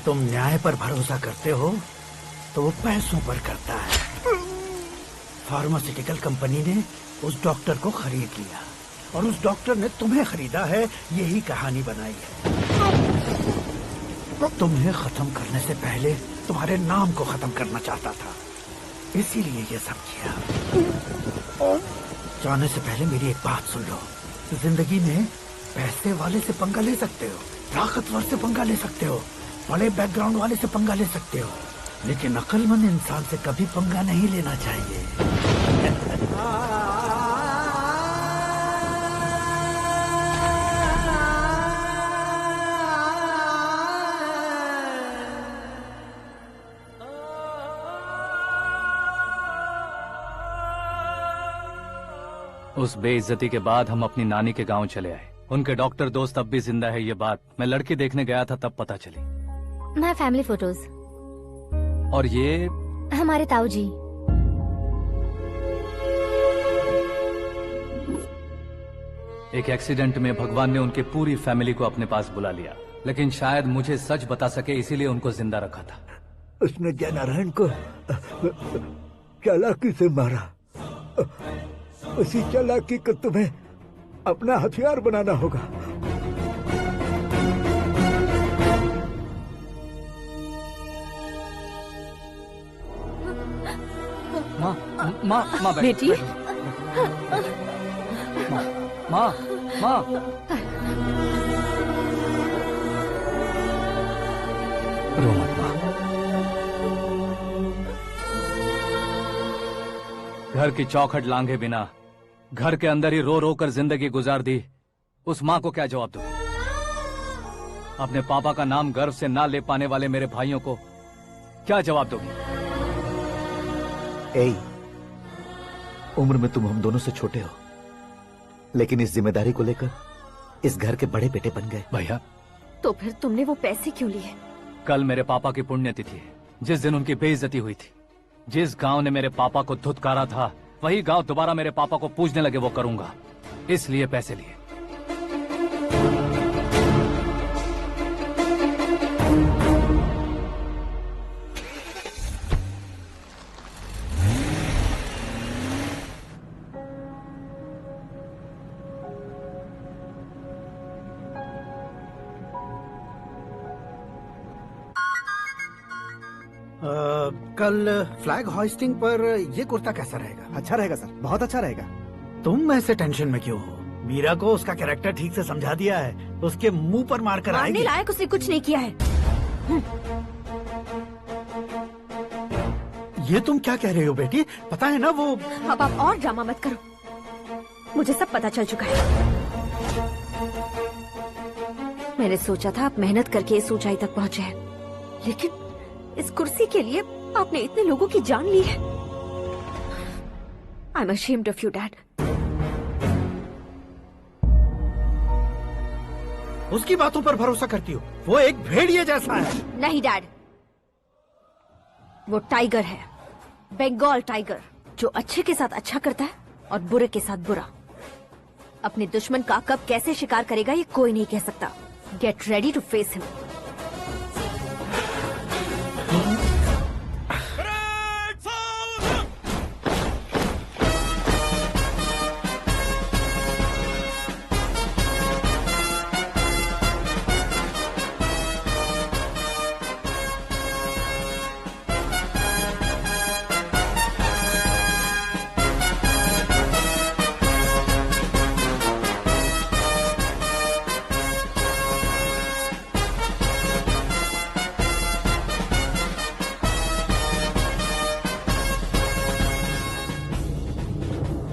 Speaker 13: तुम न्याय पर भरोसा करते हो तो वो पैसों पर करता है। फार्मास्यूटिकल कंपनी ने उस डॉक्टर को खरीद लिया और उस डॉक्टर ने तुम्हें खरीदा है, यही कहानी बनाई है। तुम्हें खत्म करने से पहले तुम्हारे नाम को खत्म करना चाहता था, इसीलिए ये सब किया। जाने से पहले मेरी एक बात सुन लो। जिंदगी में पैसे वाले से पंगा ले सकते हो, ताकतवर से पंगा ले सकते हो, बड़े बैकग्राउंड वाले से पंगा ले सकते हो, लेकिन अक्लमंद इंसान से कभी पंगा नहीं लेना चाहिए।
Speaker 2: उस बेइज्जती के बाद हम अपनी नानी के गांव चले आए। उनके डॉक्टर दोस्त अब भी जिंदा है, ये बात मैं लड़की देखने गया था तब पता चली।
Speaker 7: My family photos.
Speaker 2: और ये
Speaker 7: हमारे ताऊ जी।
Speaker 2: एक एक्सीडेंट में भगवान ने उनकी पूरी फैमिली को अपने पास बुला लिया, लेकिन शायद मुझे सच बता सके इसीलिए उनको जिंदा रखा था।
Speaker 5: उसने जयनारायण को चालाकी से मारा। उसी चालाकी को तुम्हें अपना हथियार बनाना होगा।
Speaker 2: माँ, माँ, माँ
Speaker 6: बेटी।
Speaker 2: माँ, माँ, रो मत माँ। घर की चौखट लांघे बिना घर के अंदर ही रो रो कर जिंदगी गुजार दी उस माँ को क्या जवाब दूं? अपने पापा का नाम गर्व से ना ले पाने वाले मेरे भाइयों को क्या जवाब दोगी?
Speaker 5: ए, उम्र में तुम हम दोनों से छोटे हो, लेकिन इस जिम्मेदारी को लेकर इस घर के बड़े बेटे बन गए।
Speaker 2: भैया,
Speaker 6: तो फिर तुमने वो पैसे क्यों लिए?
Speaker 2: कल मेरे पापा की पुण्यतिथि है, जिस दिन उनकी बेइज्जती हुई थी। जिस गांव ने मेरे पापा को धुतकारा था, वही गांव दोबारा मेरे पापा को पूजने लगे वो करूंगा, इसलिए पैसे लिए।
Speaker 13: कल फ्लैग होइस्टिंग पर ये कुर्ता कैसा रहेगा?
Speaker 1: अच्छा रहेगा सर, बहुत अच्छा रहेगा।
Speaker 13: तुम ऐसे टेंशन में क्यों हो? मीरा को उसका कैरेक्टर ठीक से समझा दिया है, उसके मुंह पर मारकर आएगी।
Speaker 6: मारने लायक उसने कुछ नहीं किया है।
Speaker 13: ये तुम क्या कह रहे हो बेटी? पता है ना वो।
Speaker 6: अब आप और ड्रामा मत करो, मुझे सब पता चल चुका है। मैंने सोचा था आप मेहनत करके इस ऊंचाई तक पहुंचे हैं, लेकिन इस कुर्सी के लिए आपने इतने लोगों की जान ली है। I am ashamed of you, Dad.
Speaker 13: उसकी बातों पर भरोसा करती हो? वो एक भेड़िए जैसा है।
Speaker 6: नहीं डैड, वो टाइगर है, बंगाल टाइगर, जो अच्छे के साथ अच्छा करता है और बुरे के साथ बुरा। अपने दुश्मन का कब कैसे शिकार करेगा ये कोई नहीं कह सकता। Get ready to face him.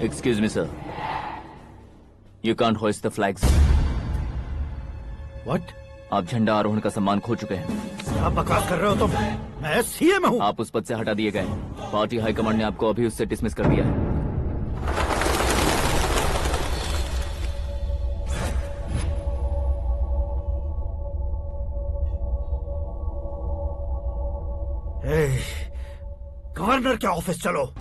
Speaker 3: Excuse me, sir. You can't hoist the flags.
Speaker 13: What?
Speaker 3: आप झंडा आरोहण का सम्मान खो चुके हैं।
Speaker 13: आप बकवास कर रहे हो तुम? मैं सीएम हूँ।
Speaker 3: आप उस पद से हटा दिए गए। पार्टी हाईकमांड ने आपको अभी उससे डिसमिस कर दिया है।
Speaker 13: गवर्नर के ऑफिस चलो।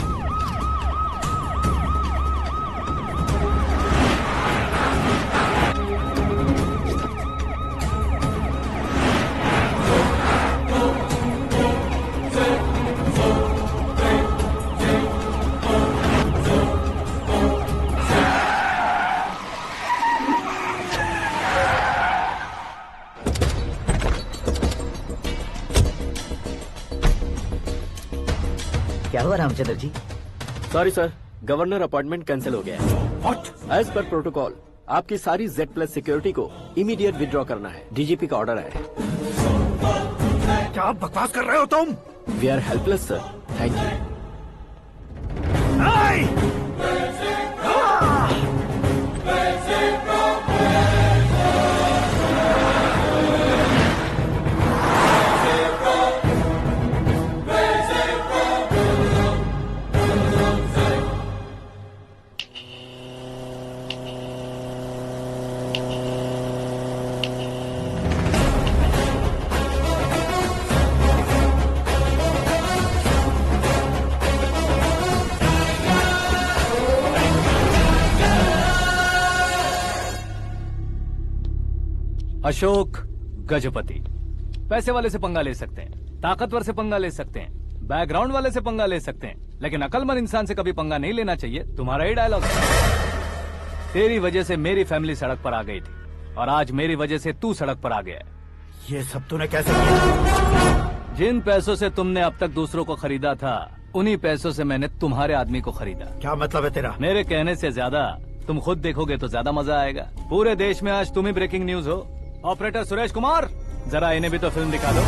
Speaker 5: क्या हुआ Ramchandra ji?
Speaker 10: Sorry sir,
Speaker 14: governor appointment cancel हो गया है।
Speaker 13: What?
Speaker 14: एज पर प्रोटोकॉल आपकी सारी Z+ सिक्योरिटी को इमीडिएट विड्रॉ करना है। डीजीपी का ऑर्डर है।
Speaker 13: क्या बकवास कर रहे हो तुम?
Speaker 14: We are helpless sir. Thank you.
Speaker 2: Ashok Gajapati पैसे वाले से पंगा ले सकते हैं, ताकतवर से पंगा ले सकते हैं, बैकग्राउंड वाले से पंगा ले सकते हैं, लेकिन अकलमंद इंसान से कभी पंगा नहीं लेना चाहिए। तुम्हारा ही डायलॉग है। तेरी वजह से मेरी फैमिली सड़क पर आ गई थी और आज मेरी वजह से तू सड़क पर आ गया है।
Speaker 13: ये सब तूने कैसे किया?
Speaker 2: जिन पैसों से तुमने अब तक दूसरों को खरीदा था, उन्हीं पैसों से मैंने तुम्हारे आदमी को खरीदा।
Speaker 13: क्या मतलब है तेरा?
Speaker 2: मेरे कहने से ज्यादा तुम खुद देखोगे तो ज्यादा मजा आएगा। पूरे देश में आज तुम ही ब्रेकिंग न्यूज हो। ऑपरेटर सुरेश कुमार, जरा इन्हें भी तो फिल्म दिखा दो।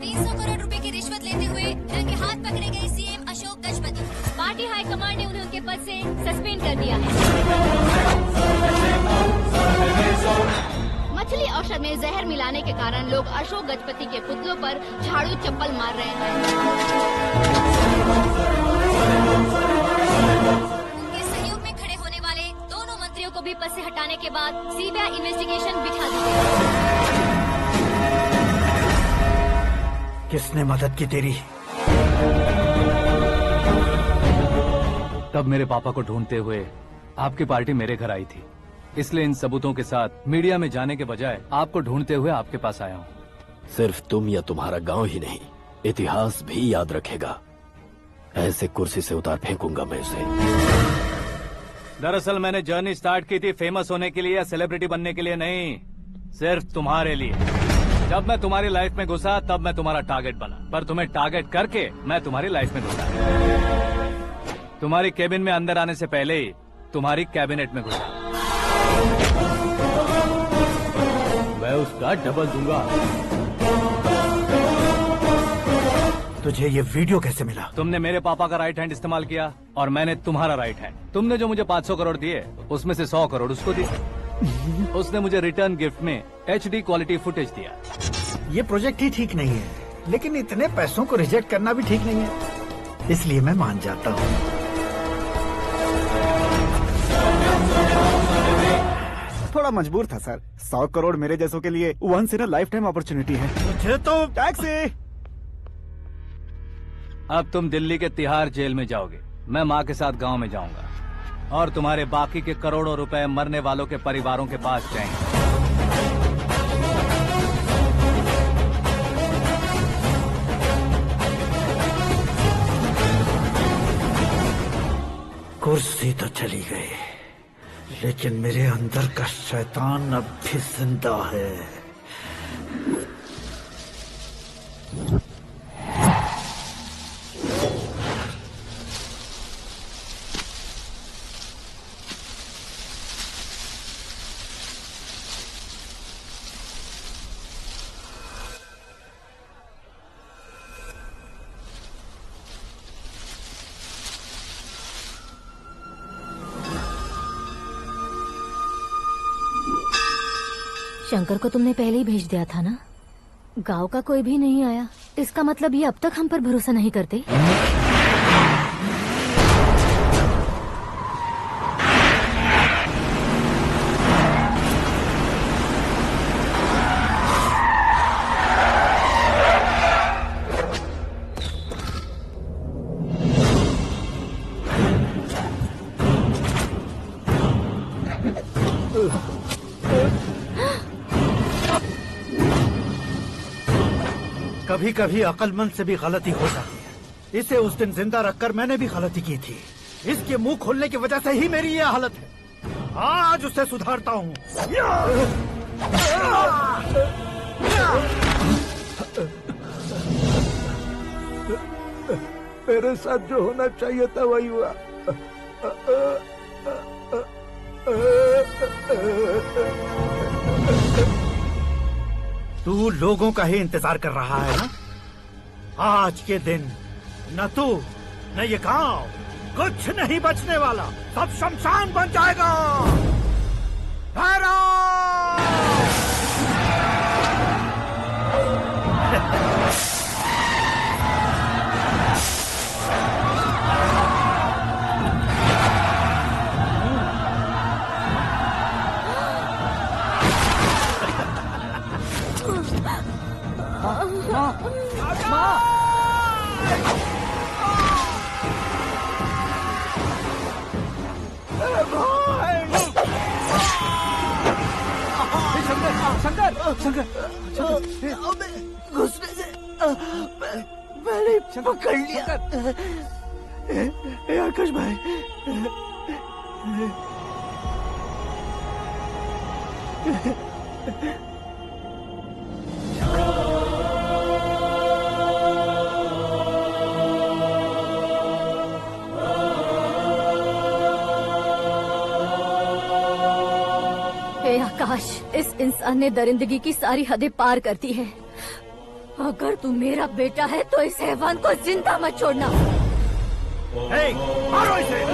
Speaker 7: 300 करोड़ रुपए की रिश्वत लेते हुए रंगे हाथ पकड़े गए CM Ashok Gajapati. Party high command ने उन्हें उनके पद से सस्पेंड कर दिया है।
Speaker 16: मछली औषध में जहर मिलाने के कारण लोग अशोक गजपति के पुतलों पर झाड़ू चप्पल मार रहे हैं।
Speaker 7: उनके सहयोग में खड़े होने वाले दोनों मंत्रियों को भी पद से हटाने के बाद सीबीआई इन्वेस्टिगेशन बिठा दी गई।
Speaker 13: किसने मदद की तेरी?
Speaker 2: तब मेरे पापा को ढूंढते हुए आपकी पार्टी मेरे घर आई थी, इसलिए इन सबूतों के साथ मीडिया में जाने के बजाय आपको ढूंढते हुए आपके पास आया हूँ।
Speaker 14: सिर्फ तुम या तुम्हारा गांव ही नहीं, इतिहास भी याद रखेगा। ऐसे कुर्सी से उतार फेंकूंगा मैं उसे।
Speaker 2: दरअसल मैंने जर्नी स्टार्ट की थी फेमस होने के लिए या सेलिब्रिटी बनने के लिए नहीं, सिर्फ तुम्हारे लिए। जब मैं तुम्हारी लाइफ में घुसा तब मैं तुम्हारा टारगेट बना, पर तुम्हें टारगेट करके मैं तुम्हारी लाइफ में घुसा। तुम्हारी केबिन में अंदर आने से पहले ही तुम्हारी कैबिनेट में घुसा।
Speaker 14: मैं उसका डबल दूंगा।
Speaker 13: तुझे ये वीडियो कैसे मिला?
Speaker 2: तुमने मेरे पापा का राइट हैंड इस्तेमाल किया और मैंने तुम्हारा राइट हैंड। तुमने जो मुझे 500 करोड़ दिए उसमें से 100 करोड़ उसको दिए। उसने मुझे रिटर्न गिफ्ट में HD क्वालिटी फुटेज दिया।
Speaker 13: ये प्रोजेक्ट ही ठीक नहीं है, लेकिन इतने पैसों को रिजेक्ट करना भी ठीक नहीं है, इसलिए मैं मान जाता हूँ।
Speaker 1: थोड़ा मजबूर था सर। 100 करोड़ मेरे जैसों के लिए once in a lifetime opportunity है।
Speaker 13: मुझे तो
Speaker 1: टैक्सी।
Speaker 2: अब तुम दिल्ली के तिहाड़ जेल में जाओगे, मैं माँ के साथ गांव में जाऊंगा और तुम्हारे बाकी के करोड़ों रुपए मरने वालों के परिवारों के पास जाएंगे।
Speaker 13: कुर्सी तो चली गई, लेकिन मेरे अंदर का शैतान अब भी जिंदा है।
Speaker 7: शंकर को तुमने पहले ही भेज दिया था ना? गांव का कोई भी नहीं आया, इसका मतलब ये अब तक हम पर भरोसा नहीं करते।
Speaker 13: कभी कभी अक्लमंद से भी गलती हो जाती है। इसे उस दिन जिंदा रखकर मैंने भी गलती की थी। इसके मुंह खोलने की वजह से ही मेरी ये हालत है। आज उसे सुधारता हूँ।
Speaker 5: मेरे साथ जो होना चाहिए था वही हुआ।
Speaker 13: तू लोगों का ही इंतजार कर रहा है ना? आज के दिन न तू न ये गांव कुछ नहीं बचने वाला, सब शमशान बन जाएगा।
Speaker 11: घुसने से मैंने पकड़ लिया। आकाश भाई,
Speaker 7: हे आकाश, इस इंसान ने दरिंदगी की सारी हदें पार कर दी है। अगर तू मेरा बेटा है तो इस हैवान को जिंदा मत छोड़ना।
Speaker 13: मारो इसे।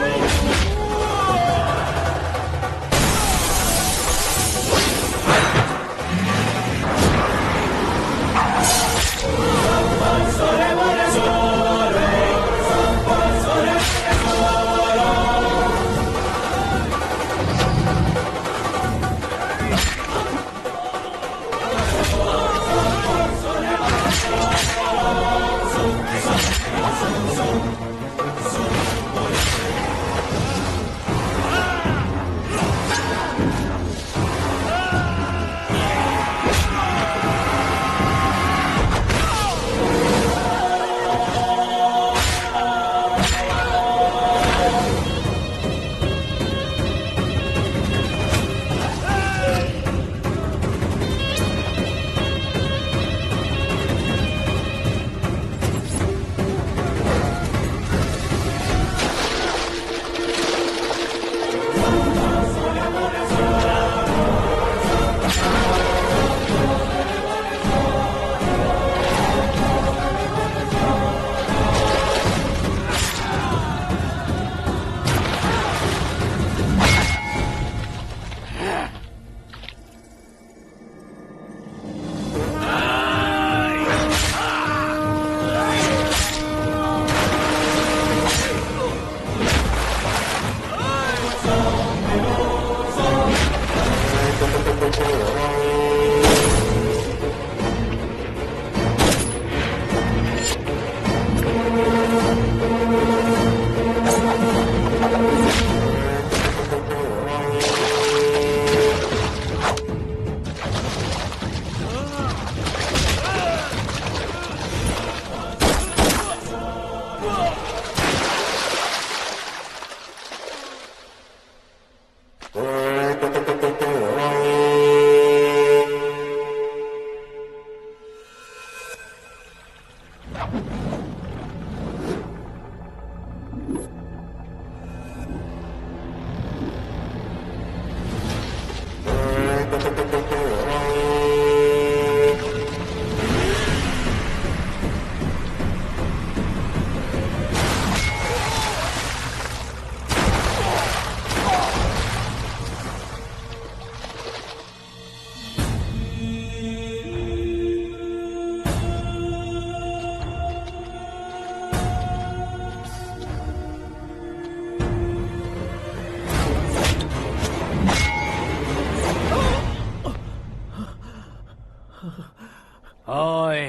Speaker 2: ओए,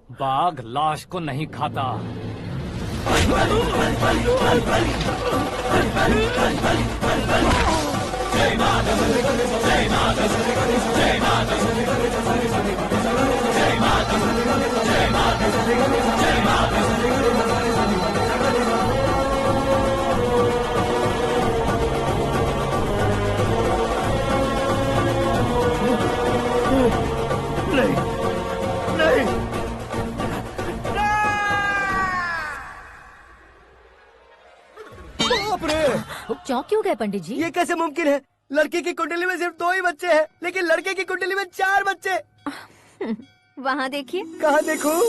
Speaker 2: बाघ लाश को नहीं खाता।
Speaker 7: चौंक क्यों गए पंडित जी?
Speaker 11: ये कैसे मुमकिन है? लड़की की कुंडली में सिर्फ 2 ही बच्चे हैं, लेकिन लड़के की कुंडली में 4 बच्चे।
Speaker 7: वहाँ देखिए।
Speaker 11: कहाँ देखूं?